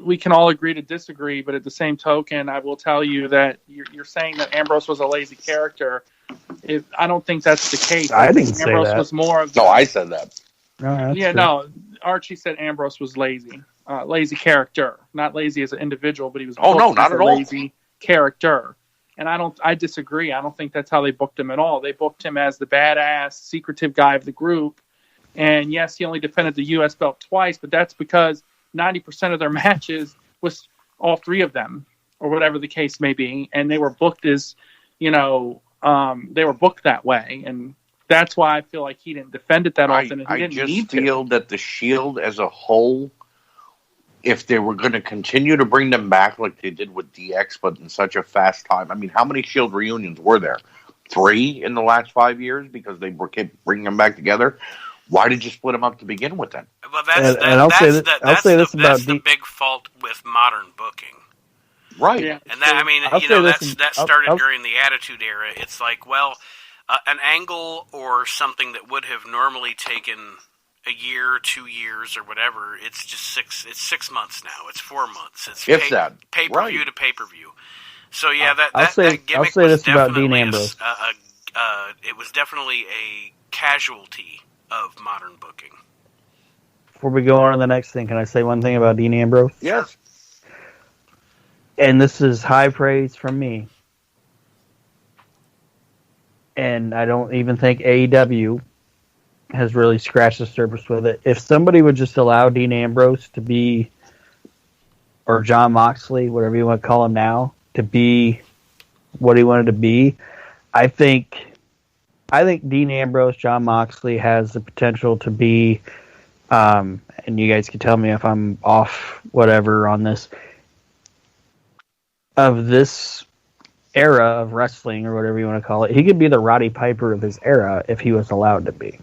we can all agree to disagree. But at the same token, I will tell you that you're saying that Ambrose was a lazy character. I don't think that's the case. I didn't say Ambrose that. was more of no, I said that. No, that's yeah, true. no. Archie said Ambrose was lazy, lazy character, not lazy as an individual, but he was. Oh, no, booked not as at a all. lazy character, and I disagree. I don't think that's how they booked him at all. They booked him as the badass, secretive guy of the group, and yes, he only defended the U.S. belt twice, but that's because 90% of their matches was all three of them, or whatever the case may be, and they were booked as, they were booked that way, and that's why I feel like he didn't defend it that often. And he I didn't just need feel to. that the Shield as a whole, if they were going to continue to bring them back like they did with DX, but in such a fast time. I mean, how many Shield reunions were there? 3 in the last 5 years because they kept bringing them back together. Why did you split them up to begin with then? Well, And I'll say this about that's the big fault with modern booking. Right. Yeah. And that, I mean, I'll say this, that started during the Attitude Era. It's like, well, an angle or something that would have normally taken a year, 2 years, or whatever. It's just 6 months now. It's 4 months. It's pay per view to pay per view. So yeah, that gimmick was definitely Ambrose. it was definitely a casualty of modern booking. Before we go on to the next thing, can I say one thing about Dean Ambrose? Yes. And this is high praise from me. And I don't even think AEW has really scratched the surface with it. If somebody would just allow Dean Ambrose to be, or John Moxley, whatever you want to call him now, to be what he wanted to be, I think Dean Ambrose, John Moxley has the potential to be, and you guys can tell me if I'm off, whatever, on this, of this era of wrestling, or whatever you want to call it. He could be the Roddy Piper of his era if he was allowed to be.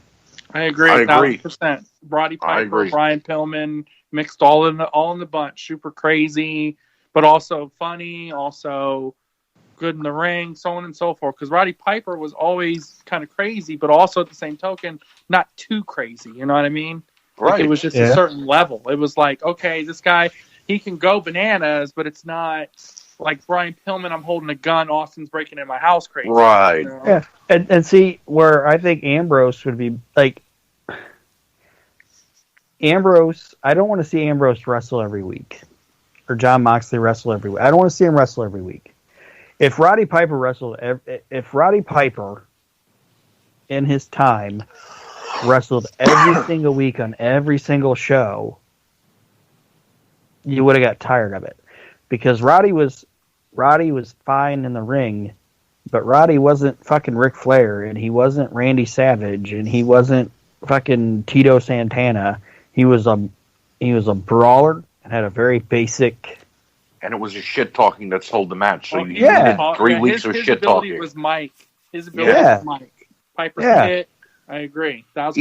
I agree, 1,000%. Roddy Piper, Brian Pillman, mixed all in the bunch. Super crazy, but also funny, also good in the ring, so on and so forth. Because Roddy Piper was always kind of crazy, but also at the same token, not too crazy. You know what I mean? Right. Like it was just a certain level. It was like, okay, this guy, he can go bananas, but it's not like Brian Pillman, I'm holding a gun, Austin's breaking in my house crazy. Right. You know? Yeah. And see, where I think Ambrose would be, like, Ambrose, I don't want to see Ambrose wrestle every week. Or John Moxley wrestle every week. I don't want to see him wrestle every week. If Roddy Piper in his time wrestled every single week on every single show, you would have got tired of it. Because Roddy was fine in the ring, but Roddy wasn't fucking Ric Flair, and he wasn't Randy Savage, and he wasn't fucking Tito Santana. He was a brawler and had a very basic. And it was a shit talking that sold the match. So you yeah. needed 3 weeks of shit talking. His ability was Mike. Piper's hit. I agree. 1,000%.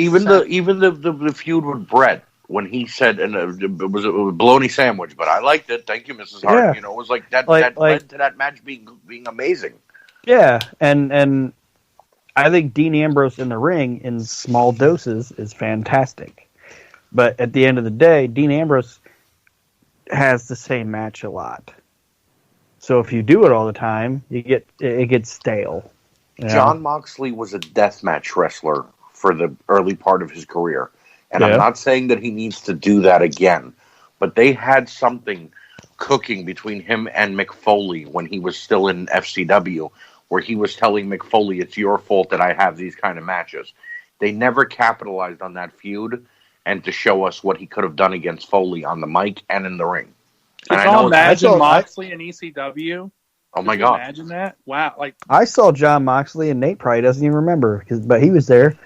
Even the feud with Brett, when he said, and it was a bologna sandwich, but I liked it. Thank you, Mrs. Hart. Yeah. You know, it was like that led to that match being amazing. Yeah, and I think Dean Ambrose in the ring in small doses is fantastic. But at the end of the day, Dean Ambrose has the same match a lot. So if you do it all the time, it gets stale. You know? John Moxley was a deathmatch wrestler for the early part of his career. And I'm not saying that he needs to do that again, but they had something cooking between him and Mick Foley when he was still in FCW, where he was telling Mick Foley, it's your fault that I have these kind of matches. They never capitalized on that feud and to show us what he could have done against Foley on the mic and in the ring. Can you imagine Moxley in ECW? Oh my God. Imagine that. Wow. Like I saw John Moxley, and Nate probably doesn't even remember, but he was there.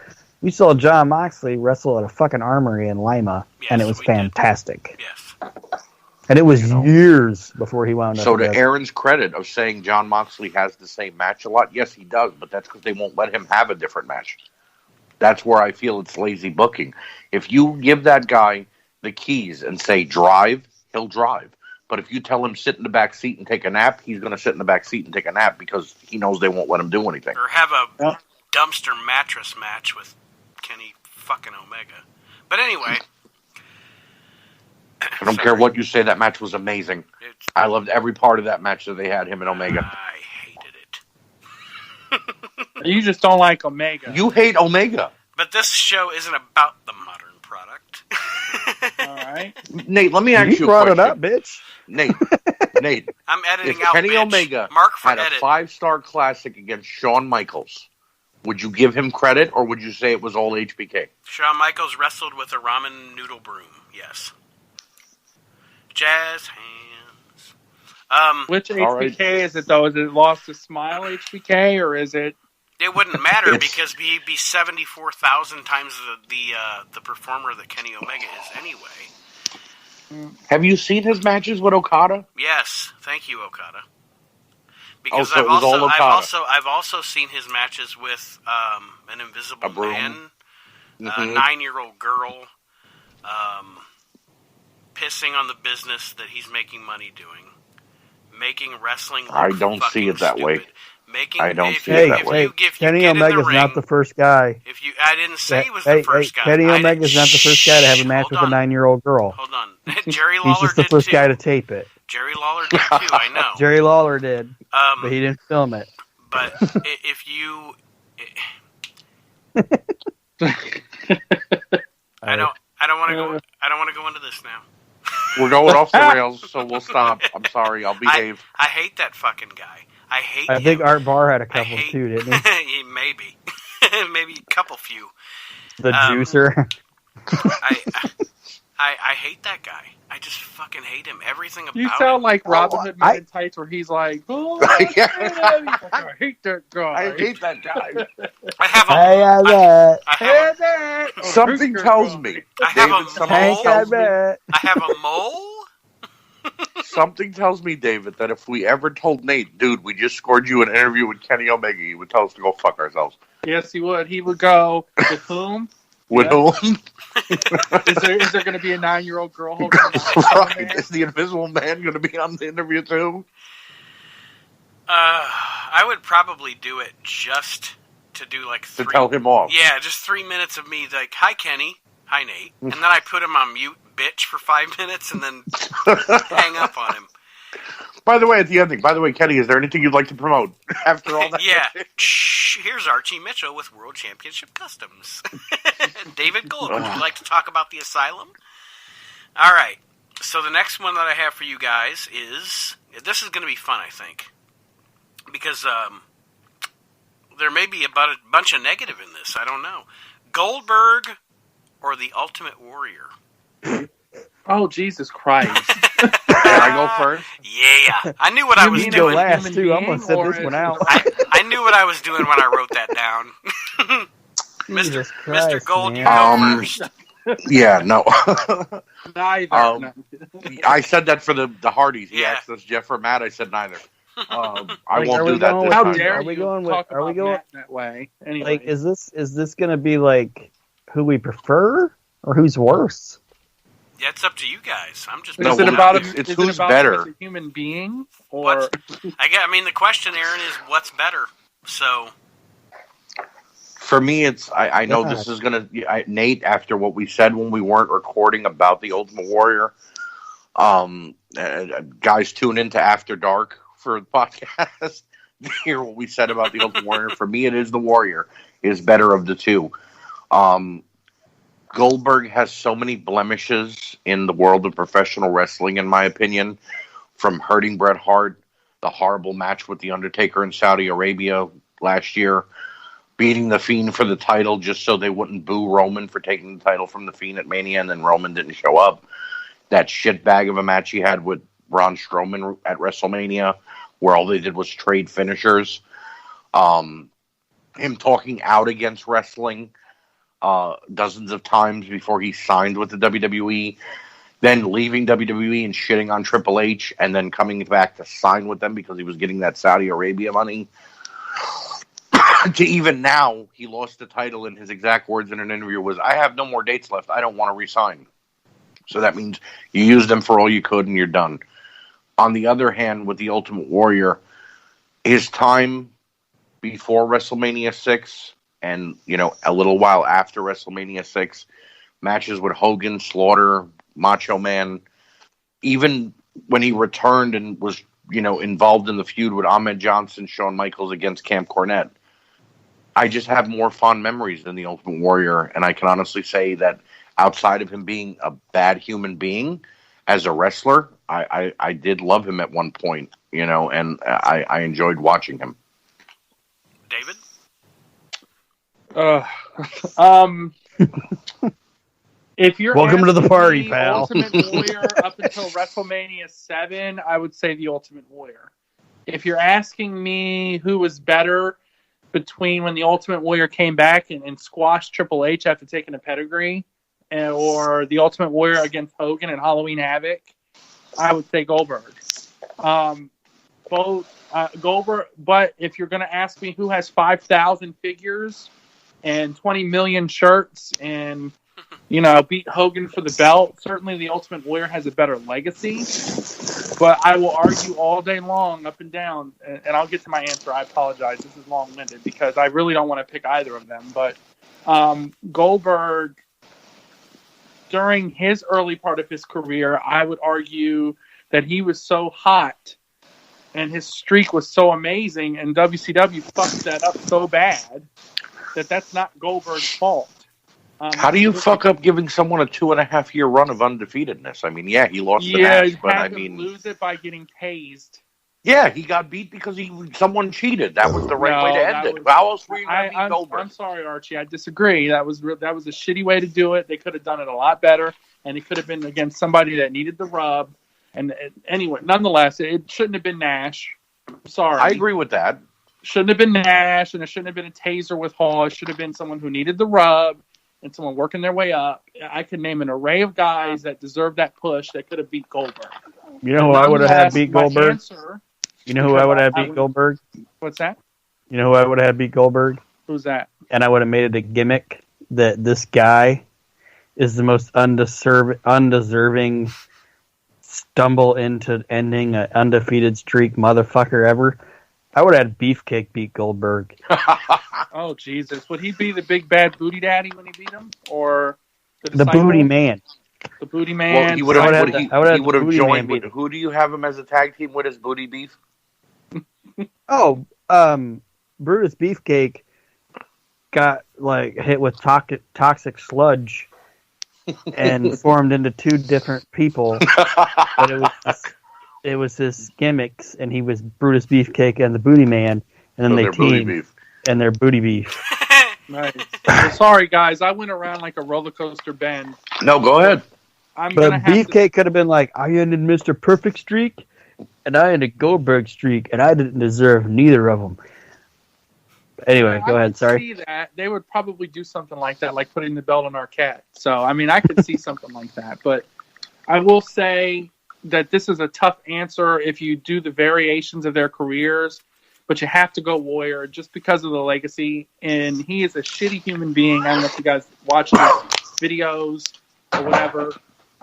We saw John Moxley wrestle at a fucking armory in Lima, and it was fantastic. Yes. And it was years before he wound up. So to Aaron's credit of saying Jon Moxley has the same match a lot, yes, he does, but that's because they won't let him have a different match. That's where I feel it's lazy booking. If you give that guy the keys and say drive, he'll drive. But if you tell him sit in the back seat and take a nap, he's going to sit in the back seat and take a nap because he knows they won't let him do anything. Or have a dumpster mattress match with Kenny fucking Omega. But anyway. I don't care what you say, that match was amazing. I loved every part of that match that they had, him and Omega. I hated it. You just don't like Omega. You hate Omega. But this show isn't about the modern product. All right. Nate, let me ask you a brought question. it up, bitch. Nate. I'm editing If out Kenny bitch. Omega Mark for had a edit. 5-star classic against Shawn Michaels, would you give him credit or would you say it was all HBK? Shawn Michaels wrestled with a ramen noodle broom. Yes. Jazz hands. Which HBK is it, though? Is it Lost to Smile HBK, or is it... It wouldn't matter because he'd be 74,000 times the performer that Kenny Omega is anyway. Have you seen his matches with Okada? Yes, thank you, Okada. Because so it was all Okada. I've also seen his matches with an Invisible Man, a 9-year-old girl, pissing on the business that he's making money doing, making wrestling. Look I don't see it that way. I don't see it that way. Kenny Omega's not the first guy. I didn't say he was the first guy. Kenny Omega's not the first guy to have a match with a 9-year-old girl. Hold on. Jerry Lawler He's just the first guy to tape it. Jerry Lawler did too, I know. Jerry Lawler did, but he didn't film it. But if you... I don't want to go into this now. We're going off the rails, so we'll stop. I'm sorry. I'll behave. I hate that fucking guy. I think Art Barr had a couple too, didn't he? Maybe. Maybe a couple few. The juicer. I hate that guy. I just fucking hate him. Everything about him. You sound like Robin Hood Men in Tights, where he's like, oh, I hate that guy. I hate that guy. I have a... Something tells me. I have a mole. Something tells me, David, that if we ever told Nate, dude, we just scored you an interview with Kenny Omega, he would tell us to go fuck ourselves. Yes, he would. He would go, with whom? With whom? Is there going to be a 9-year-old girl holding right. Is the Invisible Man going to be on the interview too? I would probably do it just to do like to tell him off. Yeah, just 3 minutes of me like, hi Kenny, hi Nate, and then I put him on mute, bitch, for 5 minutes, and then hang up on him. By the way, at the ending, Kenny, is there anything you'd like to promote after all that? Yeah. Shh, here's Archie Mitchell with World Championship Customs. David Gold, would you like to talk about the Asylum? All right. So the next one that I have for you guys is... This is going to be fun, I think. Because there may be about a bunch of negative in this. I don't know. Goldberg or the Ultimate Warrior? Oh, Jesus Christ. Can I go first? Yeah. I knew what I was doing. Last two. I'm going to set this one out. I knew what I was doing when I wrote that down. Mr. Gold, you go first. Yeah, no. Neither. I said that for the Hardys. He asked us Jeff or Matt. I said neither. I won't do that this How time. dare you talk about Matt that way? Anyway. Like, is this going to be like who we prefer or who's worse? Yeah, it's up to you guys. I'm just. Is it about it's who's better? As a human being, or I mean, the question, Aaron, is what's better. So, for me, it's I know this is gonna Nate. After what we said when we weren't recording about the Ultimate Warrior, guys, tune into After Dark for the podcast to hear what we said about the Ultimate Warrior. For me, it is the Warrior is better of the two. Goldberg has so many blemishes in the world of professional wrestling, in my opinion, from hurting Bret Hart, the horrible match with The Undertaker in Saudi Arabia last year, beating The Fiend for the title just so they wouldn't boo Roman for taking the title from The Fiend at Mania, and then Roman didn't show up. That shitbag of a match he had with Braun Strowman at WrestleMania, where all they did was trade finishers. Him talking out against wrestling dozens of times before he signed with the WWE. then leaving WWE and shitting on Triple H, and then coming back to sign with them because he was getting that Saudi Arabia money, to even now, he lost the title, and his exact words in an interview was, "I have no more dates left. I don't want to resign." So that means you used them for all you could, and you're done. On the other hand, with the Ultimate Warrior, his time before WrestleMania 6 and, a little while after WrestleMania 6, matches with Hogan, Slaughter, Macho Man, even when he returned and was, involved in the feud with Ahmed Johnson, Shawn Michaels against Camp Cornette, I just have more fond memories than the Ultimate Warrior, and I can honestly say that outside of him being a bad human being, as a wrestler, I did love him at one point, and I enjoyed watching him. David? If you're welcome to the party, me, pal. Ultimate Warrior up until WrestleMania 7, I would say the Ultimate Warrior. If you're asking me who was better between when the Ultimate Warrior came back and squashed Triple H after taking a pedigree, or the Ultimate Warrior against Hogan and Halloween Havoc, I would say Goldberg. Goldberg. But if you're going to ask me who has 5,000 figures and 20 million shirts and beat Hogan for the belt, certainly the Ultimate Warrior has a better legacy. But I will argue all day long, up and down, and I'll get to my answer. I apologize. This is long-winded because I really don't want to pick either of them. But Goldberg, during his early part of his career, I would argue that he was so hot and his streak was so amazing, and WCW fucked that up so bad that that's not Goldberg's fault. How do you fuck up giving someone a 2.5-year run of undefeatedness? I mean, yeah, he lost the match, but I mean, lose it by getting tased. Yeah, he got beat because someone cheated. That was the right way to end it. How else were you going to beat Goldberg? I'm sorry, Archie. I disagree. That was a shitty way to do it. They could have done it a lot better, and it could have been against somebody that needed the rub. And anyway, nonetheless, it shouldn't have been Nash. Sorry. I agree with that. Shouldn't have been Nash, and it shouldn't have been a taser with Hall. It should have been someone who needed the rub and someone working their way up. I could name an array of guys that deserved that push that could have beat Goldberg. You know who I would have had beat Goldberg? You know who I would have beat Goldberg? What's that? You know who I would have beat Goldberg? Who's that? And I would have made it a gimmick that this guy is the most undeserving stumble into ending an undefeated streak motherfucker ever. I would have had Beefcake beat Goldberg. Oh, Jesus. Would he be the big bad booty daddy when he beat him? Or the booty man? The booty man. Well, he would have joined. Who do you have him as a tag team with? His Booty Beef? Oh, Brutus Beefcake got hit with toxic sludge and formed into two different people. But it was his gimmicks, and he was Brutus Beefcake and the Booty Man, and then they teamed, and they're Booty Beef. Nice. Well, sorry, guys. I went around like a roller coaster bend. No, go ahead. But Beefcake could have been like, I ended Mr. Perfect streak, and I ended Goldberg streak, and I didn't deserve neither of them. Anyway, go ahead. Sorry. See that. They would probably do something like that, like putting the belt on Arquette. So, I mean, I could see something like that. But I will say that this is a tough answer if you do the variations of their careers, but you have to go Warrior just because of the legacy. And he is a shitty human being. I don't know if you guys watch his videos or whatever.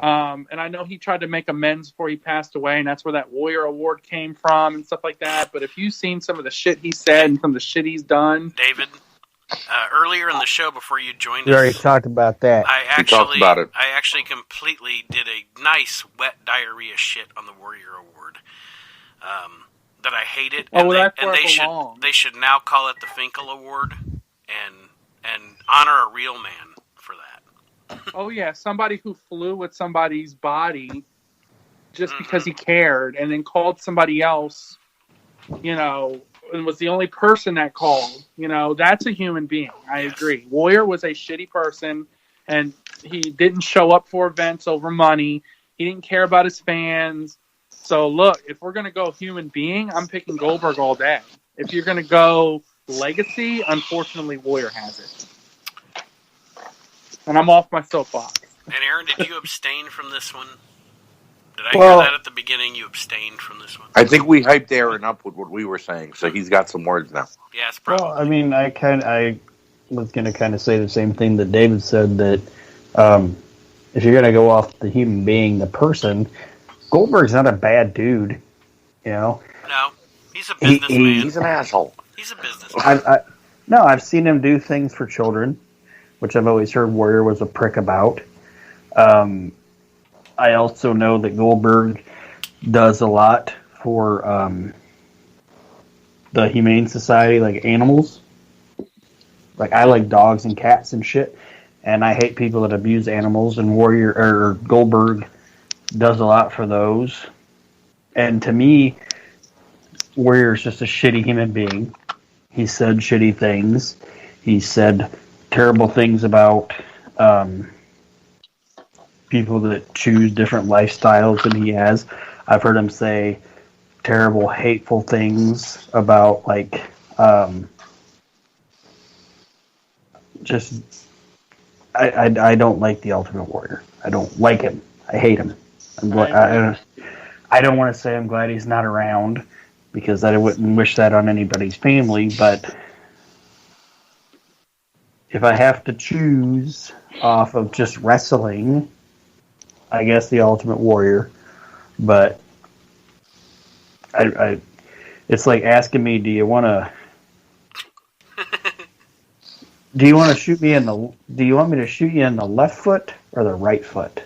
And I know he tried to make amends before he passed away, and that's where that Warrior Award came from and stuff like that. But if you've seen some of the shit he said and some of the shit he's done... David, earlier in the show before you joined us... We already talked about that. I actually completely did a nice wet diarrhea shit on the Warrior Award. That I hated. And they should now call it the Finkel Award and honor a real man for that. Oh, yeah, somebody who flew with somebody's body just because he cared and then called somebody else, and was the only person that called. That's a human being. I agree. Warrior was a shitty person, and he didn't show up for events over money. He didn't care about his fans. So, look, if we're going to go human being, I'm picking Goldberg all day. If you're going to go legacy, unfortunately, Warrior has it. And I'm off my soapbox. And Aaron, did you abstain from this one? Did I hear that at the beginning? You abstained from this one. I think we hyped Aaron up with what we were saying, so he's got some words now. Yeah, it's probably. Well, I mean, I was going to kind of say the same thing that David said, that if you're going to go off the human being, the person, Goldberg's not a bad dude, you know? No, he's a businessman. He's an asshole. He's a businessman. I've seen him do things for children, which I've always heard Warrior was a prick about. I also know that Goldberg does a lot for the Humane Society, like animals. Like, I like dogs and cats and shit, and I hate people that abuse animals, and Goldberg does a lot for those. And to me, Warrior's just a shitty human being. He said shitty things. He said terrible things about people that choose different lifestyles than he has. I've heard him say terrible, hateful things about, like, I don't like the Ultimate Warrior. I don't like him. I hate him. I don't want to say I'm glad he's not around, because I wouldn't wish that on anybody's family, but if I have to choose off of just wrestling, I guess the Ultimate Warrior. But I it's like asking me, do you want to shoot me do you want me to shoot you in the left foot or the right foot?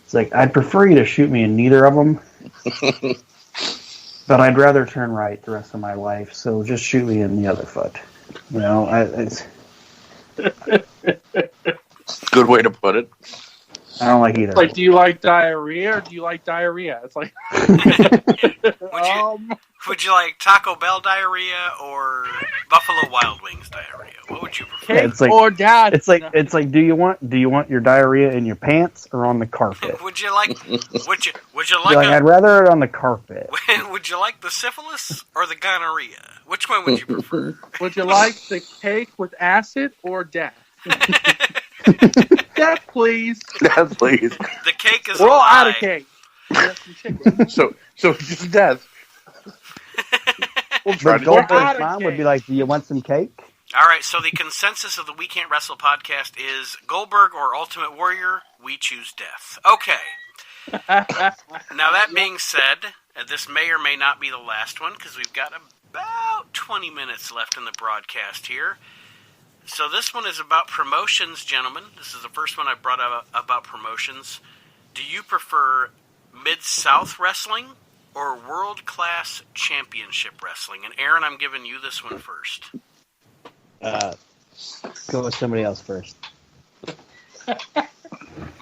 It's like, I'd prefer you to shoot me in neither of them. But I'd rather turn right the rest of my life, so just shoot me in the other foot. You know, it's good way to put it. I don't like either. Like, do you like diarrhea or do you like diarrhea? It's like, would you like Taco Bell diarrhea or Buffalo Wild Wings diarrhea? What would you prefer? Cake it's like, or dad? It's like, do you want your diarrhea in your pants or on the carpet? Would you like I'd rather it on the carpet. Would you like the syphilis or the gonorrhea? Which one would you prefer? Would you like the cake with acid or death? Death, please. Death, please. The cake is We're all lie. out of cake. So just death. But Goldberg's mom would be like, do you want some cake? All right, so the consensus of the We Can't Wrestle podcast is Goldberg or Ultimate Warrior, we choose death. Okay. Now, that being said, this may or may not be the last one, because we've got about 20 minutes left in the broadcast here. So this one is about promotions, gentlemen. This is the first one I brought up about promotions. Do you prefer Mid-South Wrestling or World-Class Championship Wrestling? And Aaron, I'm giving you this one first. Go with somebody else first.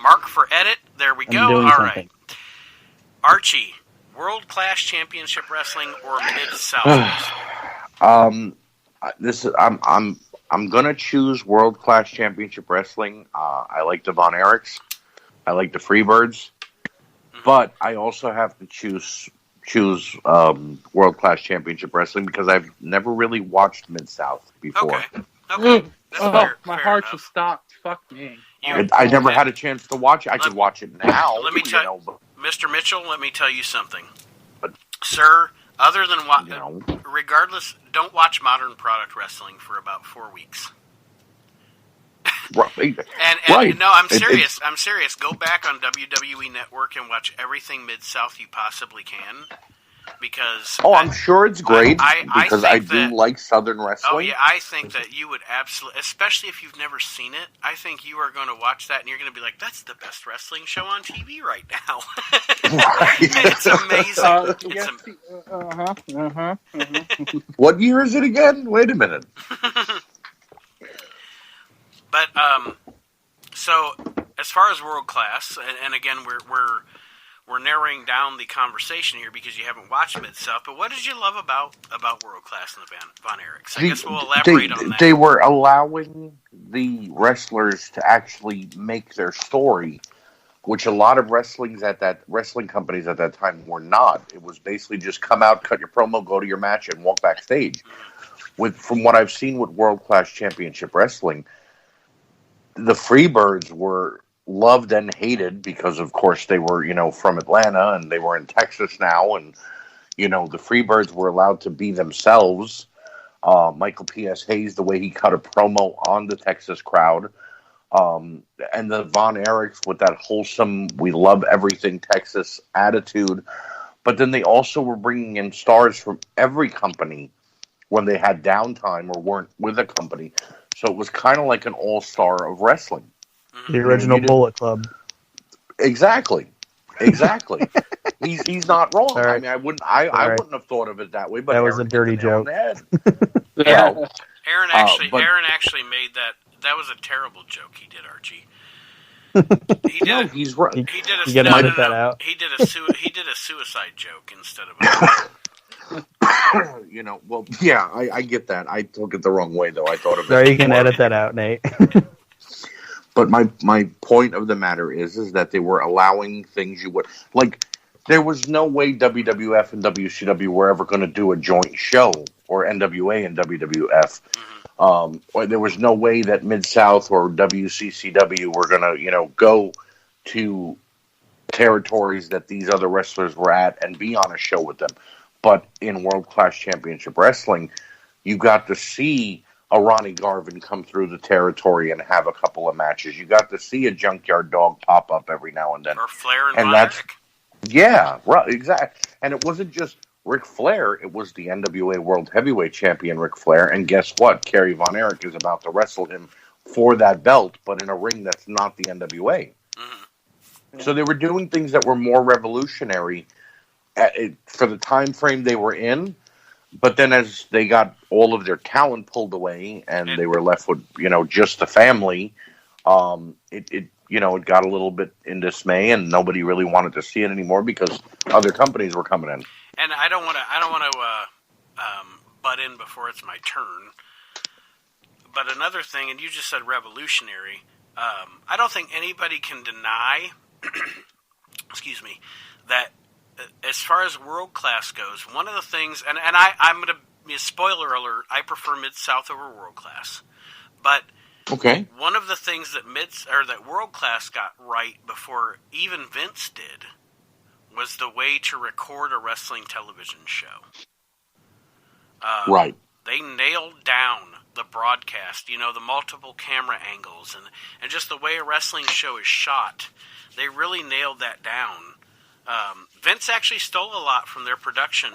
Mark for edit. There we go. All right. Archie, World-Class Championship Wrestling or Mid-South Wrestling? I'm gonna choose World Class Championship Wrestling. I like the Von Erichs. I like the Freebirds. But I also have to choose World Class Championship Wrestling because I've never really watched Mid-South before. Okay. That's my fair heart enough. just stopped. Fuck me. I never had a chance to watch it. I could watch it now. Let me tell Mr. Mitchell, let me tell you something. Sir, other than regardless, don't watch Modern Product Wrestling for about 4 weeks. Right. And no, I'm serious. I'm serious. Go back on WWE Network and watch everything Mid-South you possibly can. Because I'm sure it's great because I do like Southern wrestling. Oh yeah, I think that you would absolutely, especially if you've never seen it. I think you are going to watch that and you're going to be like, "That's the best wrestling show on TV right now." It's amazing. What year is it again? Wait a minute. But so as far as World Class, and again, we're narrowing down the conversation here because you haven't watched Mid-South, but what did you love about World Class and the Von Erichs? I guess we'll elaborate on that. They were allowing the wrestlers to actually make their story, which a lot of wrestling companies at that time were not. It was basically just come out, cut your promo, go to your match, and walk backstage. From what I've seen with World Class Championship Wrestling, the Freebirds were loved and hated because, of course, they were, from Atlanta and they were in Texas now. And, the Freebirds were allowed to be themselves. Michael P.S. Hayes, the way he cut a promo on the Texas crowd. And the Von Erichs with that wholesome, we love everything Texas attitude. But then they also were bringing in stars from every company when they had downtime or weren't with a company. So it was kind of like an all-star of wrestling. The original Bullet Club. Exactly. He's not wrong. Sorry. I mean, I wouldn't have thought of it that way. But that was a dirty joke. Aaron actually made that. That was a terrible joke he did, Archie. He's right. He did a edit that out. He did a suicide joke instead of I get that. I took it the wrong way, though. I thought of it. Sorry, you can edit that out, Nate. But my point of the matter is that they were allowing things you would like. There was no way WWF and WCW were ever going to do a joint show, or NWA and WWF. Or there was no way that Mid-South or WCCW were going to, go to territories that these other wrestlers were at and be on a show with them. But in World Class Championship Wrestling, you got to see a Ronnie Garvin come through the territory and have a couple of matches. You got to see a Junkyard Dog pop up every now and then. Or Flair and Von Erich. Yeah, right, exactly. And it wasn't just Ric Flair, it was the NWA World Heavyweight Champion Ric Flair, and guess what? Kerry Von Erich is about to wrestle him for that belt, but in a ring that's not the NWA. Mm-hmm. So they were doing things that were more revolutionary for the time frame they were in, but then as they got all of their talent pulled away and they were left with, just the family, it got a little bit in dismay, and nobody really wanted to see it anymore because other companies were coming in. And I don't want to butt in before it's my turn. But another thing, and you just said revolutionary. I don't think anybody can deny, excuse me, that as far as world class goes, one of the things, and I'm going to spoiler alert, I prefer Mid-South over world class, but. Okay. One of the things that World Class got right before even Vince did was the way to record a wrestling television show. Right. They nailed down the broadcast, the multiple camera angles and just the way a wrestling show is shot. They really nailed that down. Vince actually stole a lot from their production,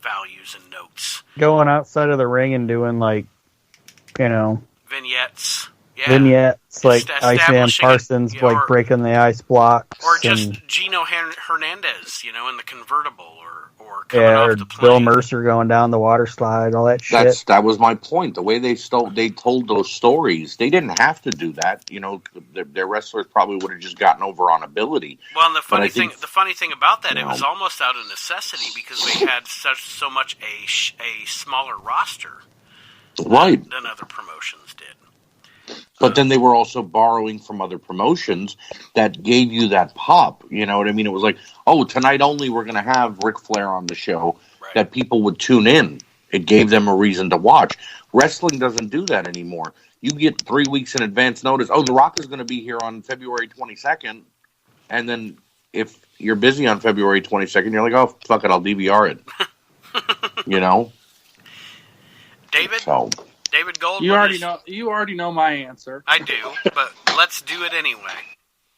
values and notes. Going outside of the ring and doing vignettes. Yeah. Vignettes, like Iceman Parsons, breaking the ice blocks. Or just Gino Hernandez, in the convertible, or coming off the plane. Bill Mercer going down the water slide, all that shit. That was my point. The way they told those stories, they didn't have to do that. Their wrestlers probably would have just gotten over on ability. Well, and the funny thing about that, it was almost out of necessity because they had so much a smaller roster. Right. Than other promotions did. But then they were also borrowing from other promotions that gave you that pop. You know what I mean? It was like, oh, tonight only we're going to have Ric Flair on the show, right, that people would tune in. It gave them a reason to watch. Wrestling doesn't do that anymore. You get 3 weeks in advance notice. Oh, The Rock is going to be here on February 22nd. And then if you're busy on February 22nd, you're like, oh, fuck it, I'll DVR it. David Gold. You already know my answer. I do, but let's do it anyway.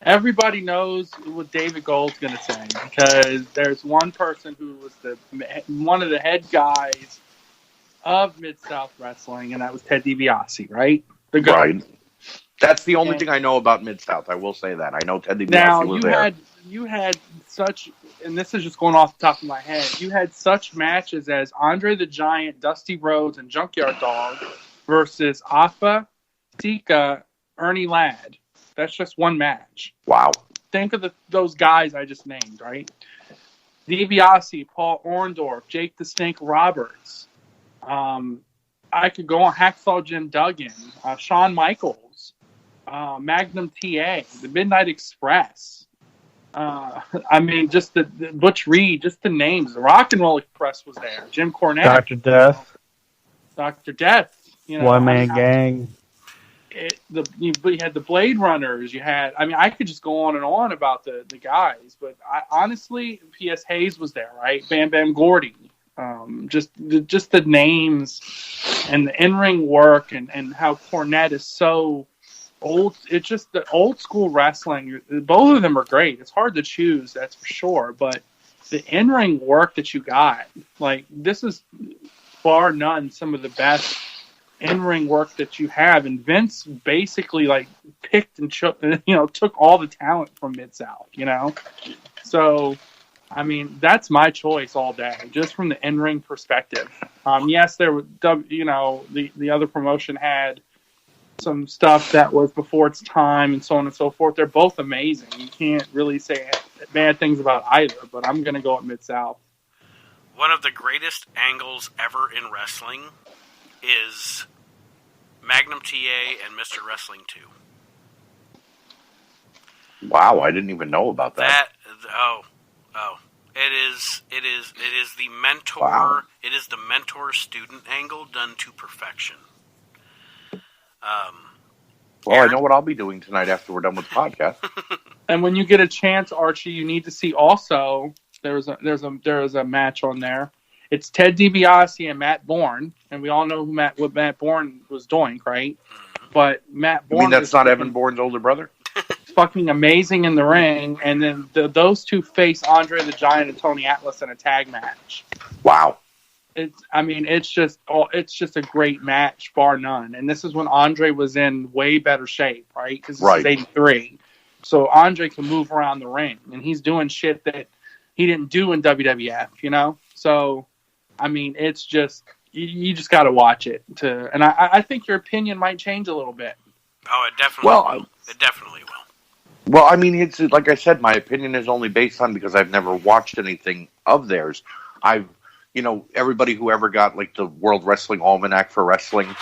Everybody knows what David Gold's going to say because there's one person who was one of the head guys of Mid-South Wrestling, and that was Ted DiBiase, right? Right. That's the only thing I know about Mid-South. I will say that. I know Ted DiBiase was there. You had such, and this is just going off the top of my head, you had such matches as Andre the Giant, Dusty Rhodes, and Junkyard Dog versus Afa, Sika, Ernie Ladd. That's just one match. Wow. Think of those guys I just named, right? DiBiase, Paul Orndorff, Jake the Snake Roberts. I could go on Hacksaw Jim Duggan, Shawn Michaels, Magnum TA, the Midnight Express. Just the Butch Reed, just the names. The Rock and Roll Express was there. Jim Cornette. Dr. Death. Dr. Death. One Man Gang. you had the Blade Runners. You had, I mean, I could just go on and on about the guys, but honestly, P.S. Hayes was there, right? Bam Bam Gordy. Just the names and the in-ring work and how Cornette is so old. It's just the old school wrestling. Both of them are great. It's hard to choose, that's for sure. But the in-ring work that you got, like, this is bar none some of the best in-ring work that you have. And Vince basically like picked and took all the talent from Mid-South, So, I mean, that's my choice all day, just from the in-ring perspective. Yes, there was, the other promotion had some stuff that was before its time and so on and so forth. They're both amazing. You can't really say bad things about either, but I'm going to go at Mid-South. One of the greatest angles ever in wrestling is Magnum TA and Mr. Wrestling 2. Wow, I didn't even know about that. It is the mentor. Wow. It is the mentor-student angle done to perfection. Well, I know what I'll be doing tonight after we're done with the podcast. And when you get a chance, Archie, you need to see also. There's a match on there. It's Ted DiBiase and Matt Bourne, and we all know what Matt Bourne was doing, right? But Matt Bourne. I mean, that's not Evan Bourne's older brother? Fucking amazing in the ring, and then those two face Andre the Giant and Tony Atlas in a tag match. Wow. It's just a great match, bar none. And this is when Andre was in way better shape, right? Because this is 83. So Andre can move around the ring, and he's doing shit that he didn't do in WWF, So, I mean, it's just, you just got to watch it. And I think your opinion might change a little bit. Oh, it definitely will. It definitely will. Well, I mean, it's like I said, my opinion is only based on because I've never watched anything of theirs. Everybody who ever got like the World Wrestling Almanac for wrestling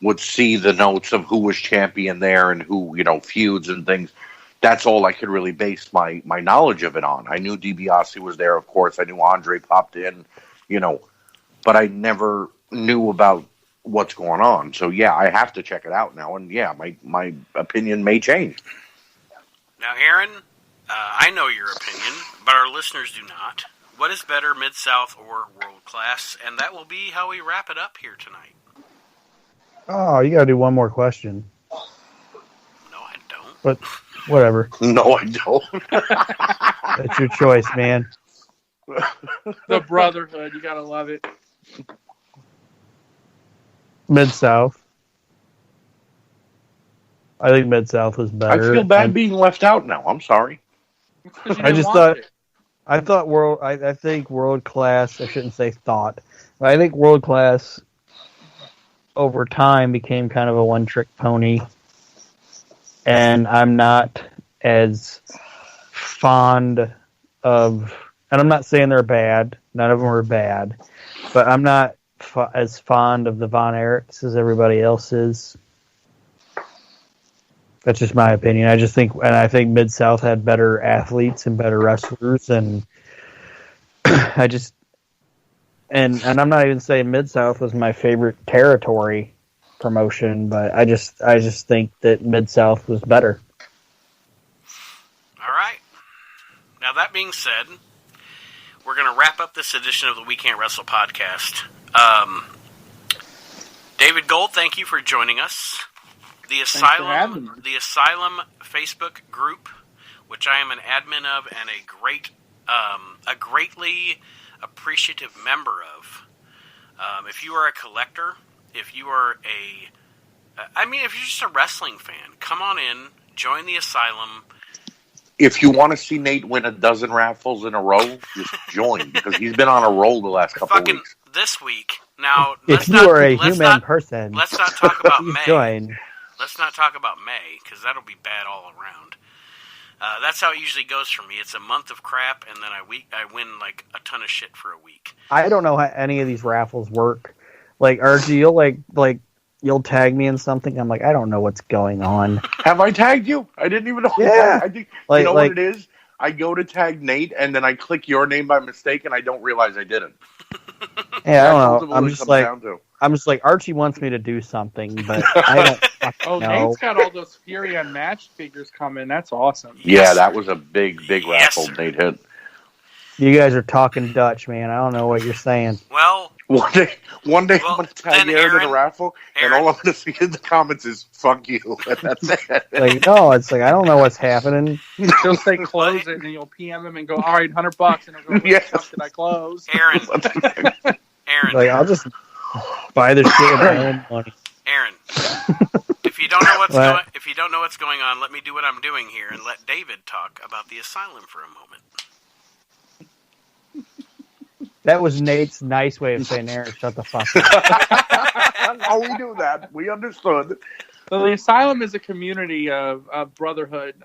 would see the notes of who was champion there and who, feuds and things. That's all I could really base my knowledge of it on. I knew DiBiase was there, of course. I knew Andre popped in, but I never knew about what's going on. So, yeah, I have to check it out now. And, yeah, my opinion may change. Now, Aaron, I know your opinion, but our listeners do not. What is better, Mid-South or World Class? And that will be how we wrap it up here tonight. Oh, you got to do one more question. No, I don't. But whatever. No, I don't. That's your choice, man. The brotherhood, you got to love it. Mid-South. I think Mid-South was better. I feel bad being left out now. I'm sorry. I just thought... I think World Class, I shouldn't say thought, but I think World Class over time became kind of a one-trick pony, and I'm not as fond of, and I'm not saying they're bad, none of them are bad, but I'm not as fond of the Von Erichs as everybody else is. That's just my opinion. I think Mid-South had better athletes and better wrestlers, and and I'm not even saying Mid-South was my favorite territory promotion, but I just think that Mid-South was better. All right. Now that being said, we're going to wrap up this edition of the We Can't Wrestle podcast. David Gold, thank you for joining us. The Asylum Facebook group, which I am an admin of and a greatly appreciative member of. If you are a collector, if you're just a wrestling fan, come on in, join the Asylum. If you want to see Nate win a dozen raffles in a row, just join, because he's been on a roll the last couple of weeks. This week. Now, if you are a human person, let's not talk about May. Join. Let's not talk about May, because that'll be bad all around. That's how it usually goes for me. It's a month of crap, and then I win like a ton of shit for a week. I don't know how any of these raffles work. Like, Archie, you'll tag me in something. I'm like, I don't know what's going on. Have I tagged you? I didn't even know. Yeah. I think you know what it is? I go to tag Nate, and then I click your name by mistake, and I don't realize I didn't. Yeah, I don't know. I'm just like, I'm just like, Archie wants me to do something, but I don't fucking know. Nate's got all those Fury Unmatched figures coming. That's awesome. Yeah, that was a big Yes, raffle sir. Nate hit. You guys are talking Dutch, man. I don't know what you're saying. Well, One day Well, I'm going to tag then Aaron in the Aaron- raffle, and all I'm going to see in the comments is "fuck you." And that's it. Like, no, it's like I don't know what's happening. He'll say close it, and you'll PM him and go, all right, $100, and he'll go, what the fuck did I close? Aaron, Like, I'll just buy the shit with my own money. Aaron. If you don't know what's What? going on, let me do what I'm doing here and let David talk about the asylum for a moment. That was Nate's nice way of saying, Aaron, shut the fuck up. Oh, we knew that. We understood. So the Asylum is a community of brotherhood.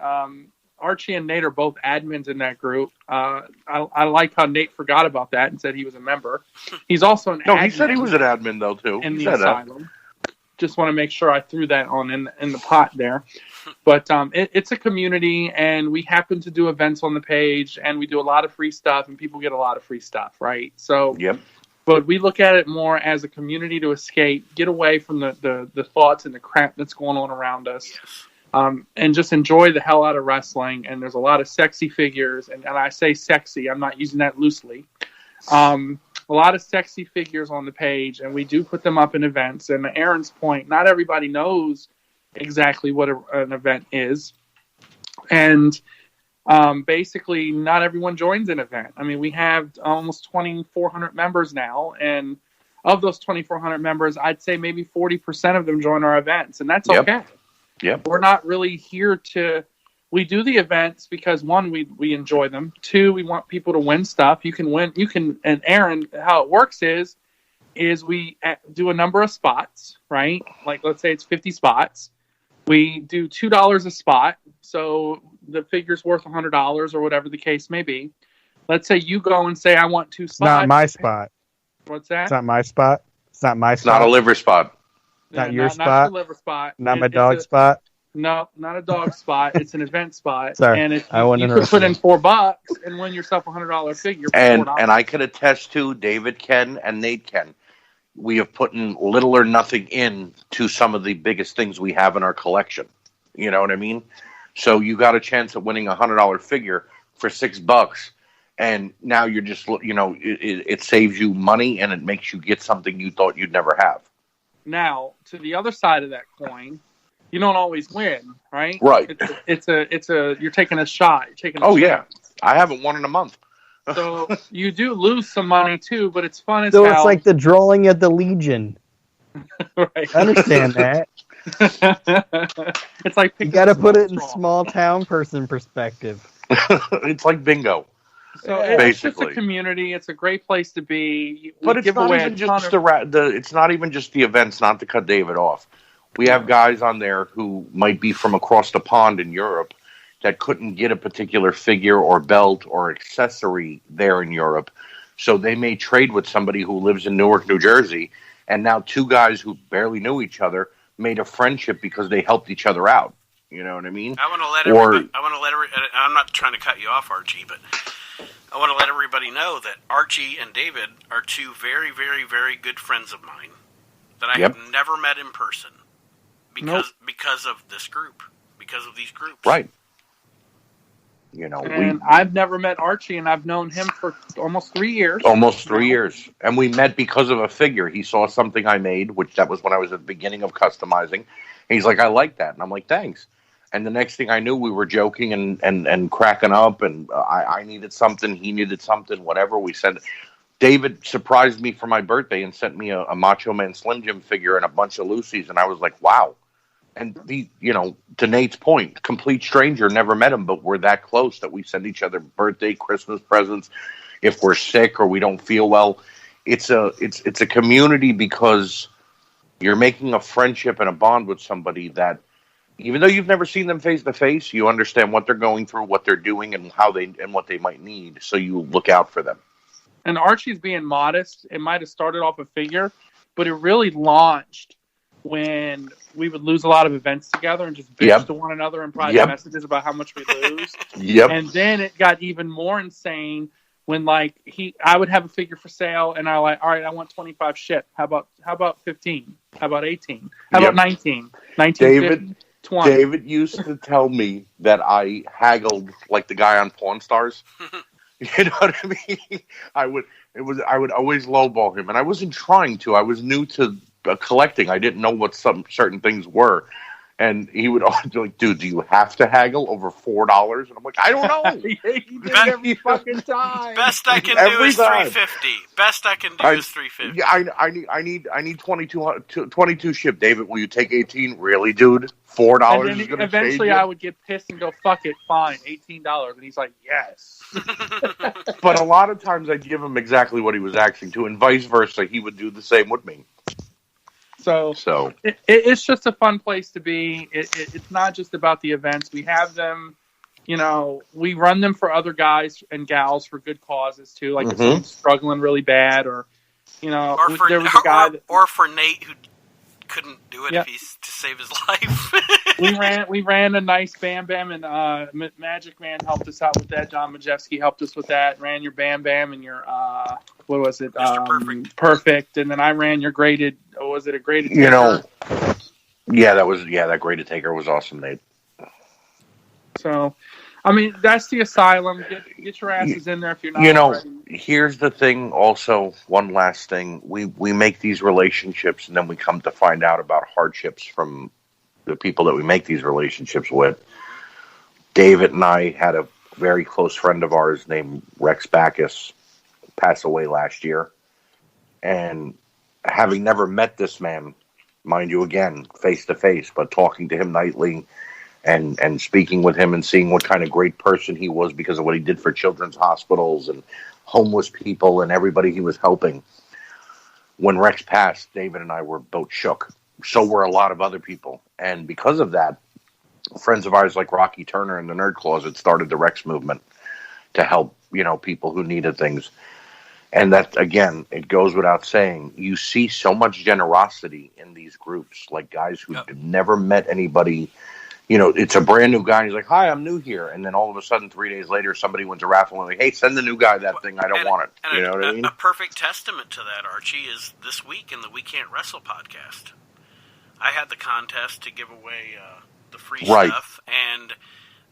Archie and Nate are both admins in that group. I like how Nate forgot about that and said he was a member. He's also an No, admin he said he was an admin though too. in He the said that. Asylum. Just want to make sure I threw that on in the pot there. But it's a community, and we happen to do events on the page, and we do a lot of free stuff, and people get a lot of free stuff, right? So, Yep. but we look at it more as a community to escape, get away from the thoughts and the crap that's going on around us. Yes. And just enjoy the hell out of wrestling. And there's a lot of sexy figures, and I say sexy, I'm not using that loosely. A lot of sexy figures on the page, and we do put them up in events. And to Aaron's point, not everybody knows exactly what an event is. And basically, not everyone joins an event. I mean, we have almost 2,400 members now, and of those 2,400 members, I'd say maybe 40% of them join our events, and that's okay. Yep. We're not really here to. We do the events because one, we enjoy them. Two, we want people to win stuff. You can win. You can. And Aaron, how it works is we do a number of spots, right? Like let's say it's 50 spots. We do $2 a spot, so the figure's worth $100 or whatever the case may be. Let's say you go and say, I want 2 spots. Not my spot. What's that? It's not my spot. It's not my It's spot. not a liver spot. Not your Not spot? your liver spot. Not my It's dog spot. No, not a dog spot. It's an event spot. Sorry, and if I wasn't you could put in interested. $4 and win yourself a $100 figure. For And $4. and I can attest to David Ken and Nate Ken. We have put in little or nothing in to some of the biggest things we have in our collection. You know what I mean? So you got a chance at winning a $100 figure for $6, and now you're just it saves you money and it makes you get something you thought you'd never have. Now, to the other side of that coin, you don't always win, right? Right. It's a you're taking a shot. You're taking. Oh yeah, I haven't won in a month. So you do lose some money too, but it's fun as So hell. it's like the drawing at the Legion. Right. I understand that. It's like You picking got to a put it in straw. small town person perspective. It's like bingo. So it's just a basically. community. It's a great place to be. We But it's give not away even a just ton of- it's not even just the events. Not to cut David off, we have guys on there who might be from across the pond in Europe that couldn't get a particular figure or belt or accessory there in Europe, so they may trade with somebody who lives in Newark, New Jersey, and now 2 guys who barely knew each other made a friendship because they helped each other out. You know what I mean? I want to let Or- everybody. I'm not trying to cut you off, Archie, but I want to let everybody know that Archie and David are 2 very, very, very good friends of mine that I Yep. have never met in person because of this group, because of these groups. Right. You know, And I've never met Archie, and I've known him for almost 3 years. almost 3 years, and we met because of a figure. He saw something I made, which that was when I was at the beginning of customizing. And he's like, "I like that," and I'm like, "Thanks." And the next thing I knew, we were joking and cracking up, and I needed something, he needed something, whatever. We said, David surprised me for my birthday and sent me a Macho Man Slim Jim figure and a bunch of Lucy's, and I was like, wow. And to Nate's point, complete stranger, never met him, but we're that close that we send each other birthday, Christmas presents. If we're sick or we don't feel well, it's a community because you're making a friendship and a bond with somebody that, even though you've never seen them face to face, you understand what they're going through, what they're doing, and what they might need. So you look out for them. And Archie's being modest. It might have started off a figure, but it really launched when we would lose a lot of events together and just bitch to one another in private messages about how much we lose. Yep. And then it got even more insane when like I would have a figure for sale, and I like, all right, I want 25 ship. How about 15? How about 18? How about 19? 19, 20. David used to tell me that I haggled like the guy on Pawn Stars. You know what I mean? I would always lowball him, and I wasn't trying to. I was new to collecting. I didn't know what some certain things were. And he would always be like, dude, do you have to haggle over $4? And I'm like, I don't know. He did it every fucking time. Best I can do is $350. Best I can do is $350. Yeah, I need 22 ship. David, will you take 18? Really, dude? $4 is going to eventually I would get pissed and go, fuck it, fine, $18. And he's like, yes. But a lot of times I'd give him exactly what he was asking to, and vice versa. He would do the same with me. So it's just a fun place to be. It's not just about the events. We have them, we run them for other guys and gals for good causes too. Like if someone's struggling really bad, or there was a guy or for Nate who couldn't do it to save his life. we ran a nice Bam Bam, and Magic Man helped us out with that. John Majewski helped us with that. Ran your Bam Bam and your what was it? Mr. Perfect. And then I ran your graded. Was it a graded taker? That graded taker was awesome, Nate. So, I mean, that's the asylum. Get your asses in there if you're not already. Here's the thing also, one last thing. We make these relationships, and then we come to find out about hardships from the people that we make these relationships with. David and I had a very close friend of ours named Rex Backus pass away last year. And having never met this man, mind you, again, face to face, but talking to him nightly and speaking with him and seeing what kind of great person he was because of what he did for children's hospitals and homeless people and everybody he was helping. When Rex passed, David and I were both shook. So were a lot of other people. And because of that, friends of ours like Rocky Turner and the Nerd Closet started the Rex movement to help, people who needed things. And that, again, it goes without saying, you see so much generosity in these groups, like guys who've never met anybody. It's a brand new guy, and he's like, hi, I'm new here. And then all of a sudden, 3 days later, somebody wins a raffle and like, hey, send the new guy that thing. I don't want it. You know what I mean? A perfect testament to that, Archie, is this week in the We Can't Wrestle podcast. I had the contest to give away the free stuff, and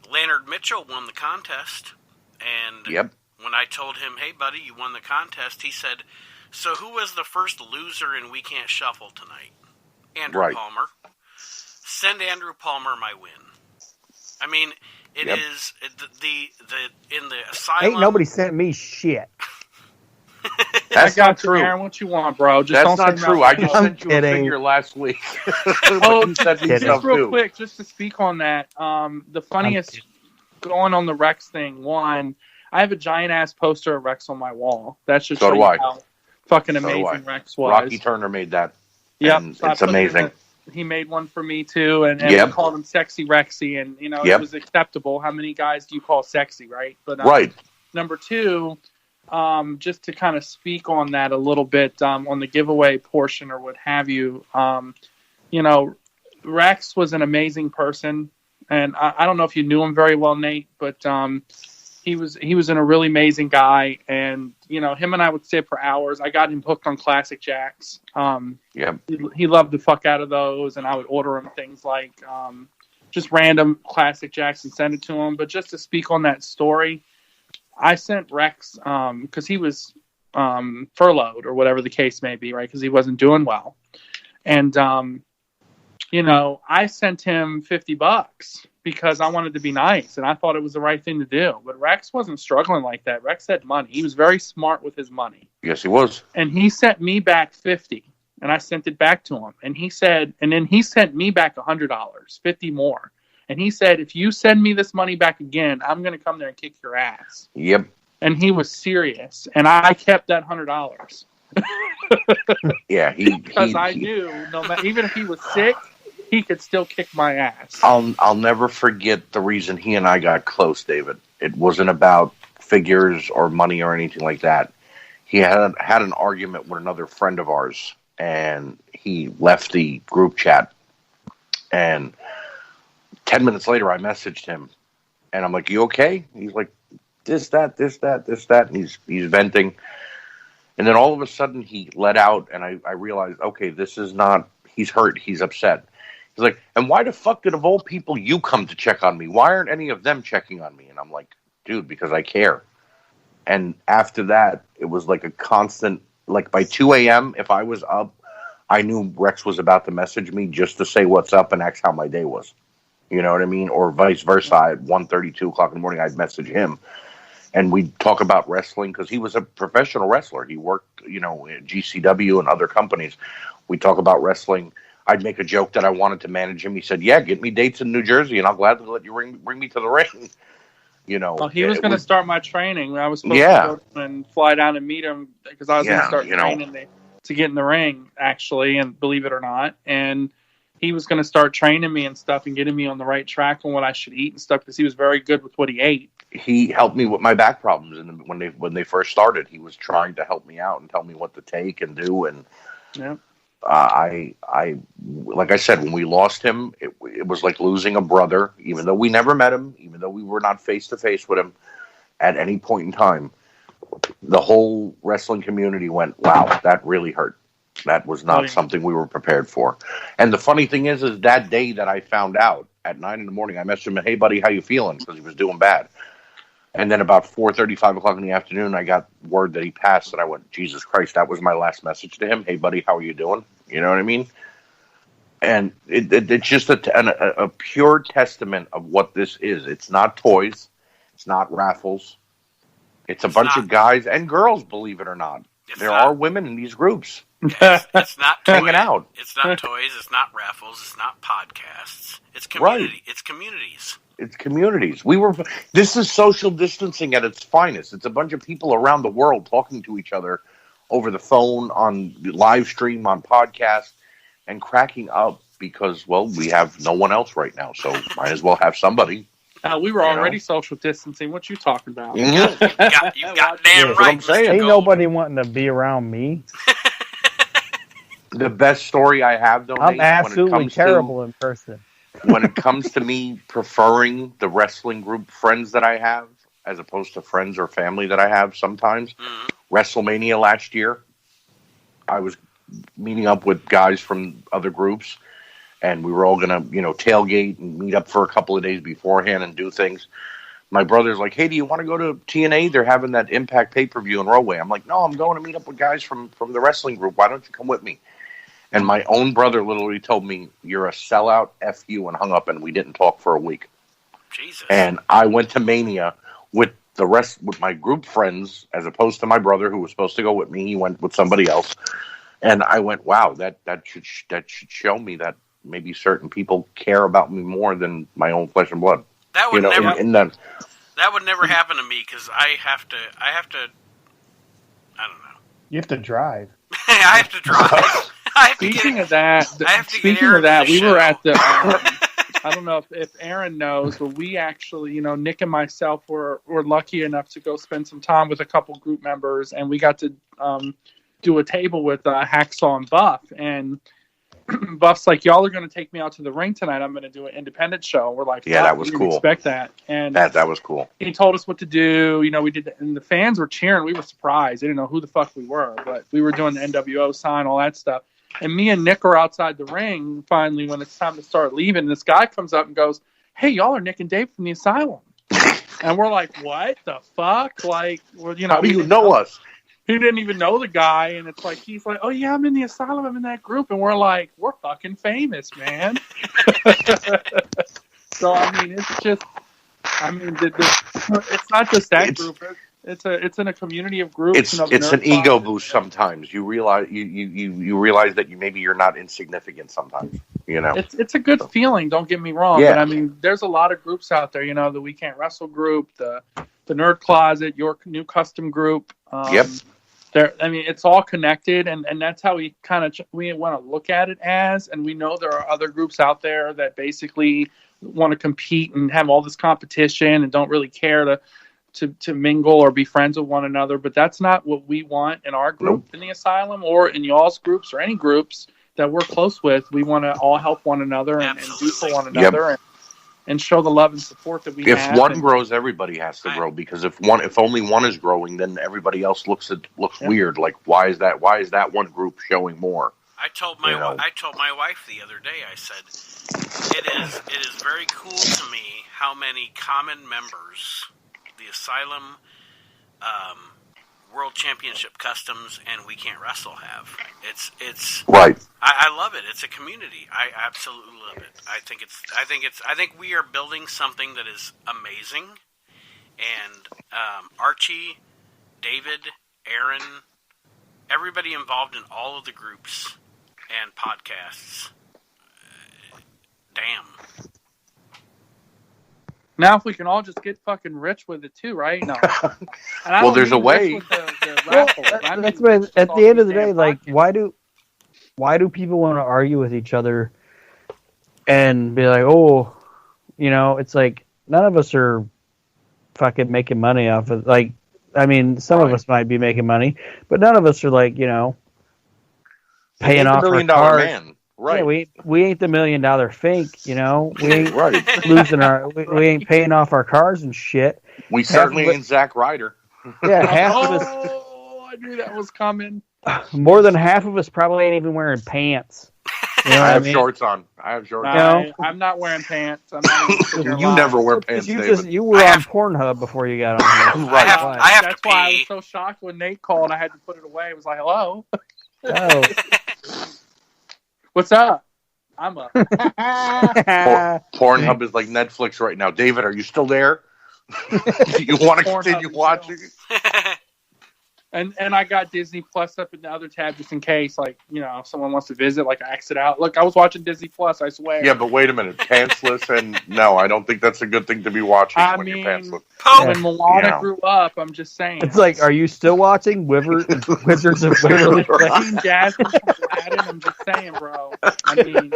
Leonard Mitchell won the contest. And when I told him, hey, buddy, you won the contest, he said, so who was the first loser in We Can't Shuffle tonight? Andrew Palmer. Send Andrew Palmer my win. I mean, it is the in the asylum. Ain't nobody sent me shit. That's not true. Aaron, what you want, bro? That's not true. I just sent you a figure last week. Just real quick, just to speak on that. The funniest going on the Rex thing. One, I have a giant ass poster of Rex on my wall. That's just how fucking amazing Rex was. Rocky Turner made that. Yep, it's amazing. He made one for me too, and we called him Sexy Rexy, and it was acceptable. How many guys do you call sexy, right? But number two, just to kind of speak on that a little bit, on the giveaway portion or what have you, Rex was an amazing person, and I don't know if you knew him very well, Nate, but he was a really amazing guy, and him and I would sit for hours. I got him hooked on classic jacks. He loved the fuck out of those, and I would order him things like just random classic jacks and send it to him. But just to speak on that story, I sent Rex because he was furloughed or whatever the case may be, right? Because he wasn't doing well, and I sent him $50 because I wanted to be nice and I thought it was the right thing to do. But Rex wasn't struggling like that. Rex had money. He was very smart with his money. Yes, he was. And he sent me back $50, and I sent it back to him. And he said, and then he sent me back $100, $50 more. And he said, if you send me this money back again, I'm going to come there and kick your ass. Yep. And he was serious. And I kept that $100. Yeah, because I knew no matter, even if he was sick, he could still kick my ass. I'll never forget the reason he and I got close, David. It wasn't about figures or money or anything like that. He had an argument with another friend of ours, and he left the group chat. And 10 minutes later, I messaged him, and I'm like, "You okay?" He's like, this, that, and he's venting. And then all of a sudden he let out, and I realized, okay, this is not, he's hurt, he's upset. He's like, and why the fuck did of all people you come to check on me? Why aren't any of them checking on me? And I'm like, dude, because I care. And after that, it was like a constant, like by 2 a.m., if I was up, I knew Rex was about to message me just to say what's up and ask how my day was. You know what I mean? Or vice versa. At 1:30, 2 o'clock in the morning, I'd message him. And we'd talk about wrestling because he was a professional wrestler. He worked, at GCW and other companies. We'd talk about wrestling. I'd make a joke that I wanted to manage him. He said, yeah, get me dates in New Jersey, and I'll gladly let you bring me to the ring. Well, he was going to start my training. I was supposed to go and fly down and meet him because I was going to start training to get in the ring, actually, and believe it or not. And he was going to start training me and stuff and getting me on the right track on what I should eat and stuff because he was very good with what he ate. He helped me with my back problems, and when they first started, he was trying to help me out and tell me what to take and do. And I like I said, when we lost him, it was like losing a brother. Even though we never met him, even though we were not face to face with him at any point in time, the whole wrestling community went, "Wow, that really hurt. That was not something we were prepared for." And the funny thing is that day that I found out at 9 a.m, I messaged him, "Hey, buddy, how you feeling?" Because he was doing bad. And then about 4:30, 5 o'clock in the afternoon, I got word that he passed, and I went, Jesus Christ, that was my last message to him. Hey, buddy, how are you doing? You know what I mean? And it's just a pure testament of what this is. It's not toys. It's not raffles. It's a bunch of guys and girls, believe it or not. There are women in these groups. It's not toys. Hanging out. It's not toys. It's not raffles. It's not podcasts. It's community. Right. It's communities. It's communities. This is social distancing at its finest. It's a bunch of people around the world talking to each other over the phone, on live stream, on podcast, and cracking up because, well, we have no one else right now, so might as well have somebody. We were already social distancing. What you talking about? You got damn right. I'm saying. Ain't nobody wanting to be around me. The best story I have, though, I'm Nate, absolutely terrible in person. When it comes to me preferring the wrestling group friends that I have as opposed to friends or family that I have sometimes, WrestleMania last year, I was meeting up with guys from other groups, and we were all going to, tailgate and meet up for a couple of days beforehand and do things. My brother's like, hey, do you want to go to TNA? They're having that Impact pay-per-view in Roadway. I'm like, no, I'm going to meet up with guys from the wrestling group. Why don't you come with me? And my own brother literally told me, you're a sellout, F you, and hung up, and we didn't talk for a week. Jesus. And I went to Mania with my group friends, as opposed to my brother, who was supposed to go with me. He went with somebody else. And I went, wow, that should show me that maybe certain people care about me more than my own flesh and blood. That would that would never happen to me because I have to, I don't know. You have to drive. I have to drive. Speaking of that, we were at the. I don't know if Aaron knows, but we actually, Nick and myself were lucky enough to go spend some time with a couple group members, and we got to do a table with Hacksaw and Buff. And Buff's like, y'all are going to take me out to the ring tonight. I'm going to do an independent show. We're like, yeah, that was cool. Expect that. And that was cool. He told us what to do. We did that, and the fans were cheering. We were surprised. They didn't know who the fuck we were, but we were doing the NWO sign, all that stuff. And me and Nick are outside the ring finally when it's time to start leaving. This guy comes up and goes, hey, y'all are Nick and Dave from the Asylum. And we're like, what the fuck? Like, well, how do you know us? He didn't even know the guy. And it's like, he's like, oh, yeah, I'm in the Asylum. I'm in that group. And we're like, we're fucking famous, man. So, it's just, it's not just that group. It's in a community of groups. It's an ego boost sometimes. You realize you realize that maybe you're not insignificant sometimes. It's a good feeling. Don't get me wrong. Yeah. But there's a lot of groups out there. The We Can't Wrestle group, the Nerd Closet, your new custom group. Yep. It's all connected, and that's how we we want to look at it as. And we know there are other groups out there that basically want to compete and have all this competition and don't really care to mingle or be friends with one another, but that's not what we want in our group in the Asylum or in y'all's groups or any groups that we're close with. We want to all help one another and do for one another. and show the love and support that we If have. one grows, everybody has to grow, because if only one is growing, then everybody else looks weird. Like, why is that one group showing more? I told my wife the other day. I said, it is very cool to me how many common members the Asylum, World Championship Customs, and We Can't Wrestle have. It's right. I love it. It's a community. I absolutely love it. I think we are building something that is amazing. And Archie, David, Aaron, everybody involved in all of the groups and podcasts. Damn. Now, if we can all just get fucking rich with it too, right? No. Well, there's a way. That's what, at the end of the day, like, why do people want to argue with each other and be like, oh, you know, it's like none of us are fucking making money off of, like, I mean, some of us might be making money, but none of us are, like, you know, paying off our cars. Man. Right. Yeah, we ain't the $1 million fake, you know. We ain't losing we ain't paying off our cars and shit. We certainly ain't Zack Ryder. Yeah, half of us. Oh, I knew that was coming. More than half of us probably ain't even wearing pants. You know I have shorts on. I'm not wearing pants. I'm not you never wear pants, David. You were on Pornhub before you got on here. Right. I have That's to why I pee. was so shocked when Nate called. I had to put it away. It was like, hello. Oh. What's up? I'm up. Pornhub is like Netflix right now. David, are you still there? Do you want to continue watching? And I got Disney Plus up in the other tab just in case, like, you know, if someone wants to visit, like, I exit out. Look, I was watching Disney Plus, I swear. Yeah, but wait a minute. Pantsless, and no, I don't think that's a good thing to be watching when you're pantsless. When Moana grew up, I'm just saying. It's like, are you still watching Wizards of Waverly Place? Jasmine from Aladdin, I'm just saying, bro. I mean...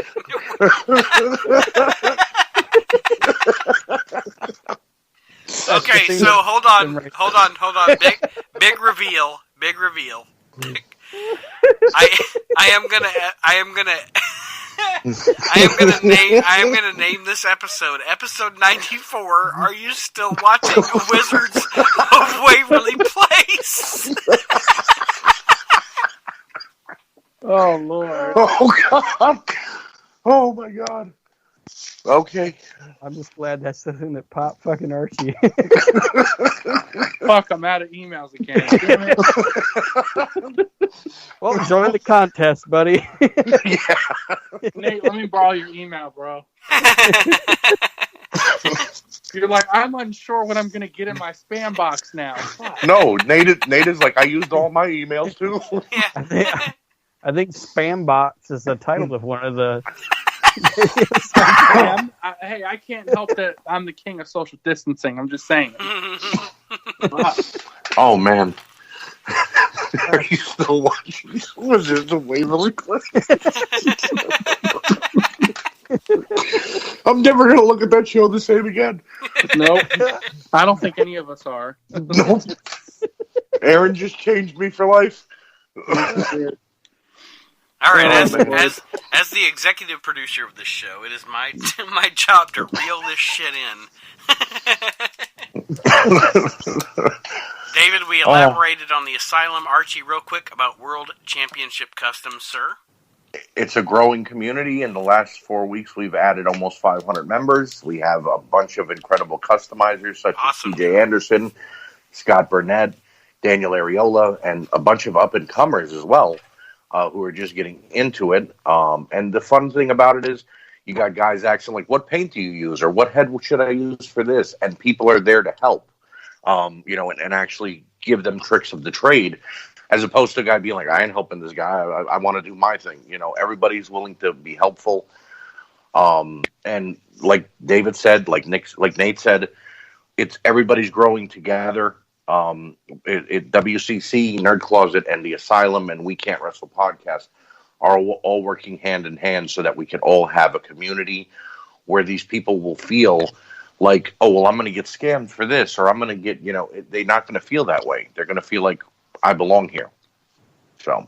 Okay, so hold on. Big reveal. I am gonna name this episode 94. Are you still watching Wizards of Waverly Place? Oh Lord. Oh God. Oh my God. Okay. I'm just glad that's the thing that popped fucking Archie. Fuck, I'm out of emails again. Damn it. Well, join the contest, buddy. Yeah. Nate, let me borrow your email, bro. You're like, I'm unsure what I'm going to get in my spam box now. Fuck. No, Nate is like, I used all my emails too. Yeah. I think Spam Box is the title of one of the... Hey, I can't help that I'm the king of social distancing. I'm just saying. Oh man, are you still watching? Was it the Waverly Place? I'm never gonna look at that show the same again. Nope. I don't think any of us are. Nope. Aaron just changed me for life. All right, as the executive producer of this show, it is my job to reel this shit in. David, we elaborated on the Asylum. Archie, real quick about World Championship Customs, sir. It's a growing community. In the last 4 weeks, we've added almost 500 members. We have a bunch of incredible customizers such as CJ Anderson, Scott Burnett, Daniel Ariola, and a bunch of up-and-comers as well. Who are just getting into it. And the fun thing about it is you got guys asking, like, what paint do you use? Or what head should I use for this? And people are there to help, and actually give them tricks of the trade, as opposed to a guy being like, I ain't helping this guy. I want to do my thing. You know, everybody's willing to be helpful. And like David said, like Nate said, it's everybody's growing together. WCC, Nerd Closet, and the Asylum and We Can't Wrestle podcast are all working hand in hand so that we can all have a community where these people will feel like, oh, well, I'm going to get scammed for this, or I'm going to get, they're not going to feel that way. They're going to feel like I belong here. So.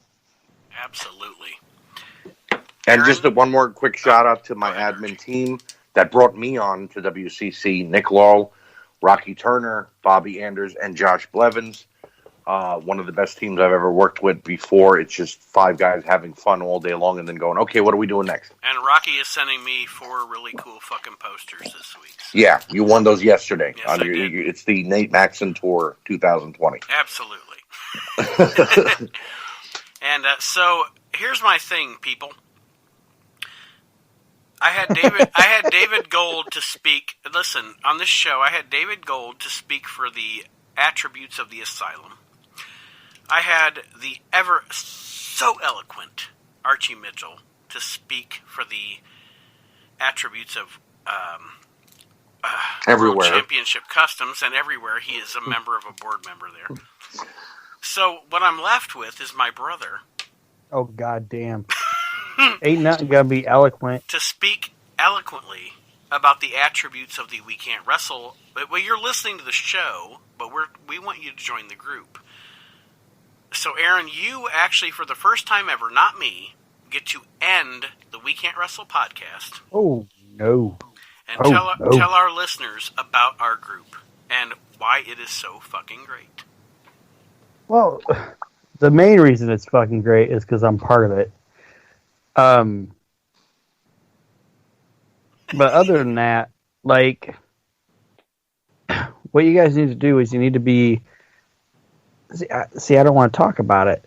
Absolutely. And just one more quick shout out to my admin team, that brought me on to WCC, Nick Law, Rocky Turner, Bobby Anders, and Josh Blevins. One of the best teams I've ever worked with before. It's just 5 guys having fun all day long and then going, okay, what are we doing next? And Rocky is sending me 4 really cool fucking posters this week. So. Yeah, you won those yesterday. Yes, I did. It's the Nate Maxon Tour 2020. Absolutely. And so here's my thing, people. I had David Gold to speak. Listen, on this show, I had David Gold to speak for the attributes of the asylum. I had the ever so eloquent Archie Mitchell to speak for the attributes of Everywhere. World Championship Customs, and everywhere he is a member of a board member there. So what I'm left with is my brother. Oh, goddamn. Ain't nothing gonna be eloquent. To speak eloquently about the attributes of the We Can't Wrestle. Well, you're listening to the show, but we want you to join the group. So, Aaron, you actually, for the first time ever, not me, get to end the We Can't Wrestle podcast. Oh, no. And tell our listeners about our group and why it is so fucking great. Well, the main reason it's fucking great is because I'm part of it. But other than that, like, what you guys need to do is you need to be... See, I don't want to talk about it.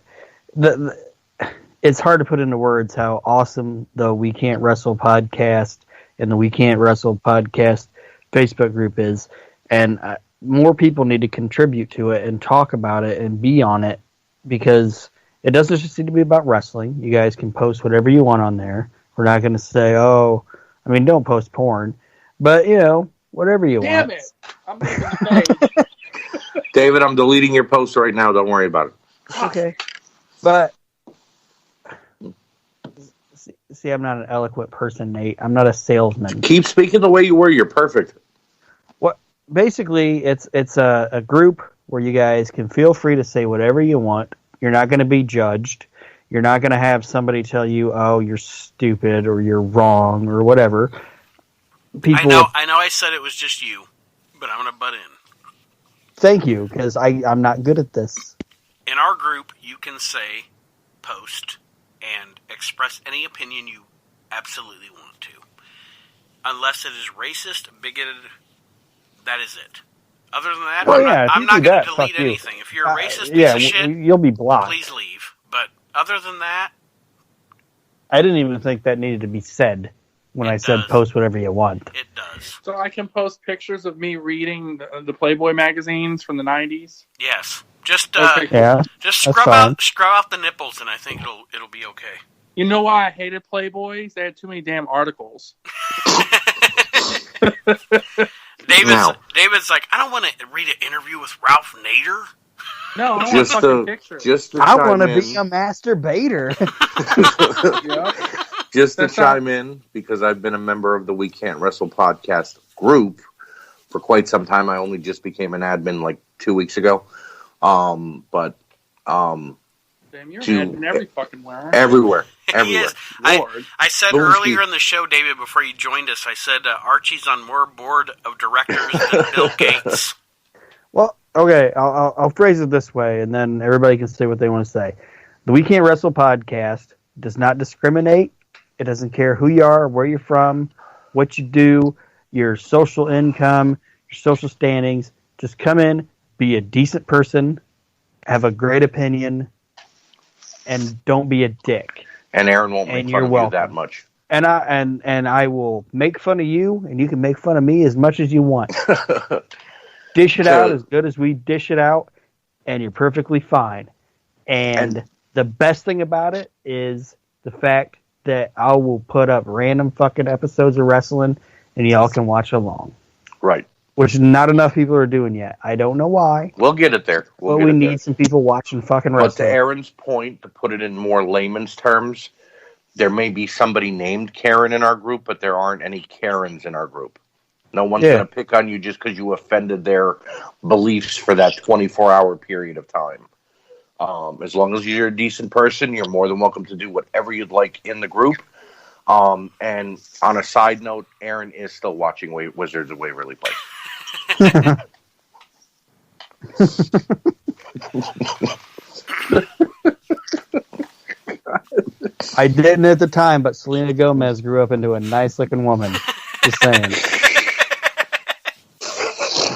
It's hard to put into words how awesome the We Can't Wrestle podcast and the We Can't Wrestle podcast Facebook group is. And more people need to contribute to it and talk about it and be on it, because it doesn't just need to be about wrestling. You guys can post whatever you want on there. We're not going to say, don't post porn. But, whatever you want. Damn it! I'm making the page. David, I'm deleting your post right now. Don't worry about it. Okay. But, see, I'm not an eloquent person, Nate. I'm not a salesman. Keep speaking the way you were. You're perfect. Basically, it's a group where you guys can feel free to say whatever you want. You're not going to be judged. You're not going to have somebody tell you, oh, you're stupid or you're wrong or whatever. I know I said it was just you, but I'm going to butt in. Thank you, because I'm not good at this. In our group, you can say, post, and express any opinion you absolutely want to. Unless it is racist, bigoted, that is it. Other than that, I'm not going to delete anything. If you're a racist piece of shit, you'll be blocked. Please leave. But other than that... I didn't even think that needed to be said when I said post whatever you want. It does. So I can post pictures of me reading the Playboy magazines from the 90s? Yes. Just just scrub out the nipples, and I think it'll be okay. You know why I hated Playboys? They had too many damn articles. David's like, I don't want to read an interview with Ralph Nader. No, I want fucking pictures. I want to be a masturbator. Just to chime in, because I've been a member of the We Can't Wrestle podcast group for quite some time. I only just became an admin like 2 weeks ago. Damn, you're an admin every fucking where. Everywhere. Yes. I said earlier in the show, David, before you joined us, I said Archie's on more board of directors than Bill Gates. Well, okay, I'll phrase it this way, and then everybody can say what they want to say. The We Can't Wrestle podcast does not discriminate. It doesn't care who you are, where you're from, what you do, your social income, your social standings. Just come in, be a decent person, have a great opinion, and don't be a dick. And Aaron won't make fun of you that much. And I will make fun of you, and you can make fun of me as much as you want. Dish it out as good as we dish it out, and you're perfectly fine. And the best thing about it is the fact that I will put up random fucking episodes of wrestling, and y'all can watch along. Right. Which not enough people are doing yet. I don't know why. We'll get it there. We need some people watching fucking wrestling. But to Aaron's point, to put it in more layman's terms, there may be somebody named Karen in our group, but there aren't any Karens in our group. No one's going to pick on you just because you offended their beliefs for that 24-hour period of time. As long as you're a decent person, you're more than welcome to do whatever you'd like in the group. And on a side note, Aaron is still watching Wizards of Waverly play. I didn't at the time, but Selena Gomez grew up into a nice-looking woman. Just saying.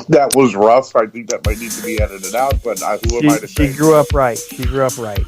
That was rough. I think that might need to be edited out, but who am I to say? She grew up right. She grew up right.